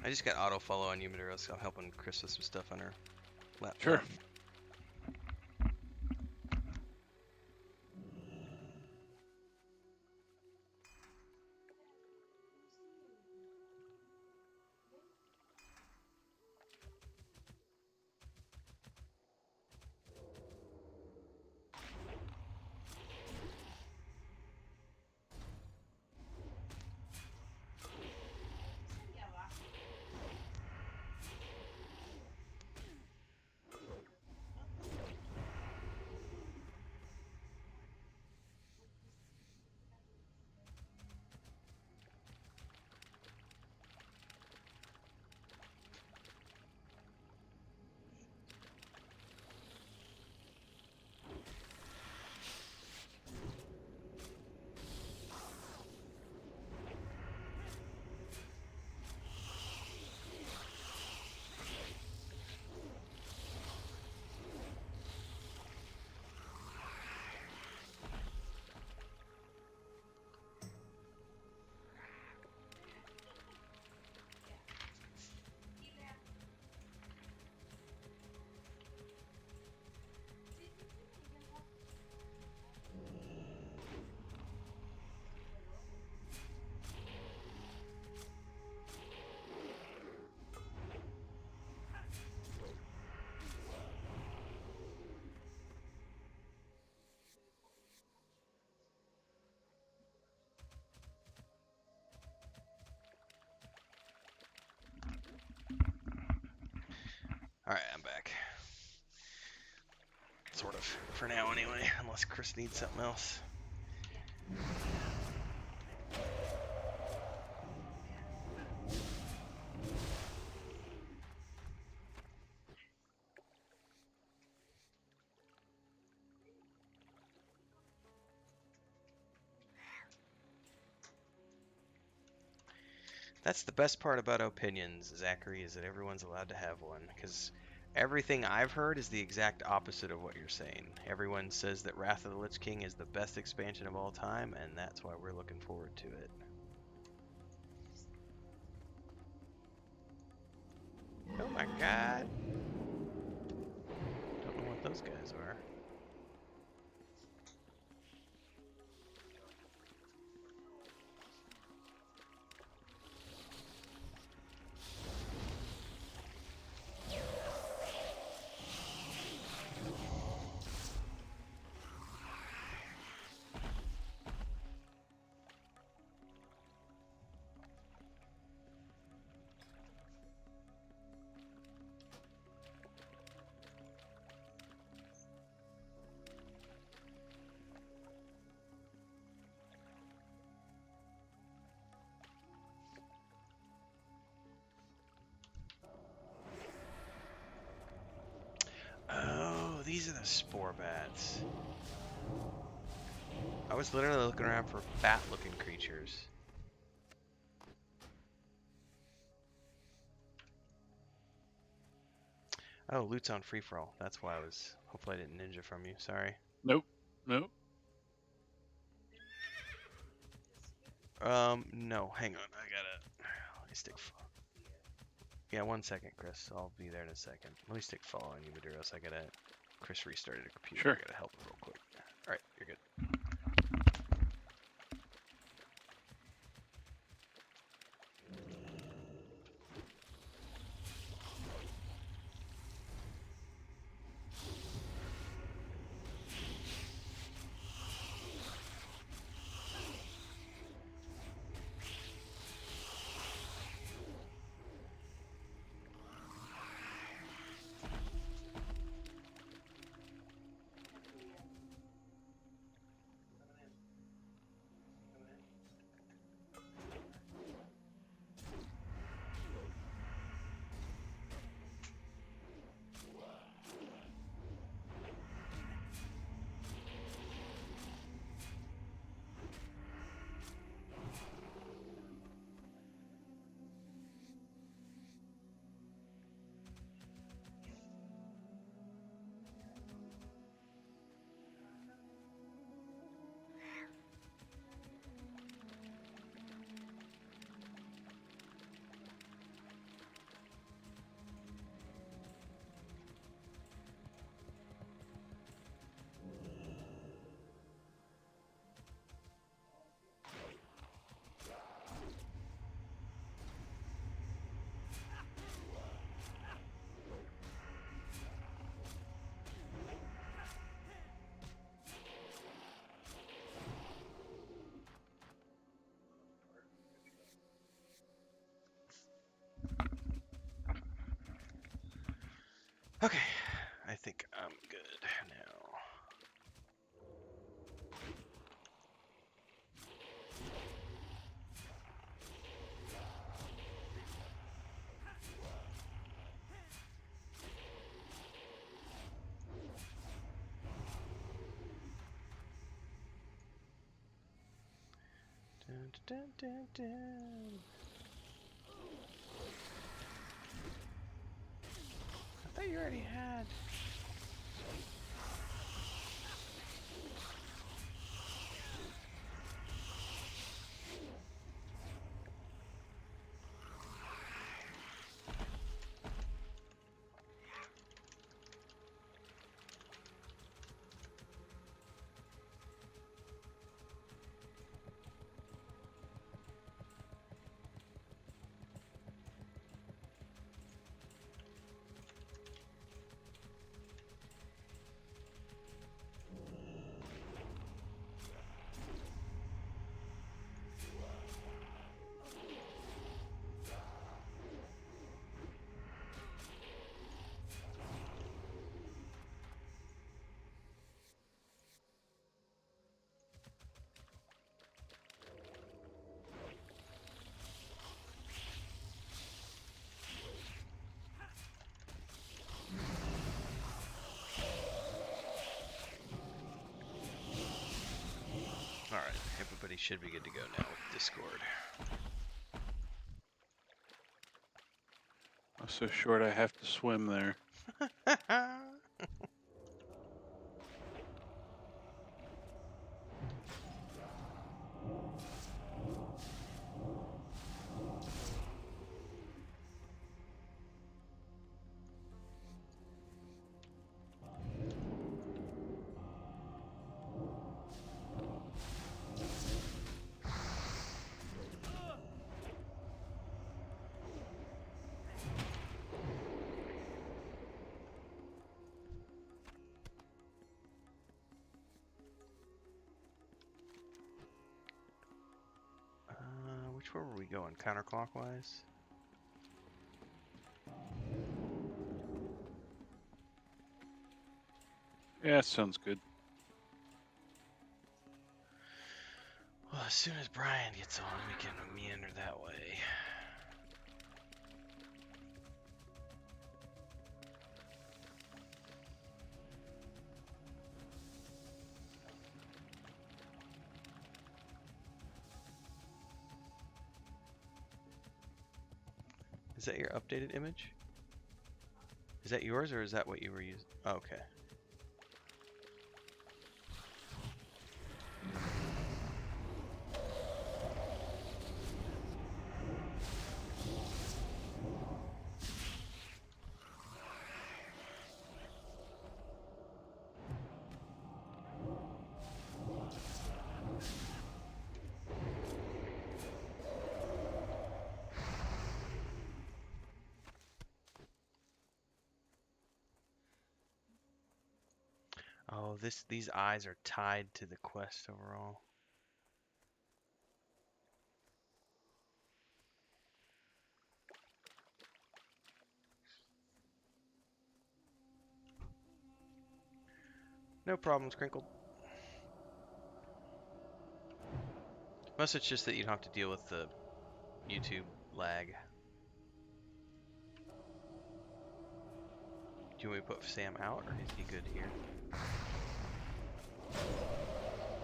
I just got auto follow on you, Maduric, so I'm helping Chris with some stuff on her laptop. Sure. Alright, I'm back. Sort of. For now, anyway. Unless Chris needs something else. That's the best part about opinions, Zachary, is that everyone's allowed to have one. Because everything I've heard is the exact opposite of what you're saying. Everyone says that Wrath of the Lich King is the best expansion of all time, and that's why we're looking forward to it. Oh my god! Don't know what those guys are. these are the spore bats. I was literally looking around for bat-looking creatures. Oh, loot's on free-for-all. That's why I was... Hopefully I didn't ninja from you. Sorry. Nope. Nope. No. Hang on. I gotta... Let me stick... Yeah, 1 second, Chris. I'll be there in a second. Let me stick following you, Maduros. I gotta... Chris restarted a computer. Sure. I gotta help him real quick. Alright, you're good. Okay, I think I'm good now. Dun, dun, dun, dun. I thought you already had. Alright, everybody should be good to go now with Discord. I'm so short I have to swim there. Which way were we going? Counterclockwise? Yeah, sounds good. Well, as soon as Brian gets on, we can meander that way. Is that your updated image? Is that yours or is that what you were using? Oh, okay. Oh, these eyes are tied to the quest overall. No problems, Crinkled. Unless it's just that you don't have to deal with the YouTube lag. Do you want me to put Sam out, or is he good here?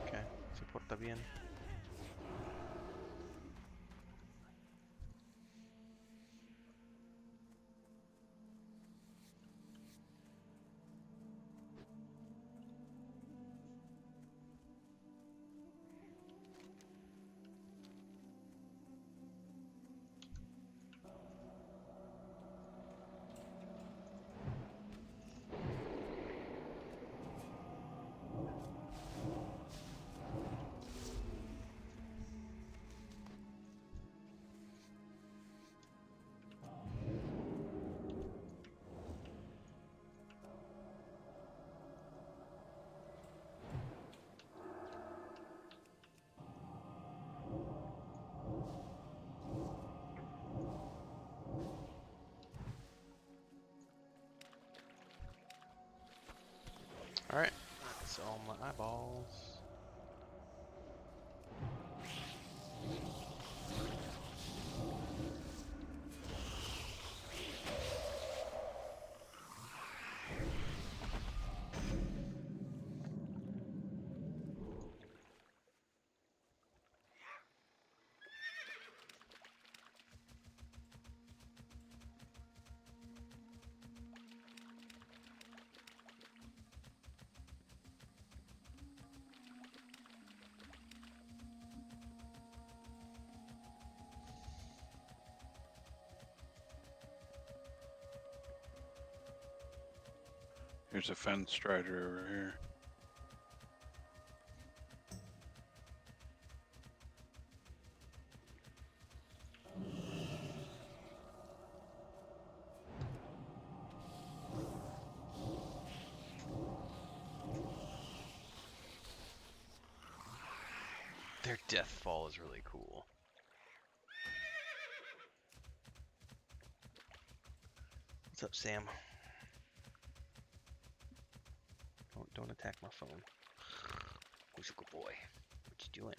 Okay, se porta bien. Alright, that's all my eyeballs. Here's a fence strider over here. Their death fall is really cool. What's up, Sam? Don't attack my phone. Who's a good boy? What you doing?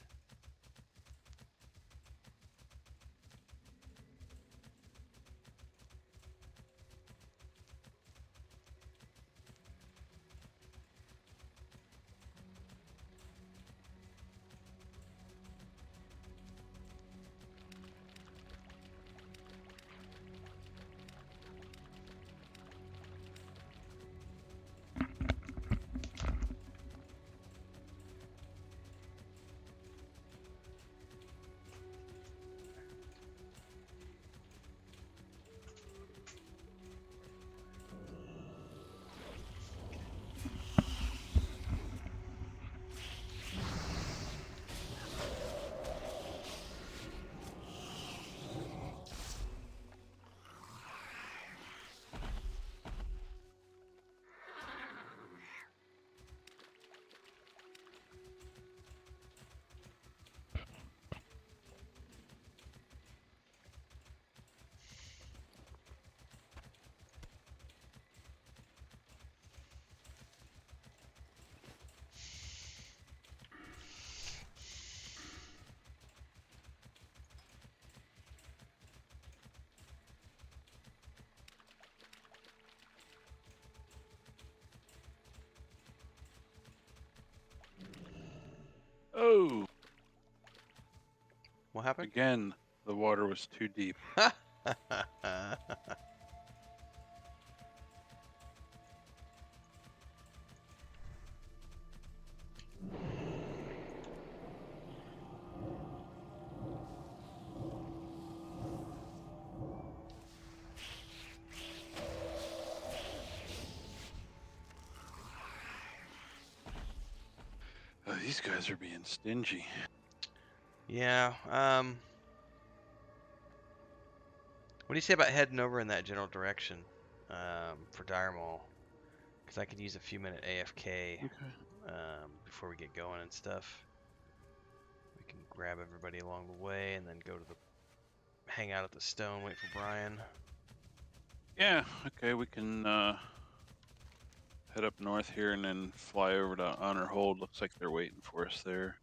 Oh! What happened? Again, the water was too deep. Oh, these guys are being stingy. Yeah. What do you say about heading over in that general direction for Dire Maul? Because I could use a few minute AFK before we get going and stuff. We can grab everybody along the way and then go to the hang out at the stone, wait for Brian. Yeah, okay, we can head up north here and then fly over to Honor Hold. Looks like they're waiting for us there.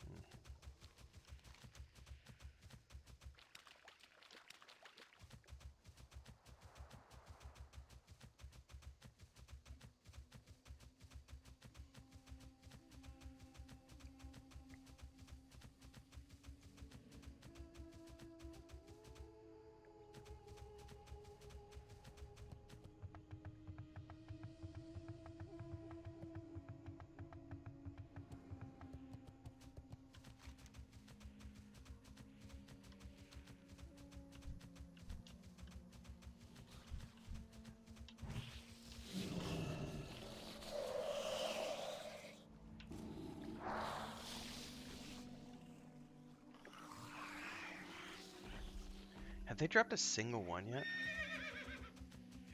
Have they dropped a single one yet?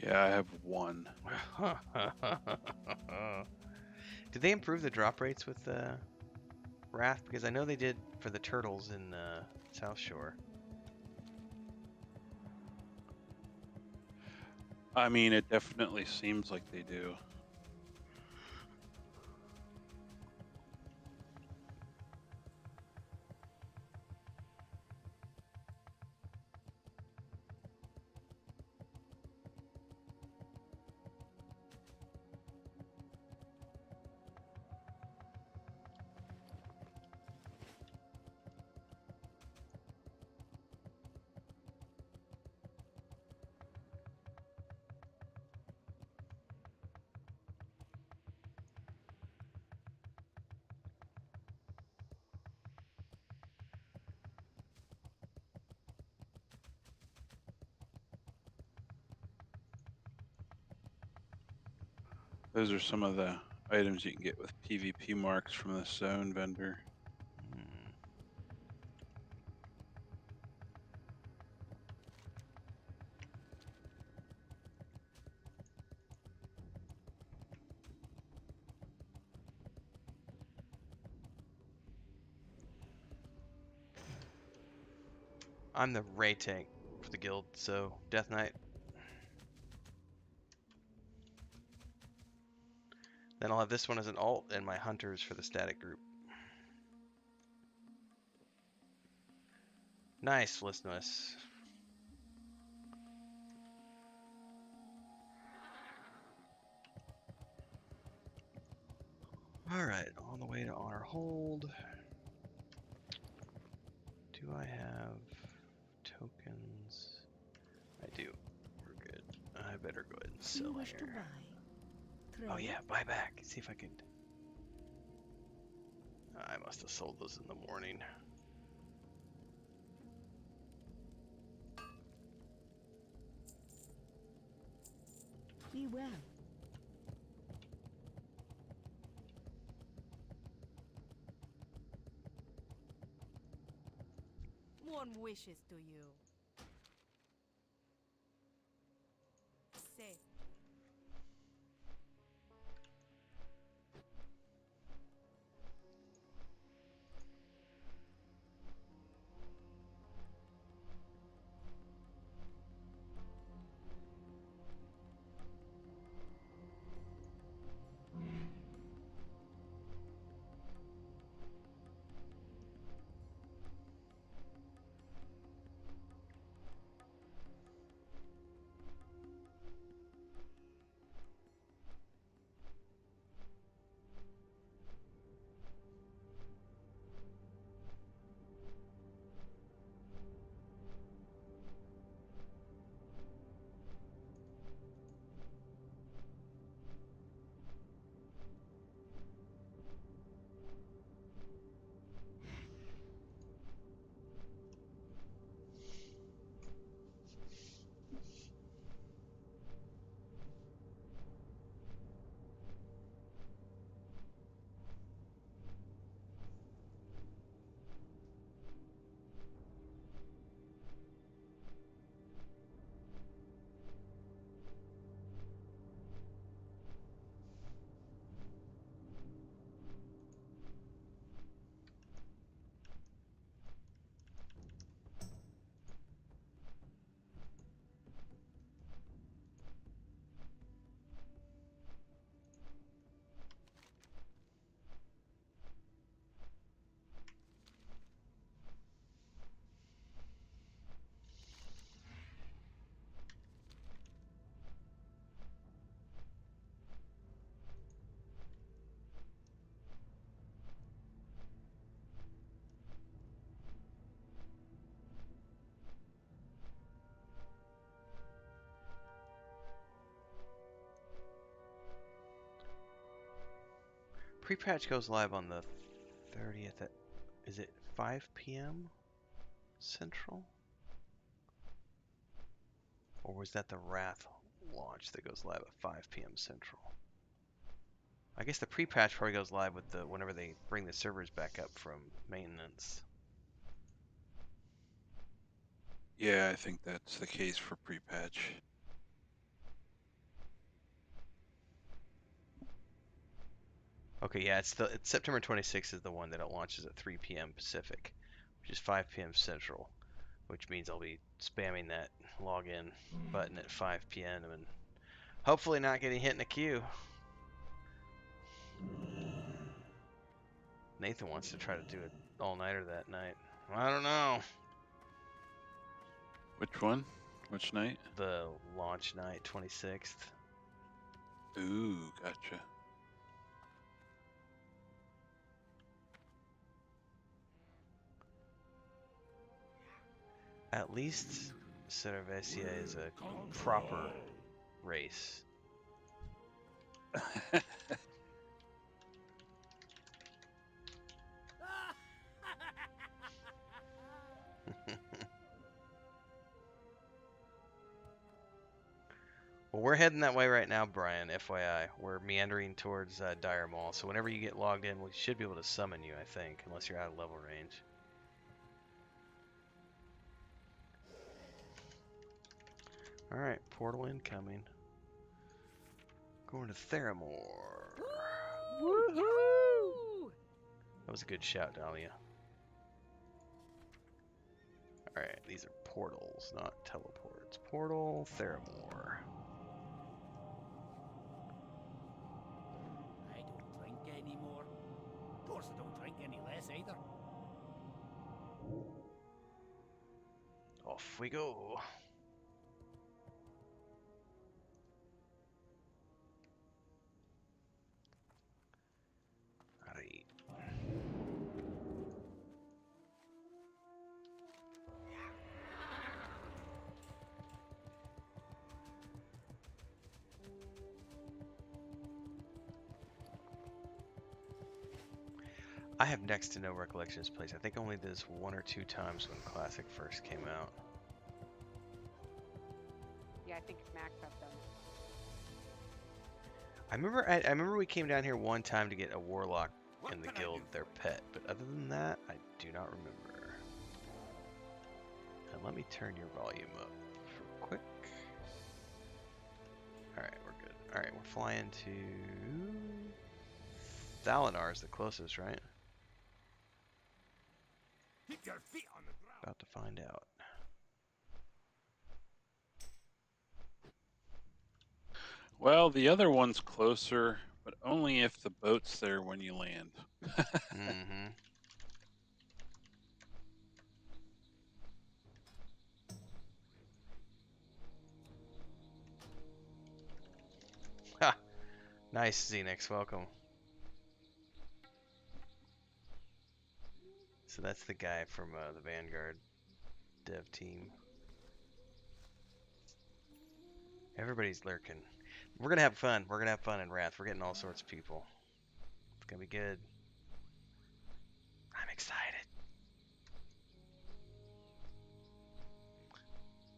Yeah, I have one. Did they improve the drop rates with Wrath? Because I know they did for the turtles in South Shore. I mean, it definitely seems like they do. Those are some of the items you can get with PvP marks from the zone vendor. I'm the Ray tank for the guild, so Death Knight. Then I'll have this one as an alt and my hunters for the static group. Nice, Listenus. Alright, on the way to Honor Hold. Do I have tokens? I do. We're good. I better go ahead and You sell wish to here. buy? Oh Trade? yeah, buy back. See if I could. I must have sold those in the morning. Be well. One wishes to you. Say. Pre-patch goes live on the 30th at, is it 5 p.m. Central? Or was that the Wrath launch that goes live at 5 p.m. Central? I guess the pre-patch probably goes live with the whenever they bring the servers back up from maintenance. Yeah, I think that's the case for pre-patch. Okay, yeah, it's September 26th is the one that it launches at 3 p.m. Pacific, which is 5 p.m. Central, which means I'll be spamming that login button at 5 p.m. and hopefully not getting hit in a queue. Nathan wants to try to do it all-nighter that night. I don't know. Which one? Which night? The launch night, 26th. Ooh, gotcha. At least Cervesia is a proper race. Well, we're heading that way right now, Brian, FYI. We're meandering towards Dire Mall, so whenever you get logged in, we should be able to summon you, I think, unless you're out of level range. Alright, portal incoming. Going to Theramore. Woohoo! That was a good shout, Dahlia. Alright, these are portals, not teleports. Portal, Theramore. I don't drink anymore. Of course, I don't drink any less either. Off we go. Alright. I have next to no recollection of this place. I think only this one or two times when Classic first came out. Yeah, I think Max have them. I remember we came down here one time to get a warlock in the guild, their pet, but other than that, I do not remember. And let me turn your volume up real quick. Alright, we're good. Alright, we're flying to Thalinar is the closest, right? Keep your feet on the ground. About to find out. Well, the other one's closer, but only if the boat's there when you land. Mm-hmm. Ha! Nice, Xenix, welcome. So that's the guy from the Vanguard dev team. Everybody's lurking. We're gonna have fun. We're gonna have fun in Wrath. We're getting all sorts of people. It's gonna be good. I'm excited.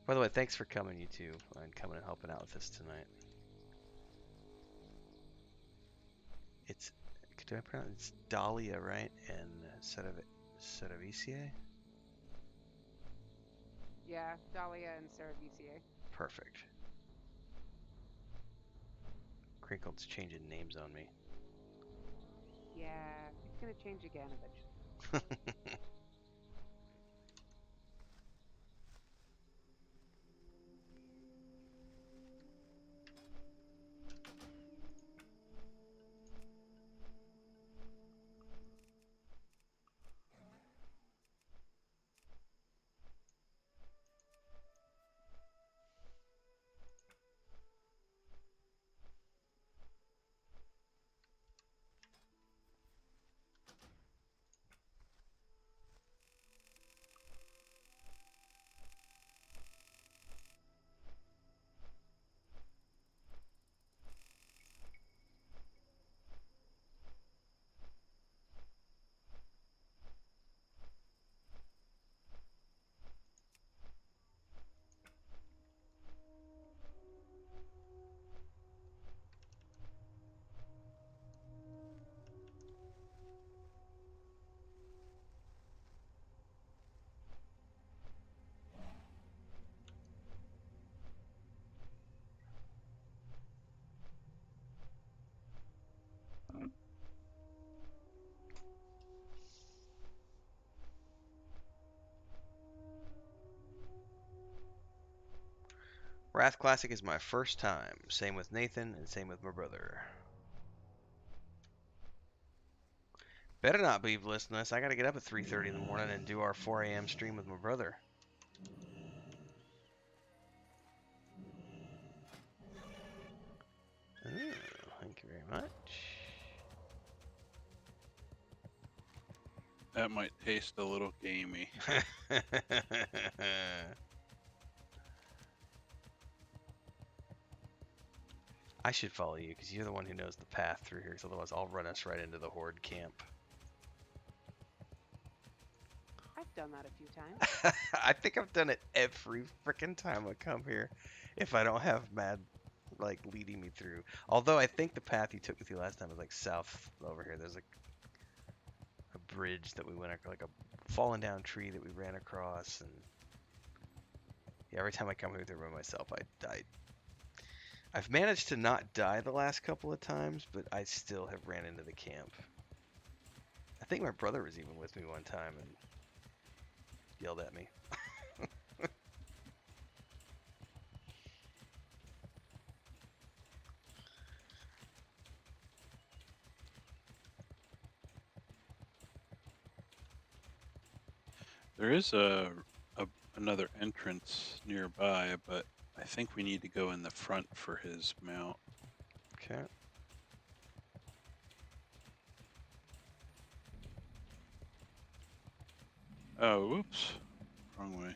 By the way, thanks for coming, you two, and coming and helping out with us tonight. It's, do I pronounce it's Dahlia, right? And Cerevisiae? Yeah, Dahlia and Cerevisiae. Perfect. Crinkle's changing names on me. Yeah, it's gonna change again eventually. Wrath Classic is my first time. Same with Nathan and same with my brother. Better not be listening. I gotta get up at 3:30 in the morning and do our 4 a.m. stream with my brother. Ooh, thank you very much. That might taste a little gamey. I should follow you because you're the one who knows the path through here. Because otherwise, I'll run us right into the Horde camp. I've done that a few times. I think I've done it every freaking time I come here. If I don't have Mad like leading me through. Although I think the path you took me through last time was like south over here. There's like a bridge that we went across, like a fallen down tree that we ran across, and yeah, every time I come here by myself, I die. I've managed to not die the last couple of times, but I still have ran into the camp. I think my brother was even with me one time and yelled at me. There is another entrance nearby, but I think we need to go in the front for his mount. Okay. Oh, whoops. Wrong way.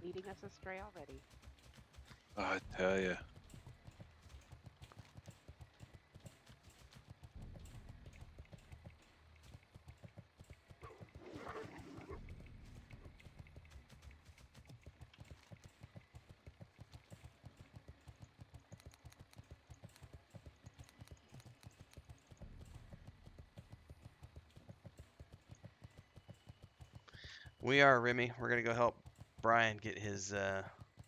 Leading us astray already. Oh, I tell ya. We are, Remy. We're gonna go help Brian get his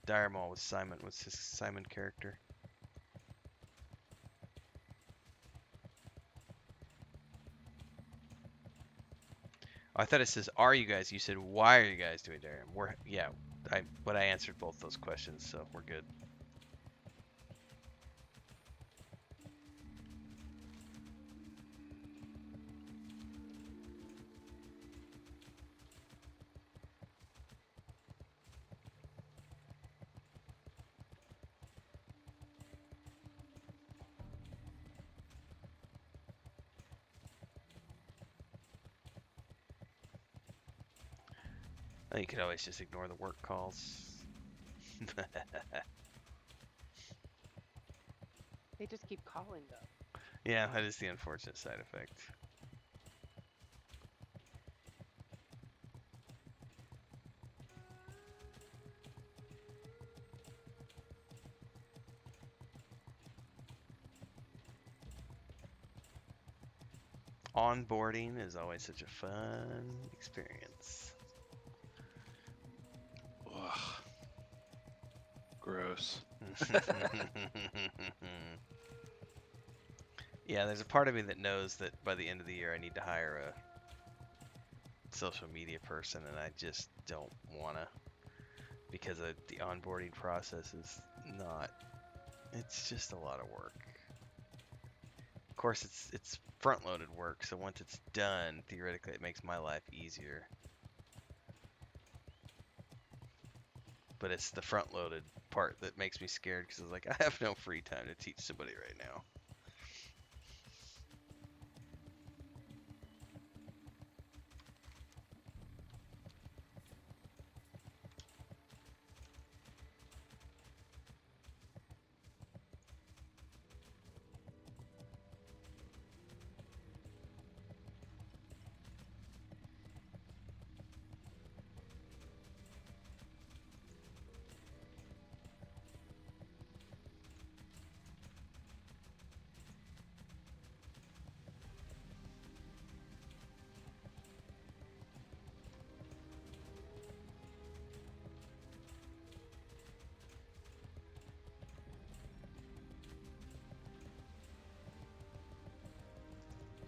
dire maul with Simon. What's his Simon character? Oh, I thought it says, "Are you guys?" You said, "Why are you guys doing dire?" But I answered both those questions, so we're good. You could always just ignore the work calls. They just keep calling though. Yeah, that is the unfortunate side effect. Onboarding is always such a fun experience. Ugh. Gross. Yeah, there's a part of me that knows that by the end of the year I need to hire a social media person, and I just don't want to, because the onboarding process is not, it's just a lot of work. Of course, it's front-loaded work, so once it's done, theoretically it makes my life easier. But it's the front-loaded part that makes me scared, because it's like, I have no free time to teach somebody right now.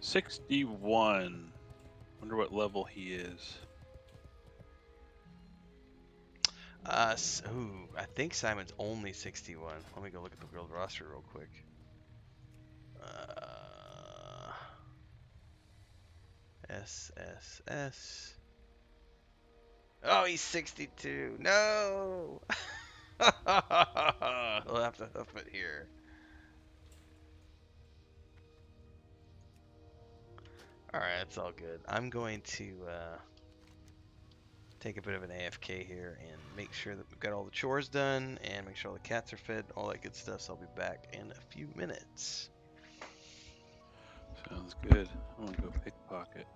$61. Wonder what level he is. Ooh, I think Simon's only 61. Let me go look at the guild roster real quick. SSS. Oh, he's 62. No! We'll have to hoof it here. Alright, that's all good. I'm going to take a bit of an AFK here and make sure that we've got all the chores done and make sure all the cats are fed, all that good stuff. So I'll be back in a few minutes. Sounds good. I'm gonna go pickpocket.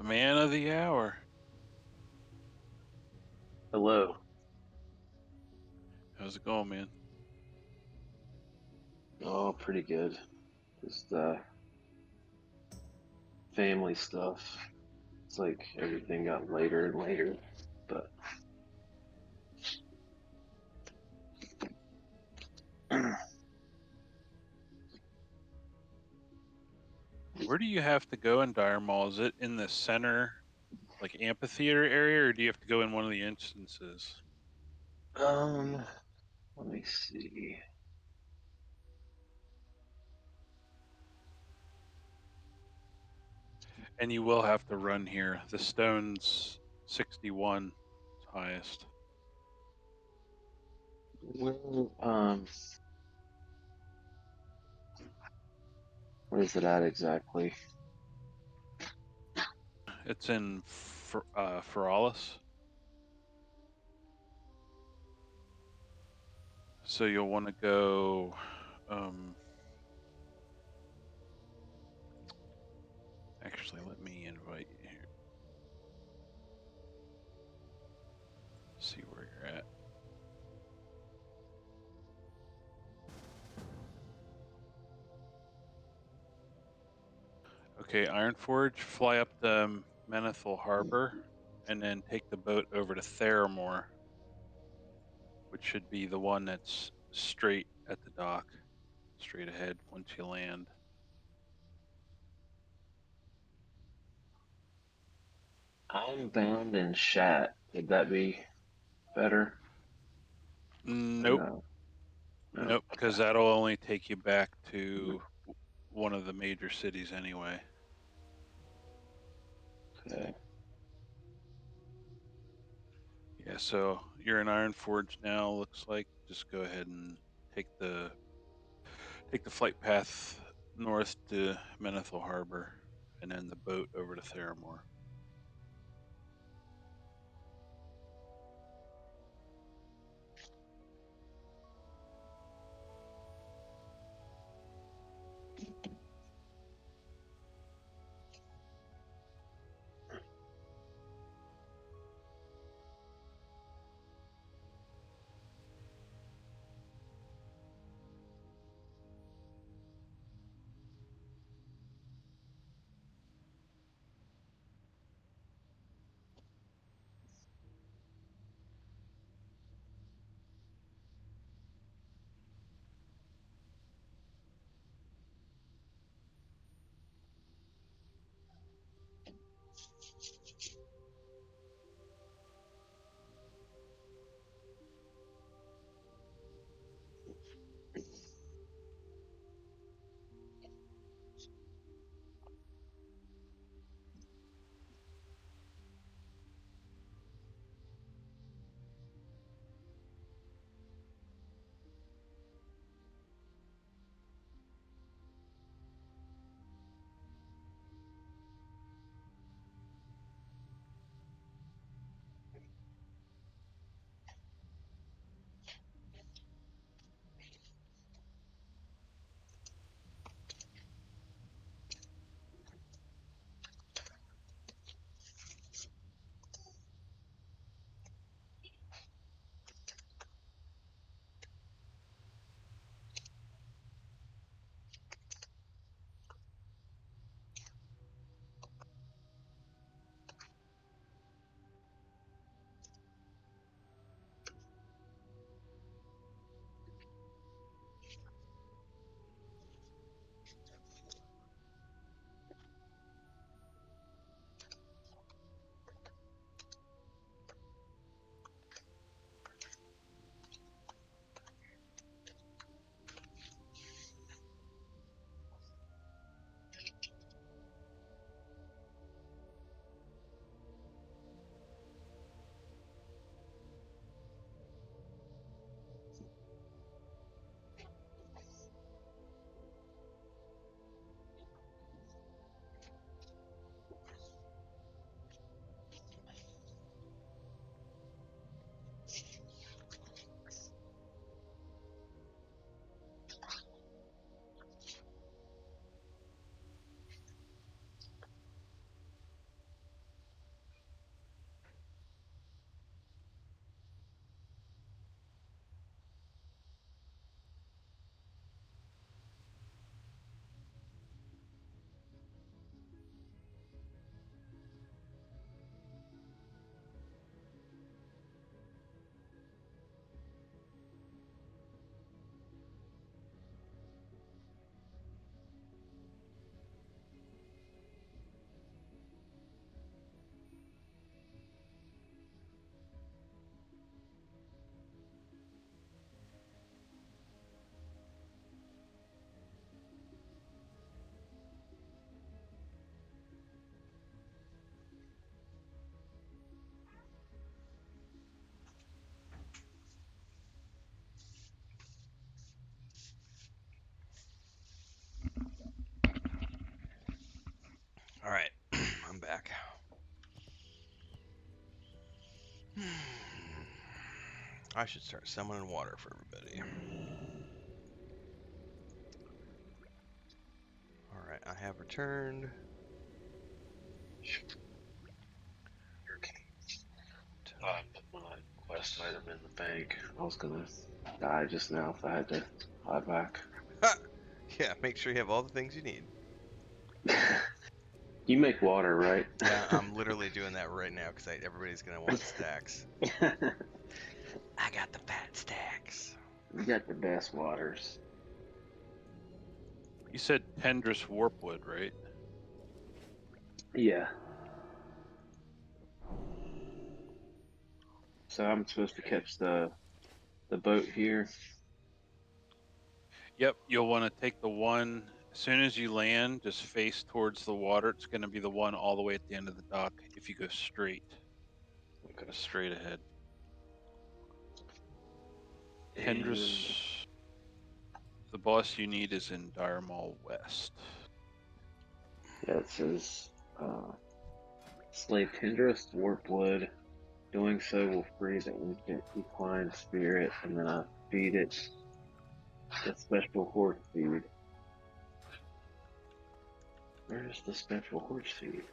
Man of the hour. Hello. How's it going, man? Oh, pretty good. Just family stuff. It's like everything got later and later, but Where do you have to go in Dire Mall? Is it in the center, like amphitheater area, or do you have to go in one of the instances? um, let me see. And you will have to run here. The stone's 61 is highest. Where is it at exactly? It's in Feralis. So you'll want to go. Actually, let me invite you here. See where you're at. Okay, Ironforge, fly up to Menethil Harbor, and then take the boat over to Theramore, which should be the one that's straight at the dock, straight ahead once you land. I'm bound in Shat. Would that be better? Or Nope, no? No. nope, because that'll only take you back to one of the major cities anyway. Okay. Yeah, so you're in Ironforge now. Looks like just go ahead and take the flight path north to Menethil Harbor, and then the boat over to Theramore. I should start summoning water for everybody. Alright, I have returned. I put my quest item in the bank. I was gonna die just now if I had to fly back. Yeah, make sure you have all the things you need. You make water, right? Yeah, I'm literally doing that right now because everybody's gonna want stacks. I got the fat stacks. You got the best waters. You said Tendrous Warpwood, right? Yeah. So I'm supposed to catch the boat here. Yep, you'll want to take the one, as soon as you land, just face towards the water. It's going to be the one all the way at the end of the dock if you go straight. Okay. Just straight ahead. And Tendrous, the boss you need is in Diremall West. yeah, it says slay Tendrous Warpwood. Doing so will free the ancient equine spirit, and then I feed it the special horse feed. Where's the special horse feed?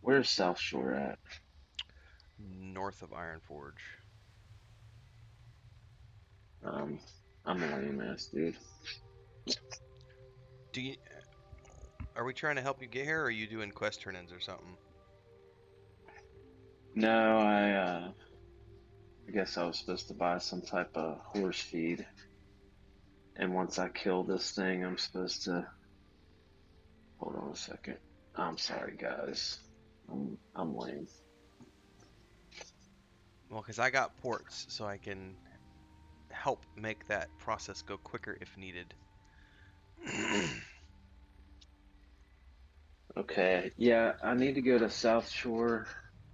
Where's South Shore at? North of Ironforge. I'm a lame ass dude. Do you? Are we trying to help you get here, or are you doing quest turn-ins or something? No, I guess I was supposed to buy some type of horse feed. And once I kill this thing, I'm supposed to... Hold on a second. I'm sorry, guys. I'm lame. Well, because I got ports, so I can help make that process go quicker if needed. Okay, yeah, I need to go to South Shore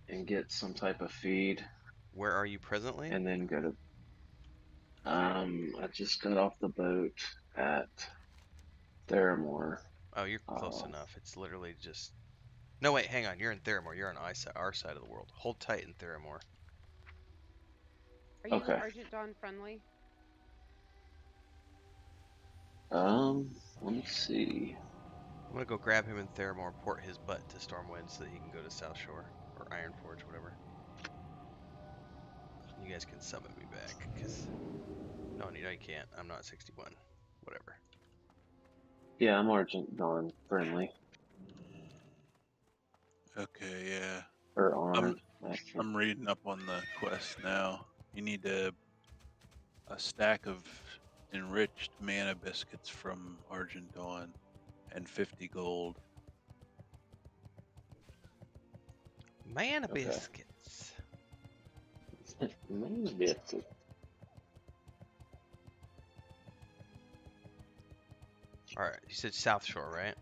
and get some type of feed, Where are you presently? and then go to... I just got off the boat at Theramore. Oh, you're close enough. It's literally just... No, wait, hang on. You're in Theramore. You're on our side of the world. Hold tight in Theramore. Are you Okay. Argent Dawn friendly? Let me see. I'm gonna go grab him in Theramore, port his butt to Stormwind so that he can go to South Shore. Or Ironforge, whatever. You guys can summon me back, because... No, you can't. I'm not 61. Whatever. Yeah, I'm Argent Dawn friendly. Okay, yeah. Or armed. actually. I'm reading up on the quest now. You need a stack of enriched mana biscuits from Argent Dawn and 50 gold. Mana Okay. biscuits. Mana biscuits. Alright, you said South Shore, right?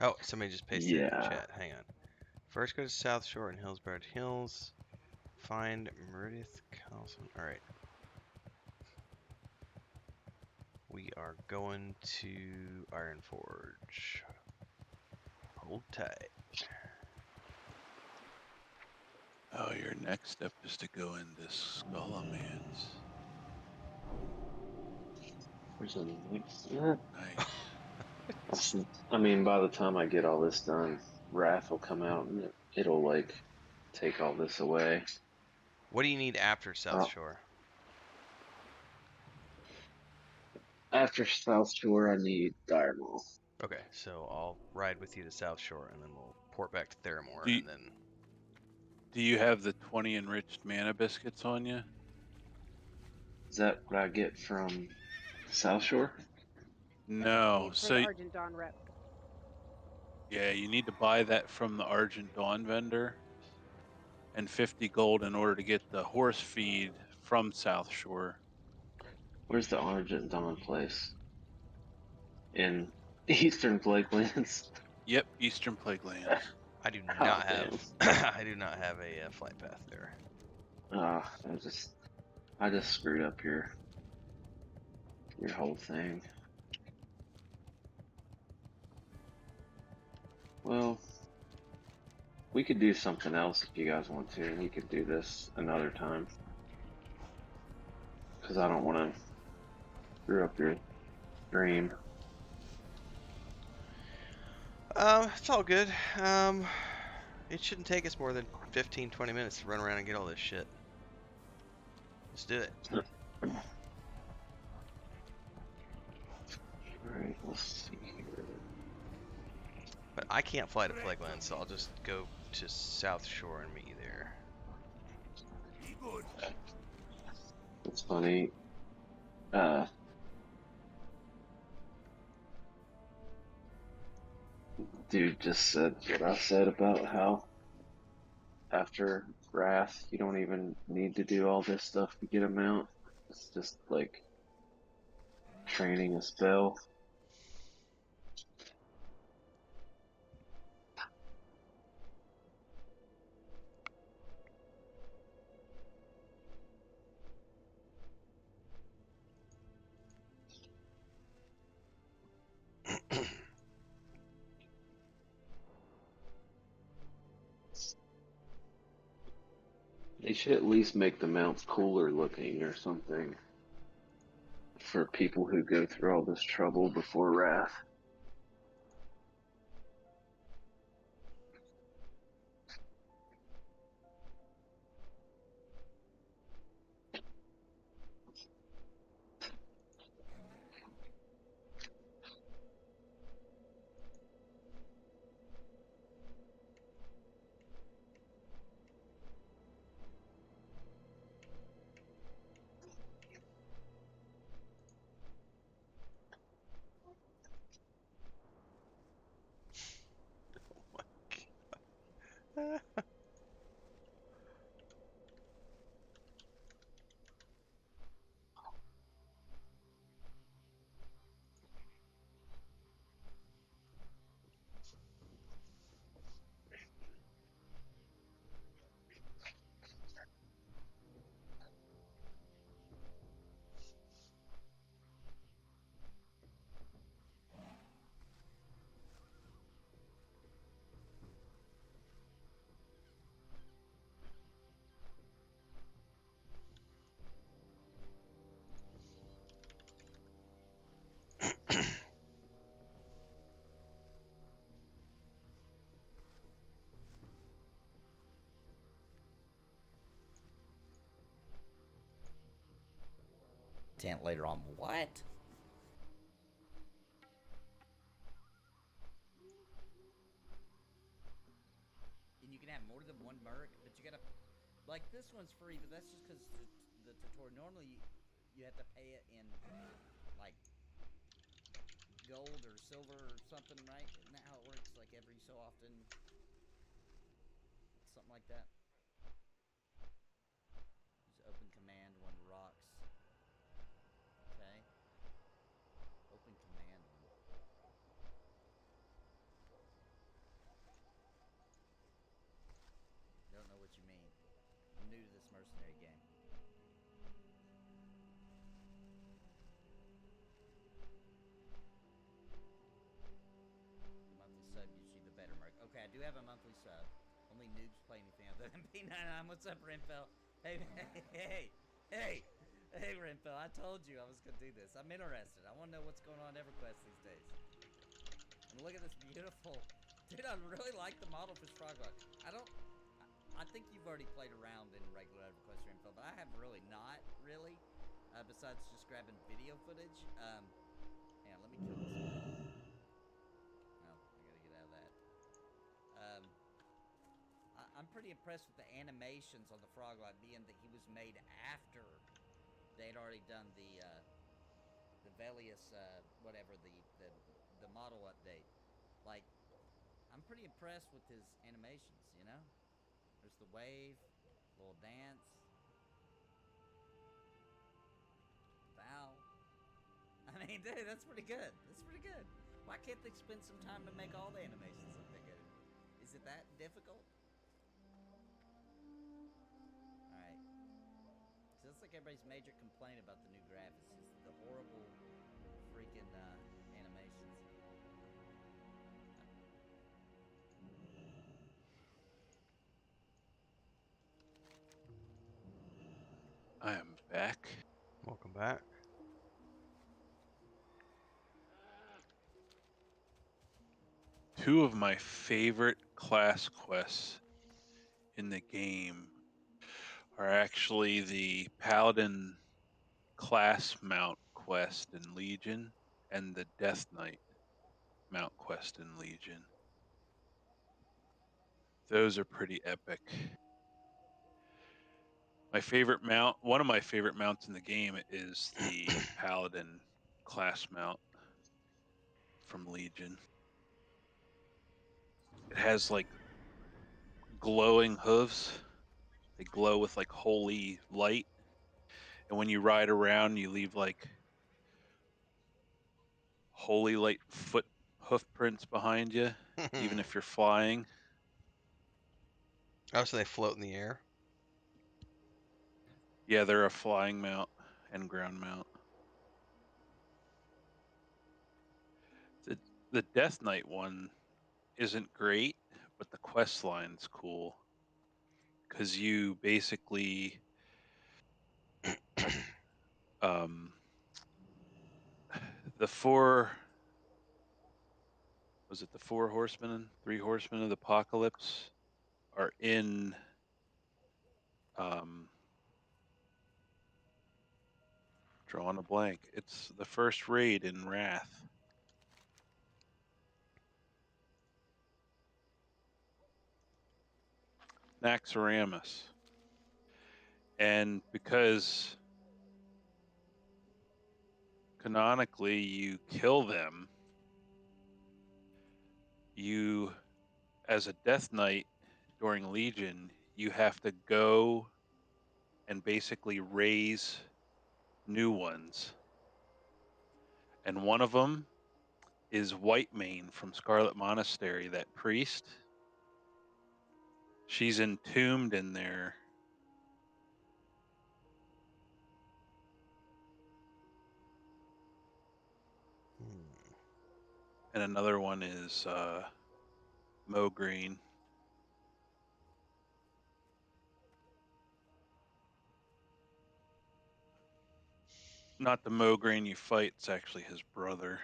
Oh, somebody just pasted it in the chat. Hang on. First go to South Shore and Hillsborough Hills. Find Meredith Carlson. Alright. We are going to Ironforge. Hold tight. Oh, your next step is to go into Skullaman's. Where's the next? Yeah. Nice. I mean, by the time I get all this done, Wrath will come out and it'll like take all this away. What do you need after South Shore? After South Shore, I need Diremall. Okay, so I'll ride with you to South Shore and then we'll port back to Theramore Do you- and then... Do you have the 20 enriched mana biscuits on you? Is that what I get from South Shore? No. For So the Argent Dawn rep. yeah, you need to buy that from the Argent Dawn vendor and 50 gold in order to get the horse feed from South Shore. Where's the Argent Dawn place? In Eastern Plaguelands. Yep, Eastern Plaguelands. I do not have I do not have a flight path there. I just screwed up here. your whole thing. Well, we could do something else if you guys want to. We could do this another time. Because I don't want to screw up your dream. It's all good. It shouldn't take us more than 15, 20 minutes to run around and get all this shit. Let's do it. Alright, let's see here. But I can't fly to Plagueland, so I'll just go to South Shore and meet you there. Be good. It's funny. Dude just said what I said about how after Wrath, you don't even need to do all this stuff to get him out. It's just like training a spell. They should at least make the mounts cooler looking or something for people who go through all this trouble before Wrath. Tent later on. What? And you can have more than one merc, but you gotta, like, this one's free, but that's just because the tutorial. Normally you have to pay it in like gold or silver or something, right? Isn't that how it works? Like every so often, something like that. Use open command, one rocks. Okay. Open command one. Don't know what you mean. I'm new to this mercenary game. The monthly sub usually the better mark. Okay, I do have a monthly sub. Only noobs play anything other than P99. What's up, Renfell? Hey, hey, Renfell. I told you I was gonna do this. I'm interested. I want to know what's going on in EverQuest these days. And look at this beautiful, dude. I really like the model for Froglock. I think you've already played around in regular EverQuest Renfell, but I have really not really. Besides just grabbing video footage. Yeah, let me kill this guy. Oh, I gotta get out of that. I'm pretty impressed with the animations on the Froglot, being that he was made after they had already done the Velius, whatever, the model update. Like, I'm pretty impressed with his animations, you know? There's the wave, little dance. Bow. I mean, dude, that's pretty good. That's pretty good. Why can't they spend some time to make all the animations look that good? Is it that difficult? Alright. So that's like everybody's major complaint about the new graphics is the horrible freaking animations. I am back. Welcome back. Two of my favorite class quests in the game are actually the Paladin class mount quest in Legion and the Death Knight mount quest in Legion. Those are pretty epic. My favorite mount, one of my favorite mounts in the game is the Paladin class mount from Legion. It has like glowing hooves. They glow with like holy light. And when you ride around, you leave like holy light hoof prints behind you, even if you're flying. Oh, so they float in the air? Yeah, they're a flying mount and ground mount. The Death Knight one isn't great, but the quest line's cool. Because you basically the four three horsemen of the apocalypse are in drawing a blank. It's the first raid in Wrath. Naxxramas. And because canonically you kill them, you, as a Death Knight during Legion, you have to go and basically raise new ones. And one of them is Whitemane from Scarlet Monastery, that priest. She's entombed in there. And another one is Mogreen. Not the Mogreen you fight, it's actually his brother.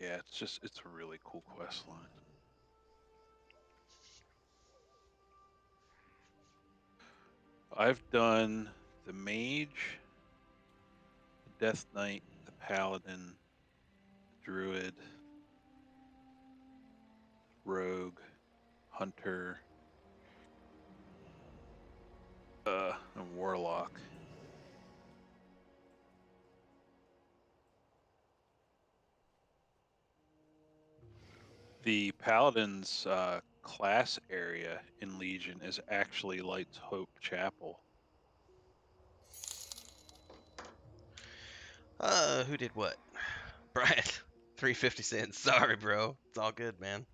Yeah, it's a really cool quest line. I've done the Mage, the Death Knight, the Paladin, the Druid, Rogue, Hunter, and Warlock. The Paladin's class area in Legion is actually Light's Hope Chapel. Who did what? Brian, 350 cents. Sorry, bro. It's all good, man.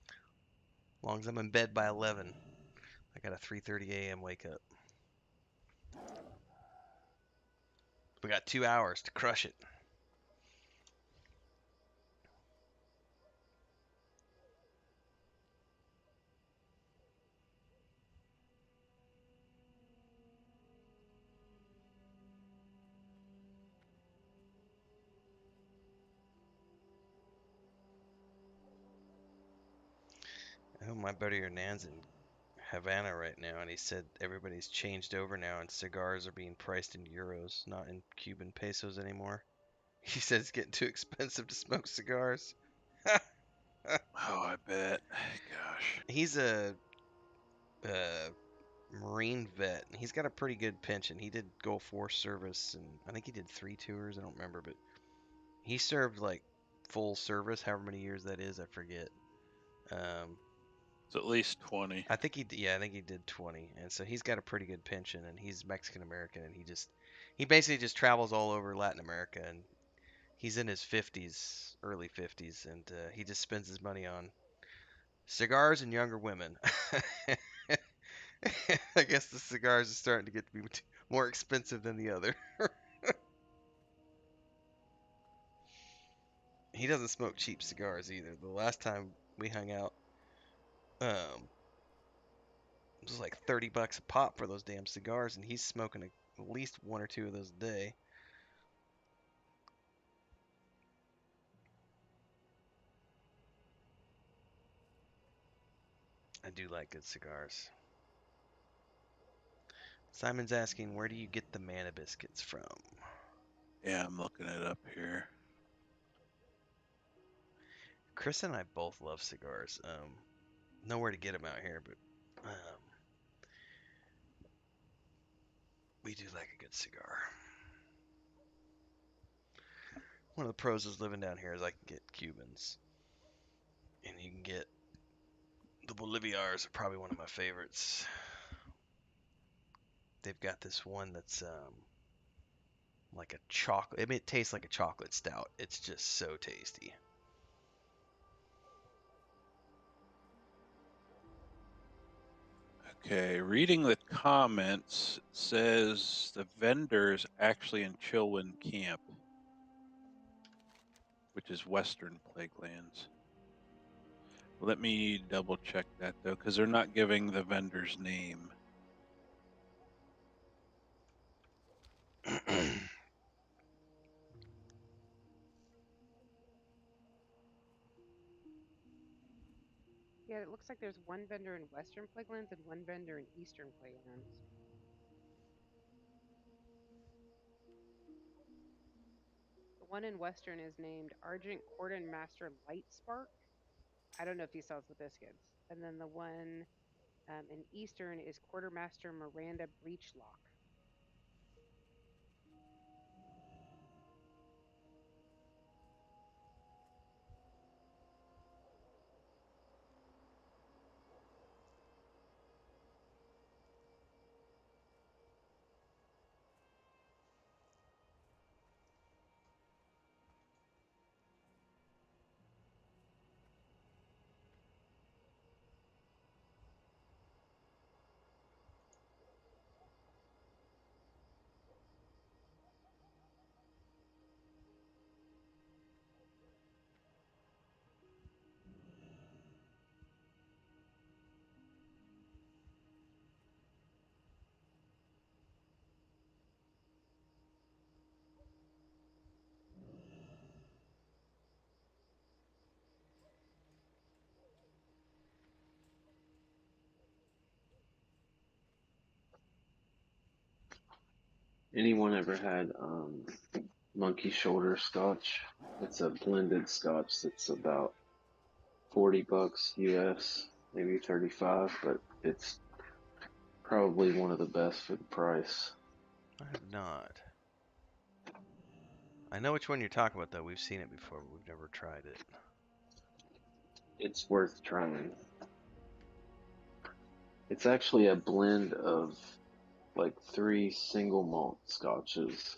As long as I'm in bed by 11. I got a 3:30 a.m. wake up. We got 2 hours to crush it. Oh, my buddy Hernan's in Havana right now, and he said everybody's changed over now, and cigars are being priced in euros, not in Cuban pesos anymore. He said it's getting too expensive to smoke cigars. Oh, I bet. Gosh. He's a Marine vet, and he's got a pretty good pension. He did Gulf War service, and I think he did 3 tours. I don't remember, but he served like full service, however many years that is, I forget. It's at least 20. I think he did 20, and so he's got a pretty good pension, and he's Mexican American, and he basically just travels all over Latin America, and he's in his 50s, early 50s, and he just spends his money on cigars and younger women. I guess the cigars are starting to get to be more expensive than the other. He doesn't smoke cheap cigars either. The last time we hung out, it was like $30 a pop for those damn cigars, and he's smoking at least one or two of those a day. I do like good cigars. Simon's asking, where do you get the mana biscuits from? Yeah, I'm looking it up here. Chris and I both love cigars. Nowhere to get them out here, but we do like a good cigar. One of the pros of living down here is I can get Cubans. And you can get the Boliviars are probably one of my favorites. They've got this one that's like a chocolate. I mean, it tastes like a chocolate stout. It's just so tasty. Okay, reading the comments says the vendor's actually in Chilwyn Camp, which is Western Plaguelands. Let me double check that though, because they're not giving the vendor's name. Yeah, it looks like there's one vendor in Western Plaguelands and one vendor in Eastern Plaguelands. The one in Western is named Argent Cordon Master Light Spark. I don't know if he sells the biscuits. And then the one in Eastern is Quartermaster Miranda Breechlock. Anyone ever had monkey shoulder scotch? It's a blended scotch that's about $40 US, maybe 35, but it's probably one of the best for the price. I have not. I know which one you're talking about, though. We've seen it before, but we've never tried it. It's worth trying. It's actually a blend of like 3 single malt scotches.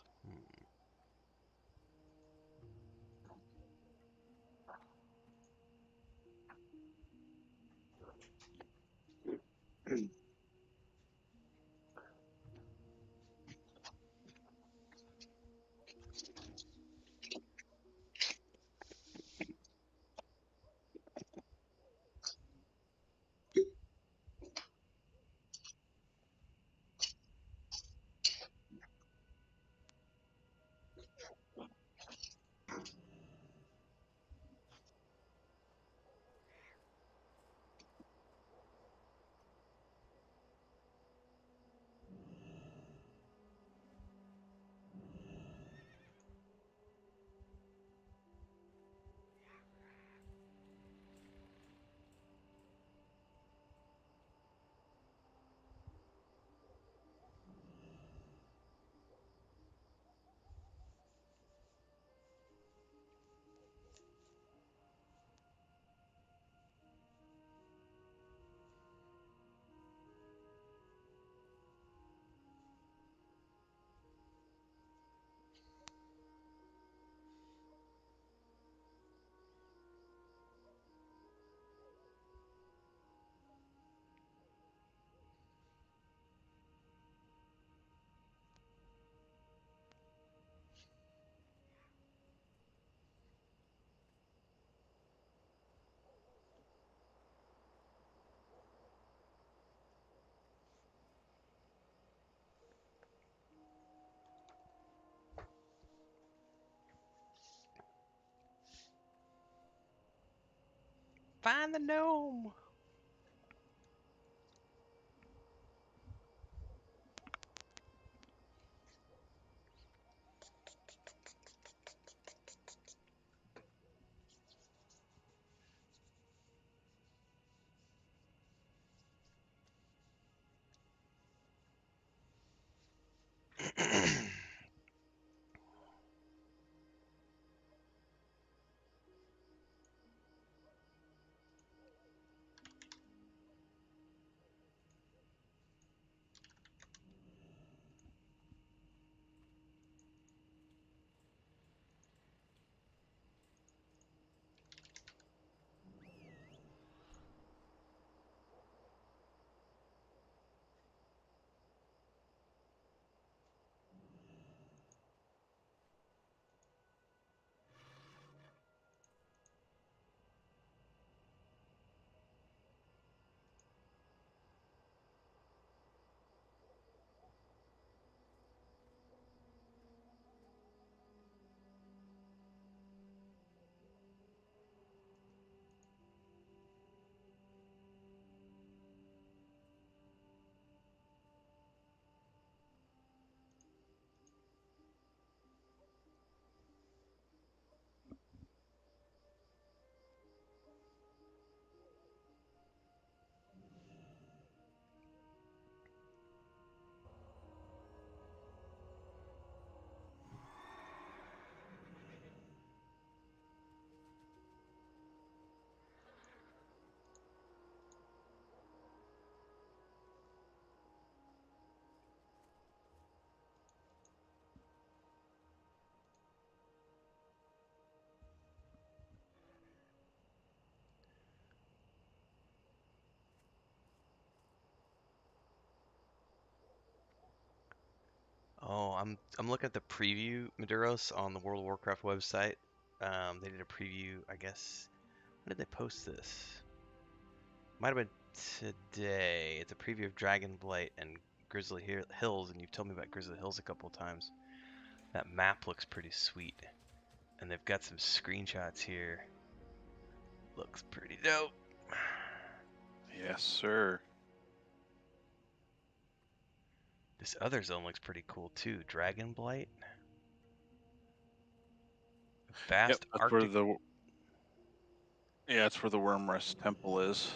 find the gnome. Oh, I'm looking at the preview Maduros on the World of Warcraft website. They did a preview, I guess. When did they post this? Might have been today. It's a preview of Dragon Blight and Grizzly Hills, and you've told me about Grizzly Hills a couple times. That map looks pretty sweet, and they've got some screenshots here. Looks pretty dope. Yes, sir. This other zone looks pretty cool too. Dragon Blight. Vast That's Arctic. where the that's where the Wormrest Temple is.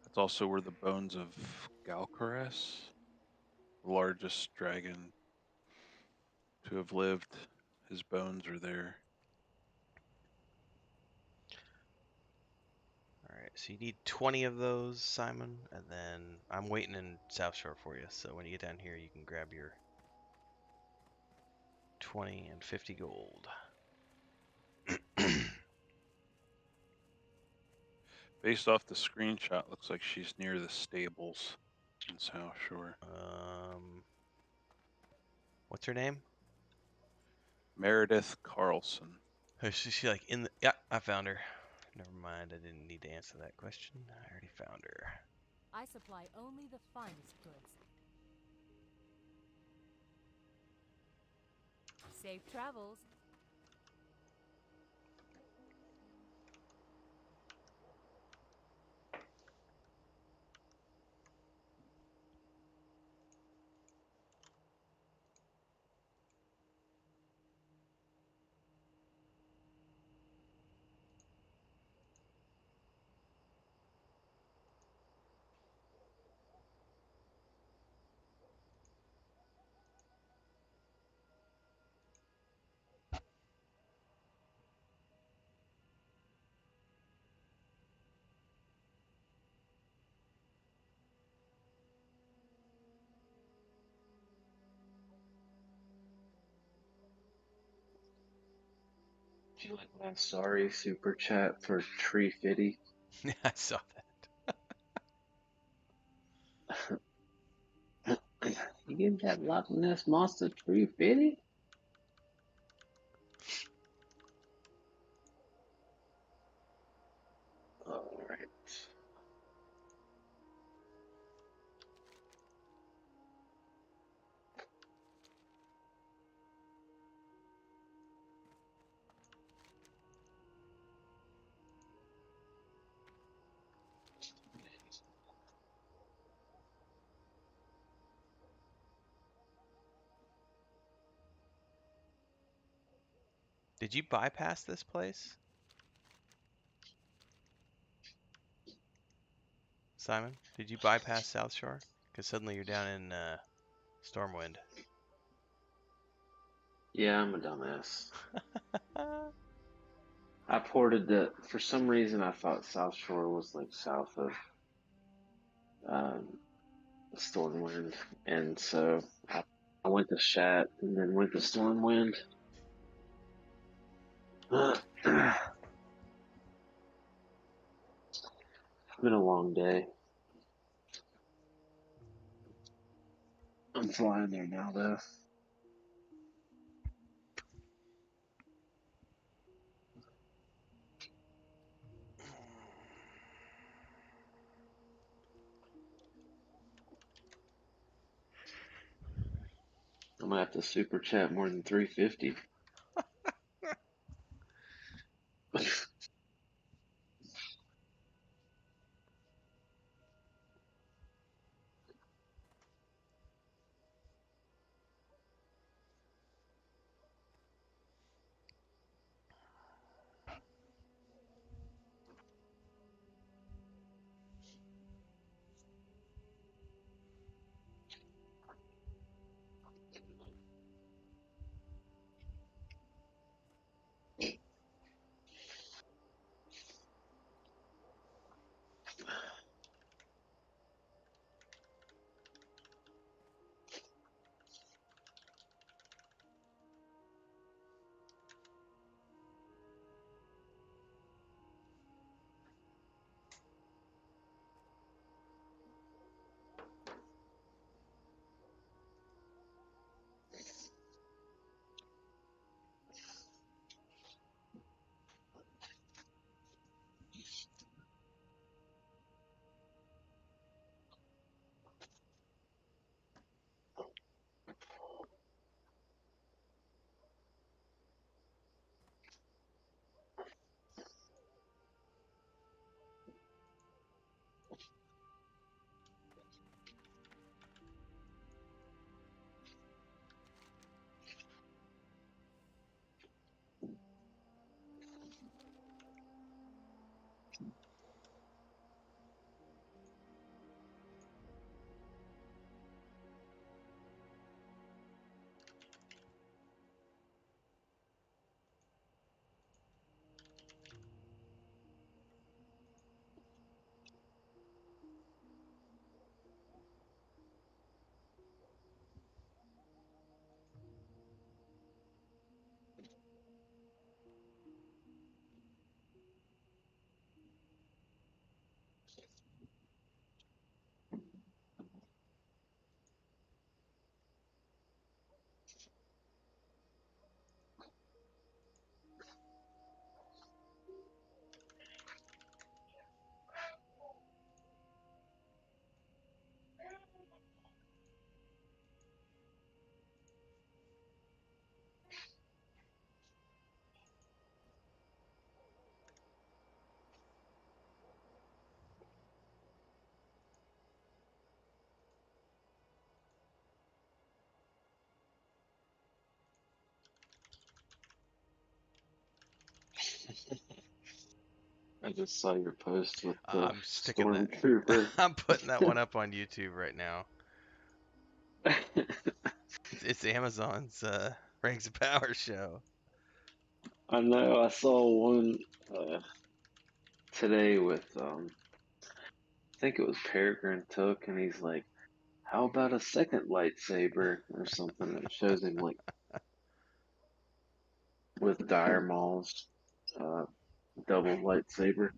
That's also where the bones of Galcaras, the largest dragon to have lived, his bones are there. Alright, so you need 20 of those, Simon, and then I'm waiting in South Shore for you, so when you get down here you can grab your 20 and 50 gold. Based off the screenshot, looks like she's near the stables in South Shore. What's her name? Meredith Carlson. Is she like in the... Yeah, I found her. Never mind, I didn't need to answer that question. I already found her. I supply only the finest goods. Safe travels. Do you like my sorry super chat for Tree Fitty? Yeah, I saw that. You give that Loch Ness monster Tree Fitty? Alright. Did you bypass this place, Simon? Did you bypass South Shore? Because suddenly you're down in Stormwind. Yeah, I'm a dumbass. I ported the. For some reason, I thought South Shore was like south of um, Stormwind, and so I went to Shat and then went to Stormwind. It's been a long day. I'm flying there now, though. I'm gonna have to super chat more than 350. I just saw your post with the I'm sticking that. stormtrooper. I'm putting that one up on YouTube right now. It's Amazon's Rings of Power show. I know. I saw one today with I think it was Peregrine Took, and he's like, "How about a second lightsaber or something?" It shows him like with Dire Maul's uh, double lightsaber.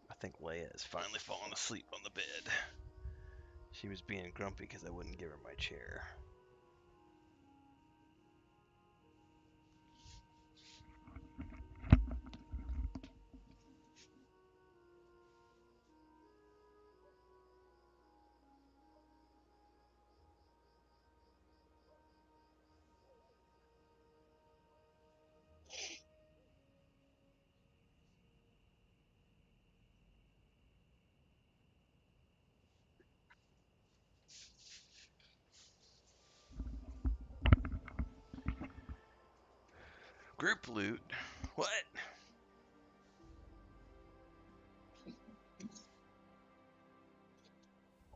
I think Leia is finally falling asleep on the bed. She was being grumpy because I wouldn't give her my chair. Group loot? What?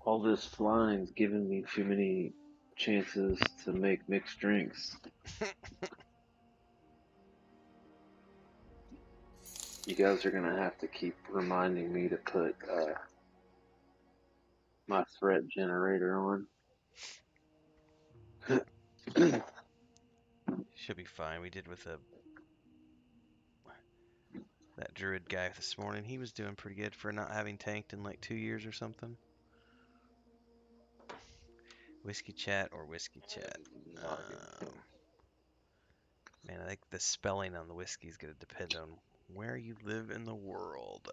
All this flying's giving me too many chances to make mixed drinks. You guys are gonna have to keep reminding me to put my threat generator on. Should be fine. We did with that druid guy this morning. He was doing pretty good for not having tanked in like 2 years or something. Whiskey chat or whiskey chat? Man, I think the spelling on the whiskey is going to depend on where you live in the world.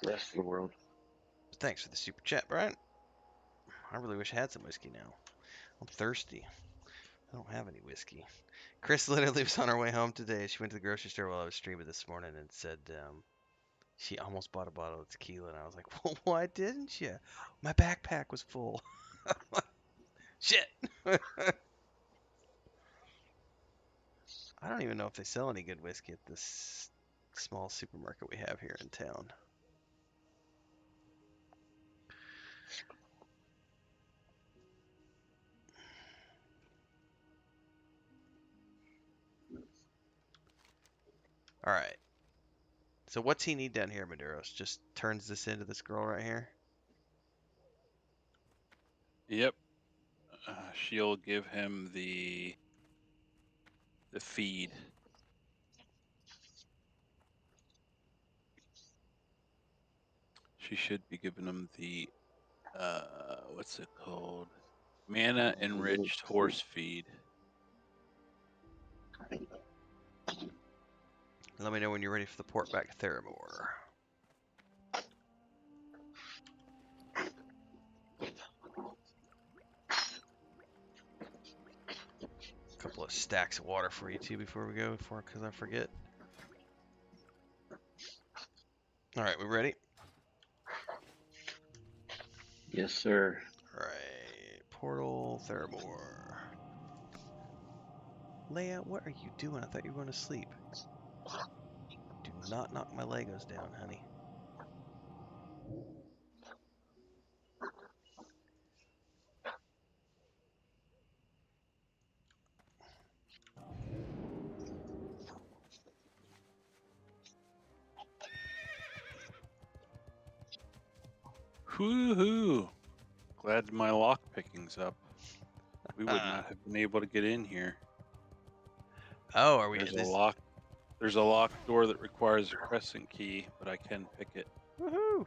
Rest of the world. Thanks for the super chat, Brian. I really wish I had some whiskey now. I'm thirsty. I don't have any whiskey. Chris literally was on her way home today. She went to the grocery store while I was streaming this morning and said she almost bought a bottle of tequila. And I was like, well, why didn't you? My backpack was full. Shit. I don't even know if they sell any good whiskey at this small supermarket we have here in town. All right. So what's he need down here, Maduros? Just turns this into this girl right here? Yep. She'll give him the feed. She should be giving him the what's it called? Mana enriched horse feed. Let me know when you're ready for the port back to Theramore. A couple of stacks of water for you too before we go, because I forget. All right, we ready? Yes, sir. All right, portal Theramore. Leia, what are you doing? I thought you were going to sleep. Do not knock my Legos down, honey. Woohoo! Glad my lock picking's up. We would not have been able to get in here. Oh, are we? There's a locked door that requires a crescent key, but I can pick it. Woohoo!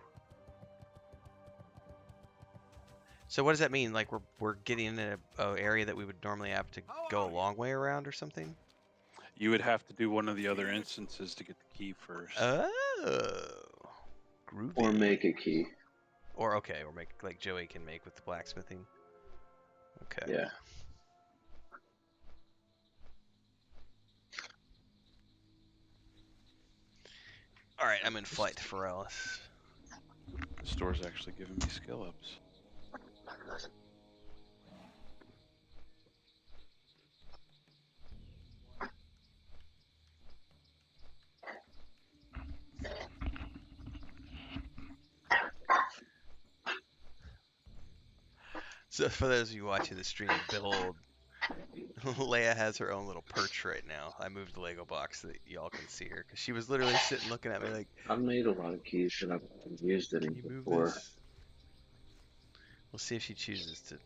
So what does that mean? Like we're getting in an area that we would normally have to go a long way around or something? You would have to do one of the other instances to get the key first. Oh, groovy. Or make a key. Or make like Joey can make with the blacksmithing. Okay. Yeah. All right, I'm in flight to Foralis. The store's actually giving me skill ups. So for those of you watching the stream, behold, Leia has her own little perch right now. I moved the Lego box so that y'all can see her, because she was literally sitting looking at me like, I've made a lot of keys and I've used it can you move before. this? We'll see if she chooses to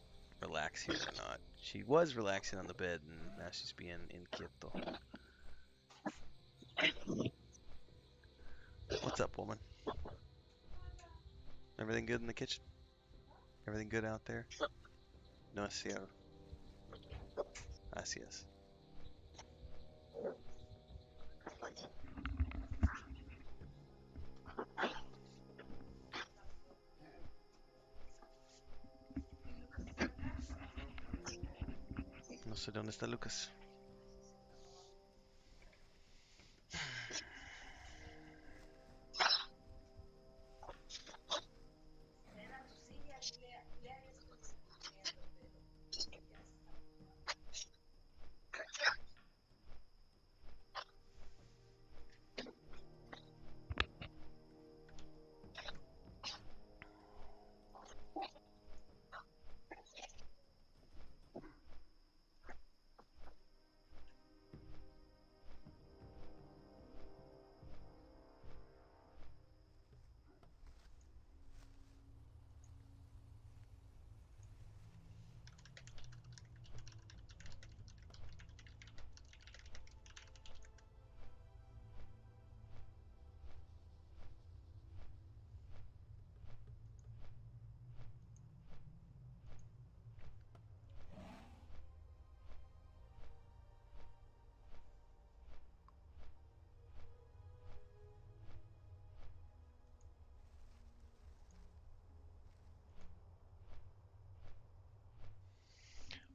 relax here or not. She was relaxing on the bed, and now she's being inquieto. What's up, woman? Everything good in the kitchen? Everything good out there? No, cielo. Así es. No sé dónde está Lucas.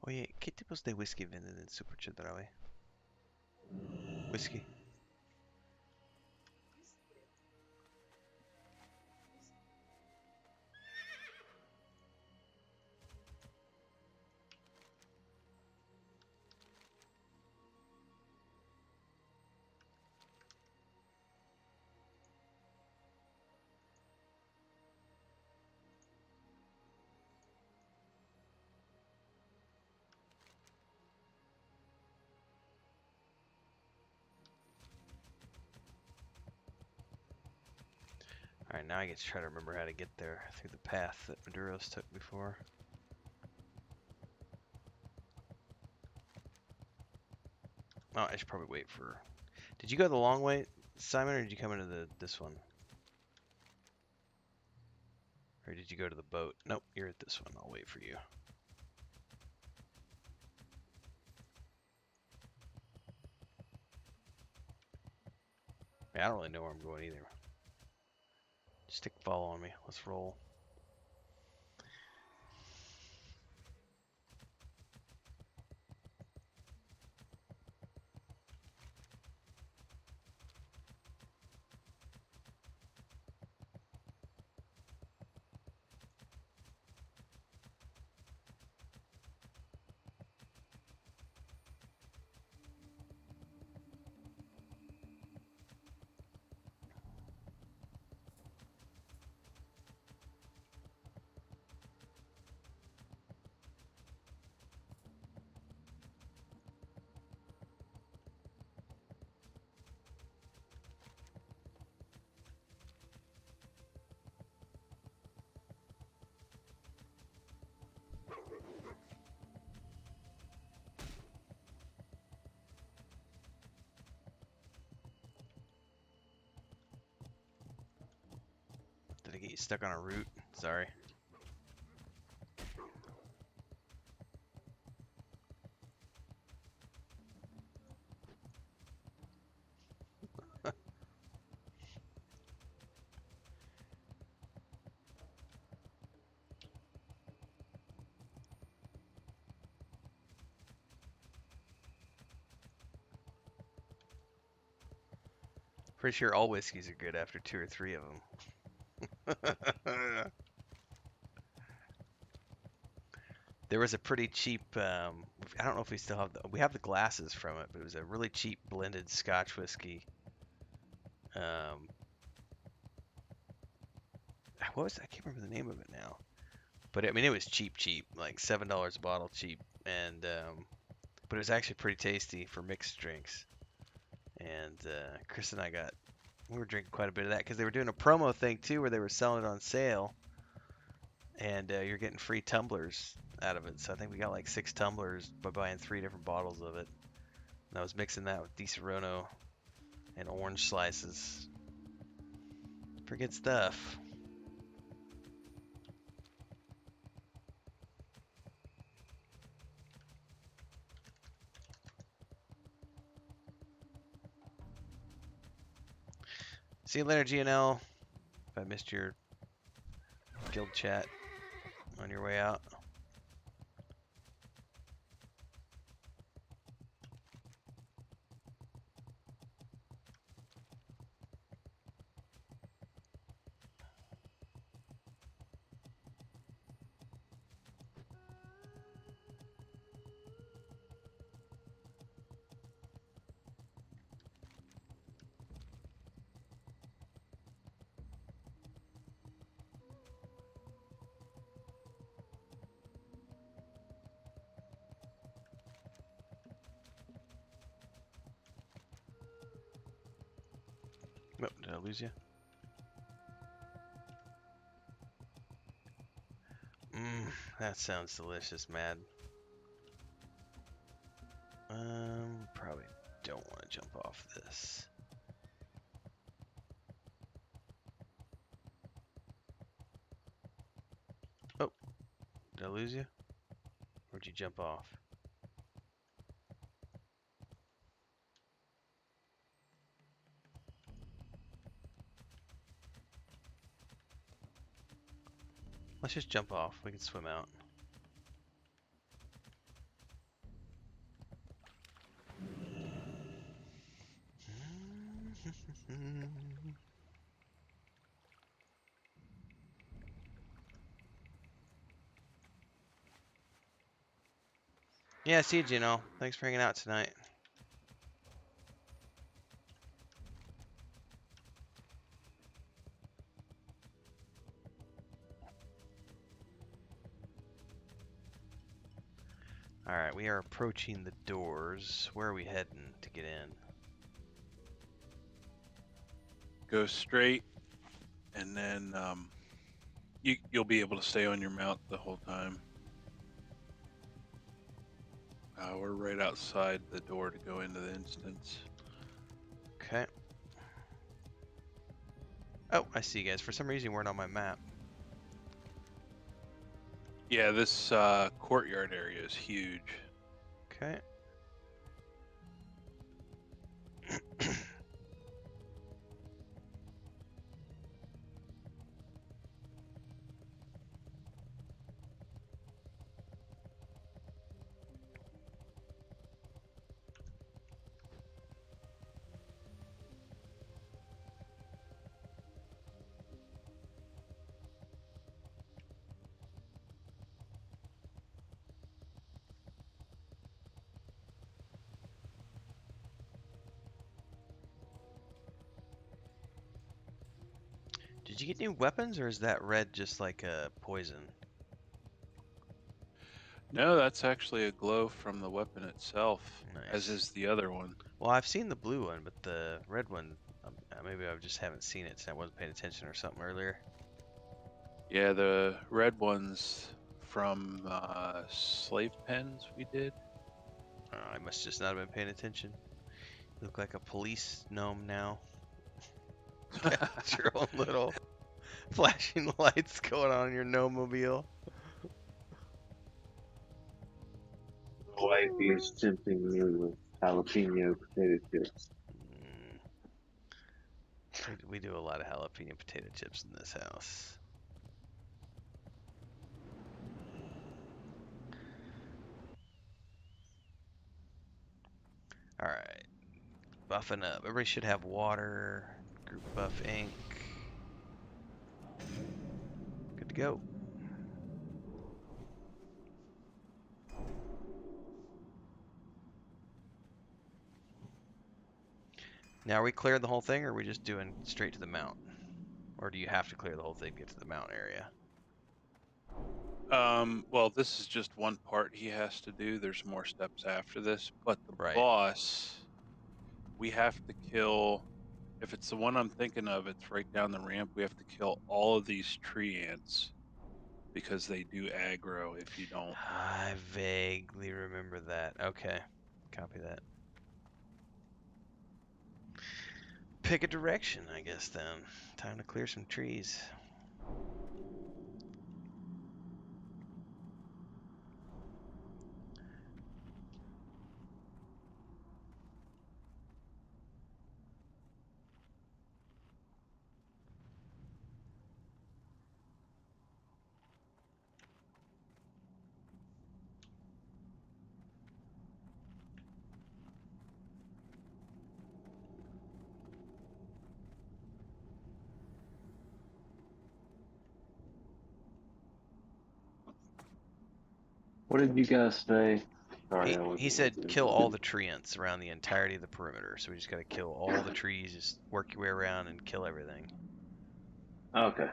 Oye, ¿qué tipos de whisky venden en Super Chedraui? Whisky. Alright, now I get to try to remember how to get there through the path that Maduro's took before. Oh, I should probably wait for... Did you go the long way, Simon, or did you come into this one? Or did you go to the boat? Nope, you're at this one. I'll wait for you. Yeah, I don't really know where I'm going either. Stick follow on me. Let's roll. Did I get you stuck on a route? Sorry. Pretty sure all whiskeys are good after 2 or 3 of them. There was a pretty cheap, I don't know if we still have we have the glasses from it, but it was a really cheap blended Scotch whiskey. What was I can't remember the name of it now. But I mean, it was cheap, like $7 a bottle cheap. And, but it was actually pretty tasty for mixed drinks. And Chris and I we were drinking quite a bit of that because they were doing a promo thing too where they were selling it on sale. And you're getting free tumblers out of it. So I think we got like 6 tumblers by buying 3 different bottles of it. And I was mixing that with Di Serono and orange slices. Forget stuff. See you later, GNL. If I missed your guild chat on your way out. Oh, did I lose you? That sounds delicious, Mad. Probably don't want to jump off this. Oh, did I lose you? Where'd you jump off? Let's just jump off. We can swim out. Yeah, see you, Gino. Thanks for hanging out tonight. Alright, we are approaching the doors. Where are we heading to get in? Go straight, and then you'll be able to stay on your mount the whole time. We're right outside the door to go into the instance. Okay. Oh, I see you guys. For some reason, you weren't on my map. Yeah, this courtyard area is huge. Okay. Did you get new weapons, or is that red just like a poison? No, that's actually a glow from the weapon itself, as Nice. is the other one. Well, I've seen the blue one, but the red one, maybe I just haven't seen it since I wasn't paying attention or something earlier. Yeah, the red one's from slave pens we did. I must just not have been paying attention. You look like a police gnome now. Got your own little flashing lights going on in your gnome-mobile. My wife is tempting me with jalapeno potato chips. We do a lot of jalapeno potato chips in this house. Alright. Buffing up. Everybody should have water. Group buff ink. Good to go. Now, are we cleared the whole thing, or are we just doing straight to the mount? Or do you have to clear the whole thing to get to the mount area? Well, this is just one part he has to do. There's more steps after this, but the Right. boss, we have to kill. If it's the one I'm thinking of, it's right down the ramp. We have to kill all of these tree ants because they do aggro if you don't. I vaguely remember that. Okay. Copy that. pick a direction, I guess, then. Time to clear some trees. What did you guys say? Sorry, I He wasn't said listening. kill all the treants around the entirety of the perimeter. So we just got to kill all the trees, just work your way around and kill everything. Okay.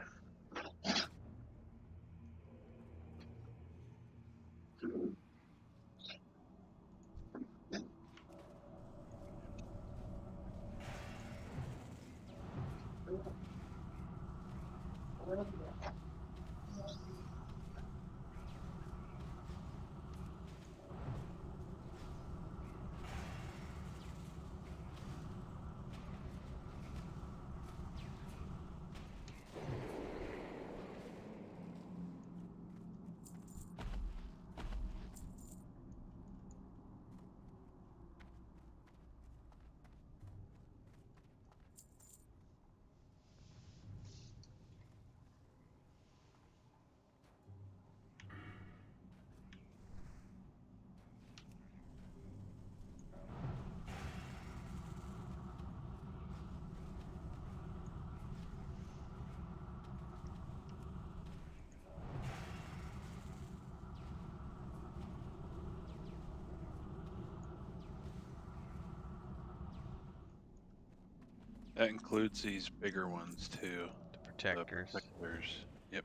That includes these bigger ones too. The protectors. The protectors. Yep.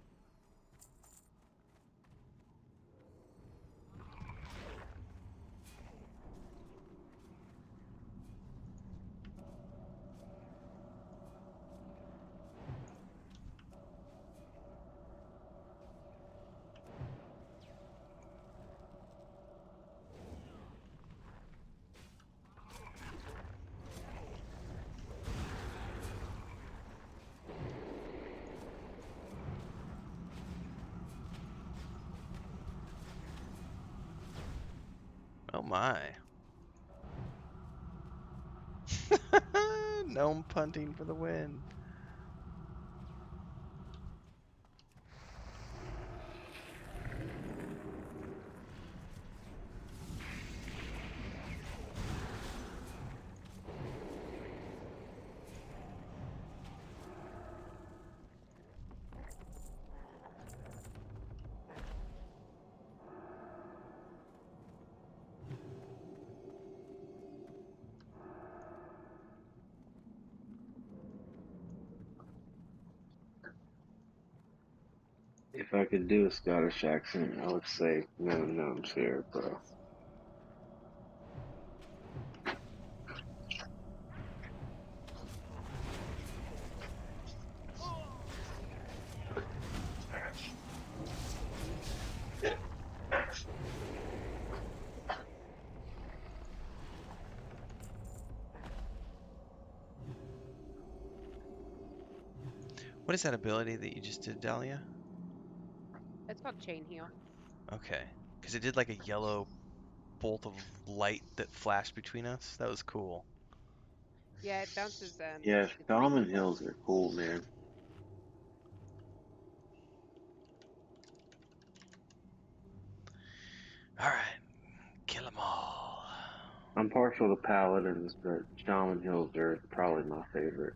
Oh my. Gnome punting for the win. If I could do a Scottish accent, I would say no gnomes here, bro. What is that ability that you just did, Dahlia? It's called Chain Heal. Okay. Because it did like a yellow bolt of light that flashed between us. That was cool. Yeah, it bounces. Yeah, It's Shaman Hills are cool, man. Alright. Kill them all. I'm partial to Paladins, but Shaman Hills are probably my favorite.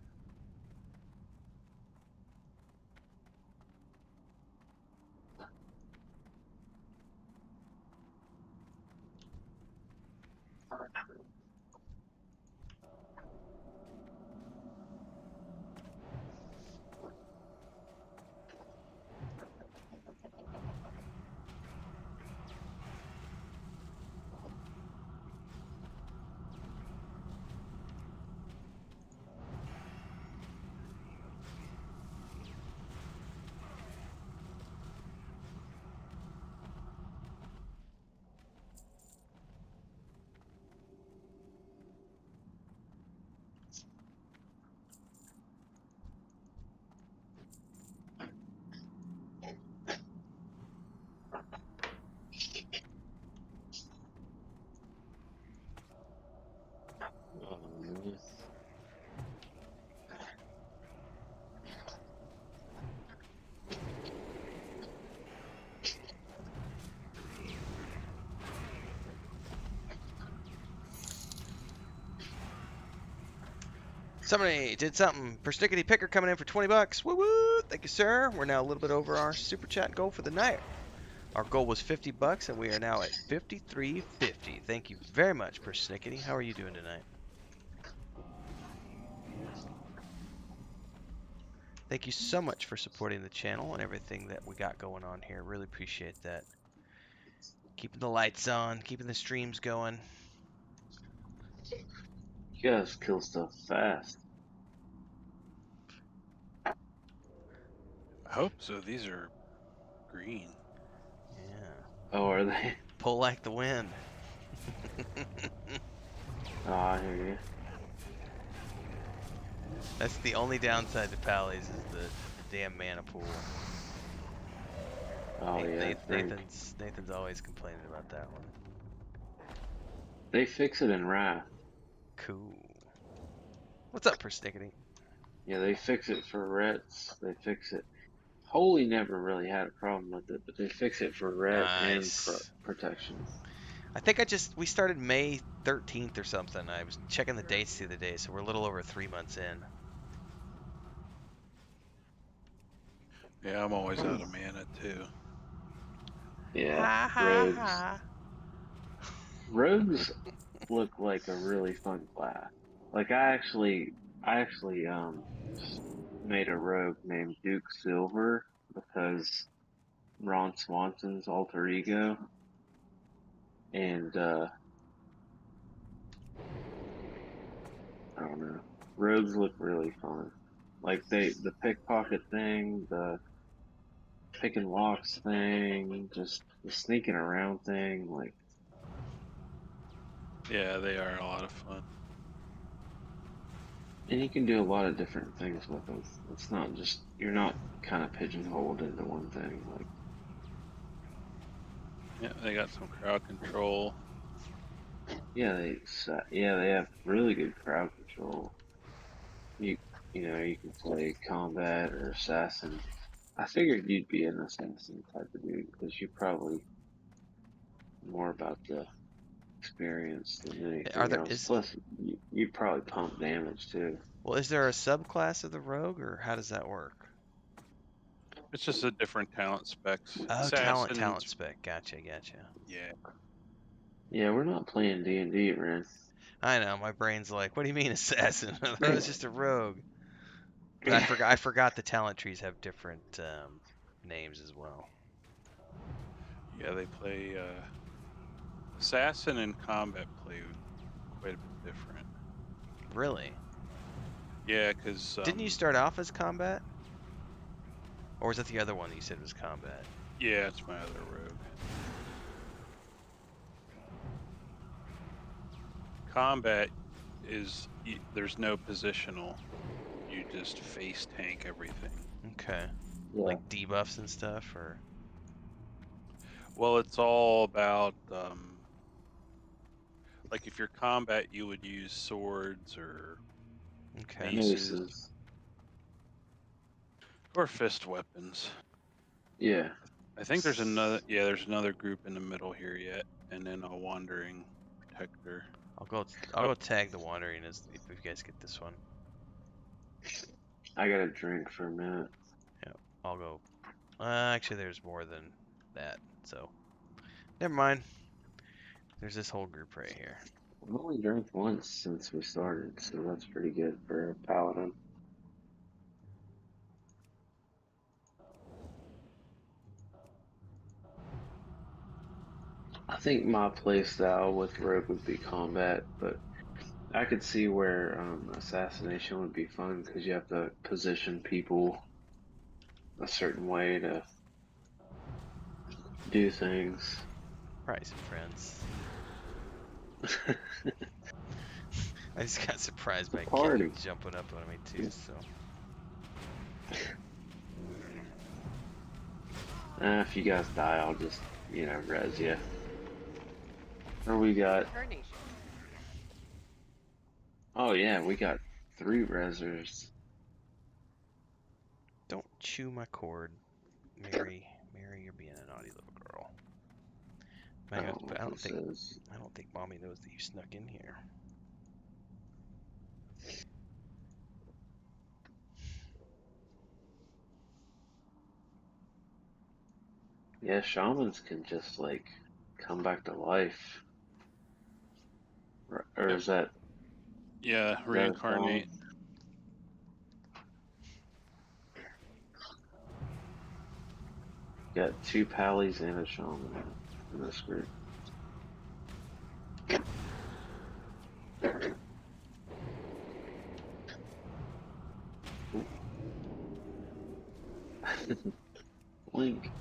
Somebody did something. Persnickety Picker coming in for 20 bucks. Woo woo! Thank you, sir. We're now a little bit over our super chat goal for the night. Our goal was 50 bucks, and we are now at 53.50. Thank you very much, Persnickety. How are you doing tonight? Thank you so much for supporting the channel and everything that we got going on here. Really appreciate that. Keeping the lights on, keeping the streams going. You guys kill stuff fast. I hope so. These are green. Yeah. Oh, are they? Pull like the wind. Oh, I hear you. That's the only downside to Pally's is the damn mana pool. Oh yeah. Nathan's always complaining about that one. They fix it in Wrath. Cool. What's up, Persnickety? Yeah, they fix it for Rets. They fix it. Holy never really had a problem with it, but they fix it for Ret and Nice. protection. I think we started May 13th or something. I was checking the dates the other day, so we're a little over 3 months in. Yeah, I'm always out of mana too. Yeah, rogues. Rogues look like a really fun class. Like I actually made a rogue named Duke Silver because Ron Swanson's alter ego, and I don't know. Rogues look really fun. Like the pickpocket thing, the pick and locks thing, just the sneaking around thing, like. Yeah, they are a lot of fun. And you can do a lot of different things with them. It's not just, you're not kind of pigeonholed into one thing. Like, Yeah, they got some crowd control. yeah, they have really good crowd control. You know, you can play combat or assassin. I figured you'd be an assassin type of dude because you're probably more about the experience than anything else. Plus, you probably pump damage too. Well, is there a subclass of the rogue, or how does that work? It's just a different talent specs. Oh, talent spec. Gotcha. Yeah. Yeah, we're not playing D&D, man. I know. My brain's like, what do you mean assassin? I thought it was just a rogue. But I forgot the talent trees have different names as well. Yeah, they play assassin and combat play quite a bit different. Really? Yeah, because didn't you start off as combat? Or was that the other one that you said was combat? Yeah, it's my other rogue. Combat is there's no positional. You just face tank everything. Okay. Yeah. Like debuffs and stuff, or? Well, it's all about like if you're combat, you would use swords or maces or fist weapons. Yeah. I think there's another. Yeah, there's another group in the middle here yet, and then a wandering protector. I'll go tag the wandering if you guys get this one. I got a drink for a minute. Yeah, I'll go. Actually, there's more than that, so never mind. There's this whole group right here. I've only drank once since we started, so that's pretty good for a paladin. I think my playstyle with rogue would be combat, but I could see where assassination would be fun because you have to position people a certain way to do things. Probably some friends. I just got surprised by King jumping up on me too, so. If you guys die, I'll just, res you. Or we got... Oh yeah, we got 3 resers. Don't chew my cord, Mary. Mary, you're being a naughty little girl. I don't think Mommy knows that you snuck in here. Yeah, shamans can just like come back to life. Or Yep. is that Yeah, is that a reincarnate. shaman? Got 2 pallies and a shaman in this group. Link.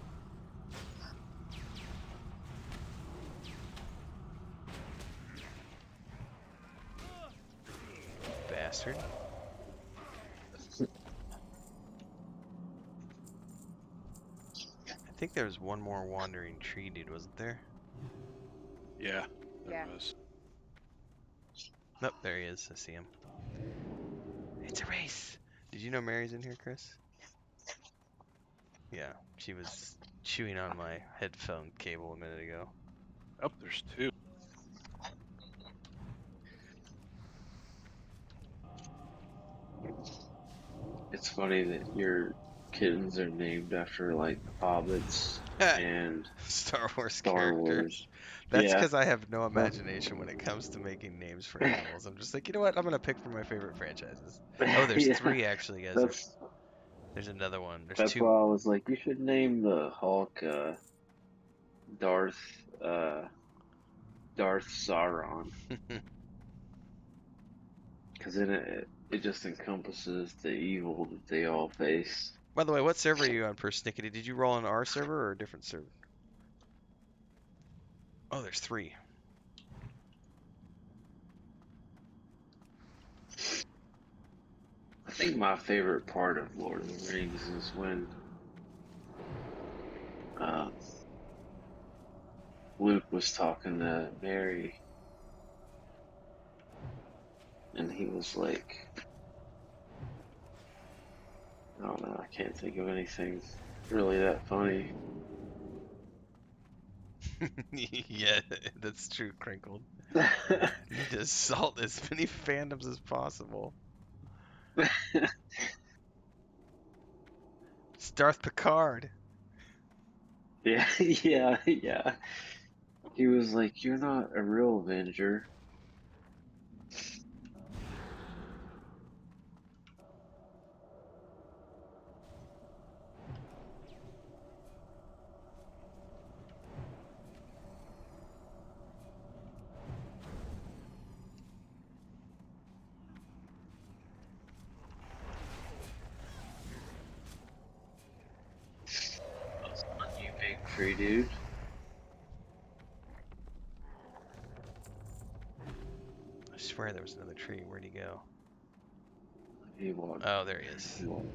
Bastard. I think there was one more wandering tree dude, wasn't there? Yeah, there Yeah. was. Nope, there he is. I see him. It's a race. Did you know Mary's in here, Chris? Yeah, she was chewing on my headphone cable a minute ago. Oh, there's 2. It's funny that your kittens are named after like hobbits and Star Wars Star characters. Wars. That's Yeah. because I have no imagination when it comes to making names for animals. I'm just like, you know what? I'm gonna pick from my favorite franchises. Oh, there's Yeah. 3 actually, guys. There's another one. There's That's 2. why I was like, you should name the Hulk Darth Darth Sauron, because then it just encompasses the evil that they all face. By the way, what server are you on, Persnickety? Did you roll on our server or a different server? Oh, there's 3. I think my favorite part of Lord of the Rings is when uh, Luke was talking to Mary, and he was like, I don't know, I can't think of anything really that funny. Yeah, that's true, Crinkled. You need to assault as many fandoms as possible. It's Darth Picard. Yeah, yeah, yeah. He was like, you're not a real Avenger. You big tree dude. I swear there was another tree. Where'd he go? He walked. Oh, there he is. He walked.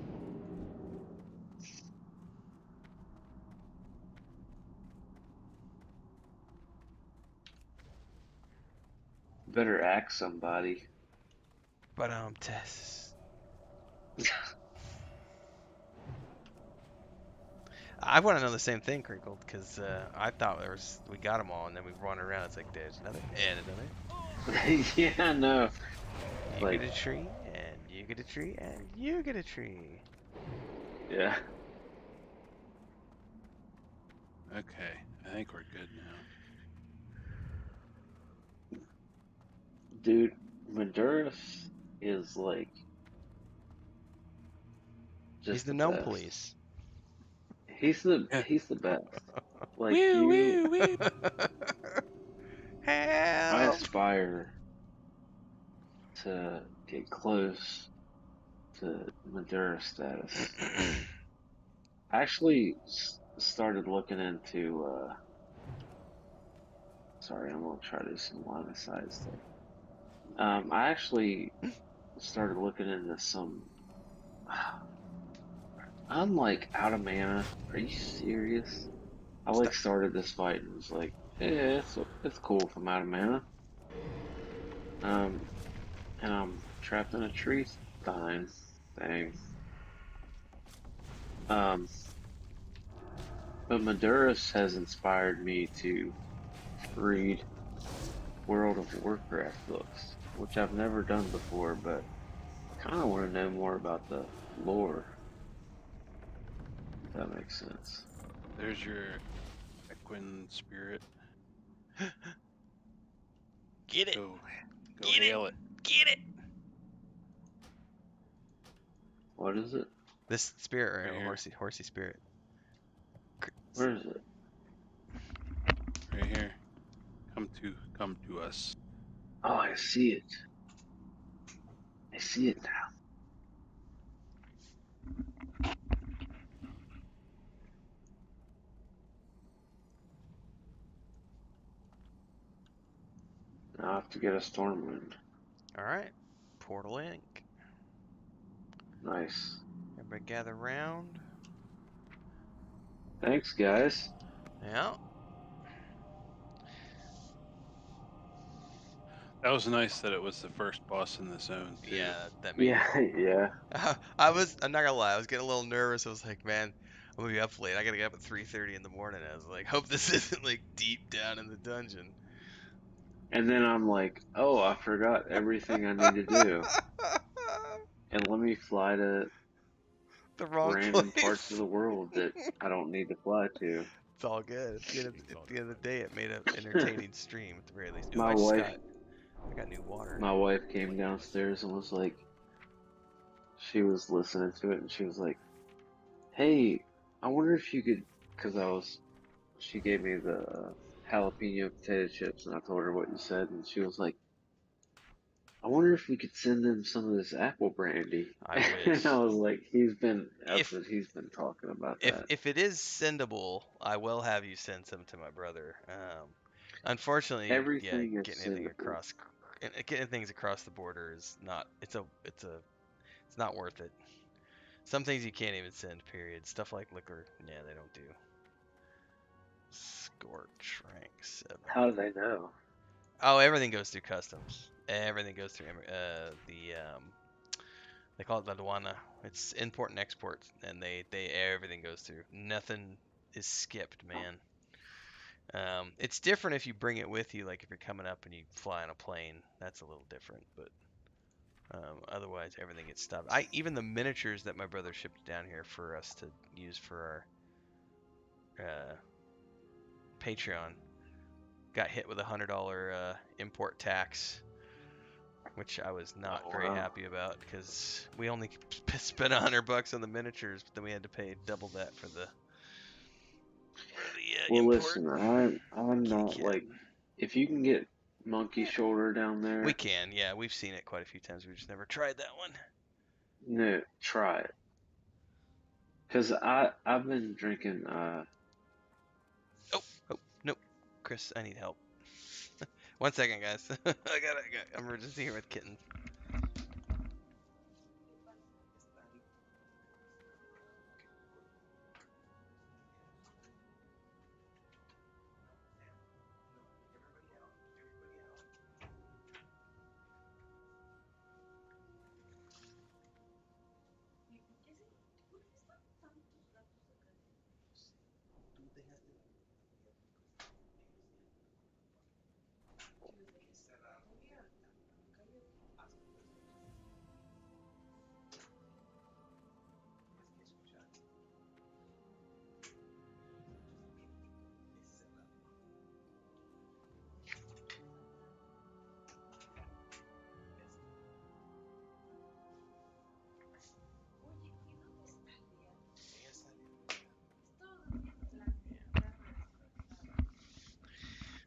Better axe somebody. But Tess. I want to know the same thing, Crinkled, because I thought we got them all, and then we run around. It's like there's another and another. Yeah, no. You Like, get a tree, and you get a tree, and you get a tree. yeah. Okay, I think we're good now. Dude, Maduric is like just He's the gnome best. police. He's the best. Like Woo, you, woo, woo. I Help! aspire to get close to Madura status. I actually started looking into. Sorry, I'm gonna try to do some line of sight stuff. I actually started looking into some. I'm like out of mana. Are you serious? I like started this fight and was like, yeah, it's cool if I'm out of mana. And I'm trapped in a tree. Dying. Dang. But Madurus has inspired me to read World of Warcraft books, which I've never done before, but I kind of want to know more about the lore. If that makes sense. There's your Equine Spirit. Get it. Go Get hail it. Get it. What is it? This spirit Right right here. horsey spirit. Where is it? Right here. Come to us. Oh, I see it. I see it now. Now I have to get a Stormwind. All right. Portal Ink. Nice. Everybody gather round. Thanks, guys. Yeah. That was nice that it was the first boss in the zone too. Yeah, that made Yeah, yeah. I'm not gonna lie, I was getting a little nervous. I was like, man, I'm gonna be up late. I gotta get up at 3:30 in the morning. I was like, hope this isn't like deep down in the dungeon. And then I'm like, oh, I forgot everything I need to do. And let me fly to The wrong random parts of place. the world that I don't need to fly to. It's all good. At the end of the day, it made an entertaining stream at the very least. Ooh, My I just wife, got new water. my wife came downstairs and was like, she was listening to it and she was like, hey, I wonder if you could, she gave me the jalapeno potato chips and I told her what you said and she was like, I wonder if we could send them some of this apple brandy. I wish. And I was like, he's been talking about If that. if it is sendable, I will have you send some to my brother. Unfortunately, Everything is sendable. Getting things across the border is not. It's not worth it. Some things you can't even send. Period. Stuff like liquor, yeah, they don't do. Scorch rank 7. How do they know? Oh, everything goes through customs. Everything goes through they call it la aduana. It's import and export, and everything goes through. Nothing is skipped, man. It's different if you bring it with you, like if you're coming up and you fly on a plane. That's a little different, but otherwise everything gets stopped. Even the miniatures that my brother shipped down here for us to use for our Patreon got hit with $100 import tax, which I was not very happy about because we only spent $100 on the miniatures, but then we had to pay double that for the Well, import. listen, I'm not like, if you can get monkey shoulder down there, We can, yeah, we've seen it quite a few times. We've just never tried that one. no, try it. Cause I've been drinking. Oh, nope, Chris, I need help. 1 second, guys. I got emergency here with kittens.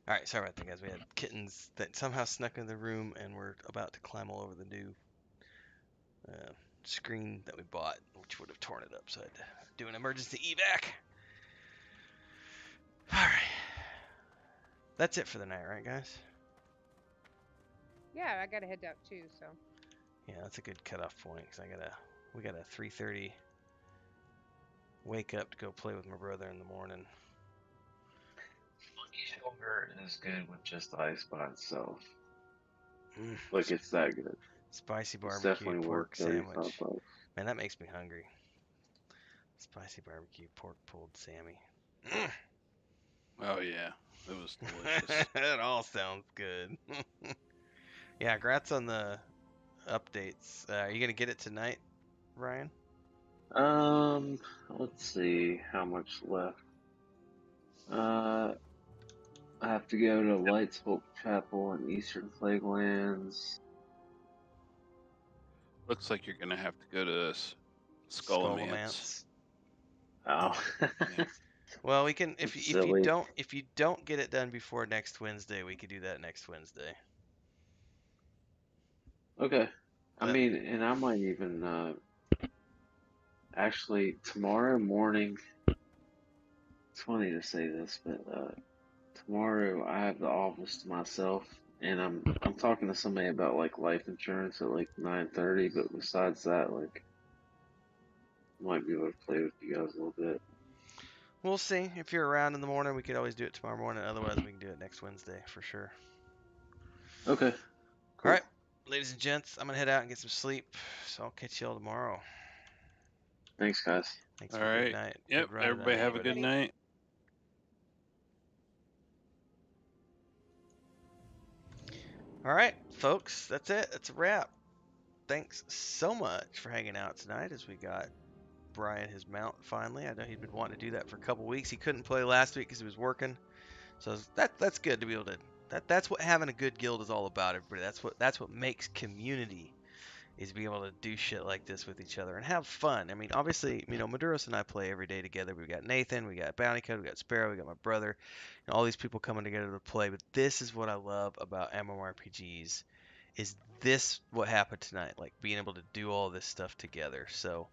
Alright, sorry about that, guys. We had kittens that somehow snuck into the room and were about to climb all over the new screen that we bought, which would have torn it up, so I had to do an emergency evac. Alright. That's it for the night, right, guys? Yeah, I gotta head out too, so. Yeah, that's a good cutoff point, because we got a 3:30 wake up to go play with my brother in the morning. Monkey shoulder is good with just ice by itself. Like, it's that good. Spicy It's barbecue definitely pork worth 35 sandwich. bucks. Man, that makes me hungry. Spicy barbecue pork pulled Sammy. Oh yeah, it was delicious. That all sounds good. Yeah, congrats on the updates. Are you gonna get it tonight, Ryan? Let's see how much left. I have to go to Light's Hope Chapel in Eastern Plaguelands. Looks like you're gonna have to go to Skullomance. Oh. Yeah. Well, we can That's if silly. you don't get it done before next Wednesday, we could do that next Wednesday. Okay. I That mean, and I might even actually tomorrow morning. It's funny to say this, but tomorrow I have the office to myself, and I'm talking to somebody about like life insurance at like 9:30. But besides that, like, I might be able to play with you guys a little bit. we'll see. If you're around in the morning, we could always do it tomorrow morning. Otherwise, we can do it next Wednesday for sure. Okay. All Cool. right, ladies and gents, I'm gonna head out and get some sleep. So I'll catch y'all tomorrow. Thanks, guys. Thanks All for a good right. night. Yep. Good run Everybody tonight, have a good everybody. night. All right, folks, that's it. That's a wrap. Thanks so much for hanging out tonight as we got Brian his mount finally. I know he'd been wanting to do that for a couple weeks. He couldn't play last week because he was working, so that's good to be able to. That's what having a good guild is all about, everybody. That's what makes community, is being able to do shit like this with each other and have fun. I mean, obviously, Maduros and I play every day together. We got Nathan, we got Bounty Code, we got Sparoh, we got my brother, and all these people coming together to play. But this is what I love about MMORPGs. Is this what happened tonight? Like being able to do all this stuff together. So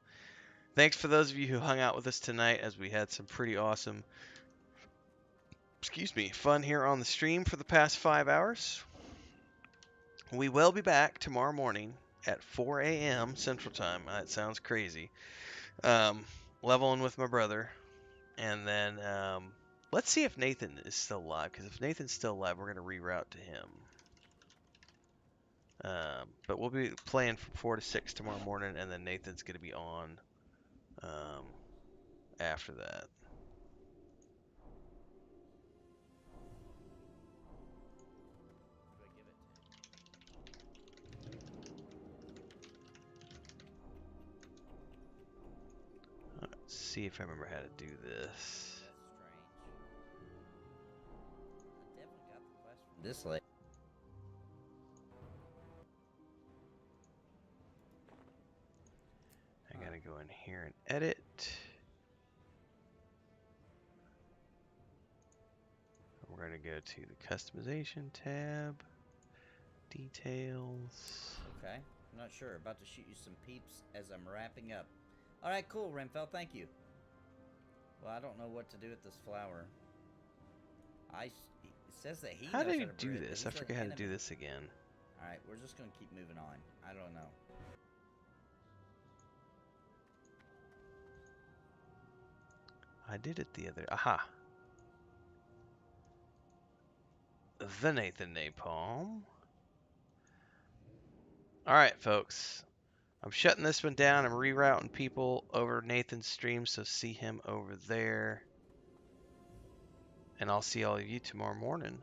thanks for those of you who hung out with us tonight as we had some pretty awesome, fun here on the stream for the past 5 hours. We will be back tomorrow morning at 4 a.m. Central Time. That sounds crazy. Leveling with my brother. And then let's see if Nathan is still alive. Because if Nathan's still alive, we're going to reroute to him. But we'll be playing from 4 to 6 tomorrow morning. And then Nathan's going to be on after that. Let's see if I remember how to do this. This late. I gotta go in here and edit. We're gonna go to the customization tab, details. Okay. I'm not sure. About to shoot you some peeps as I'm wrapping up. Alright, cool, Renfell. Thank you. Well, I don't know what to do with this flower. It says that he How knows do how you to do brew it, but this? he's I forget how to an do enemy. this again. Alright, we're just gonna keep moving on. I don't know. I did it the other. Aha. The Nathan Napalm. Alright, folks. I'm shutting this one down. I'm rerouting people over Nathan's stream, so see him over there. And I'll see all of you tomorrow morning.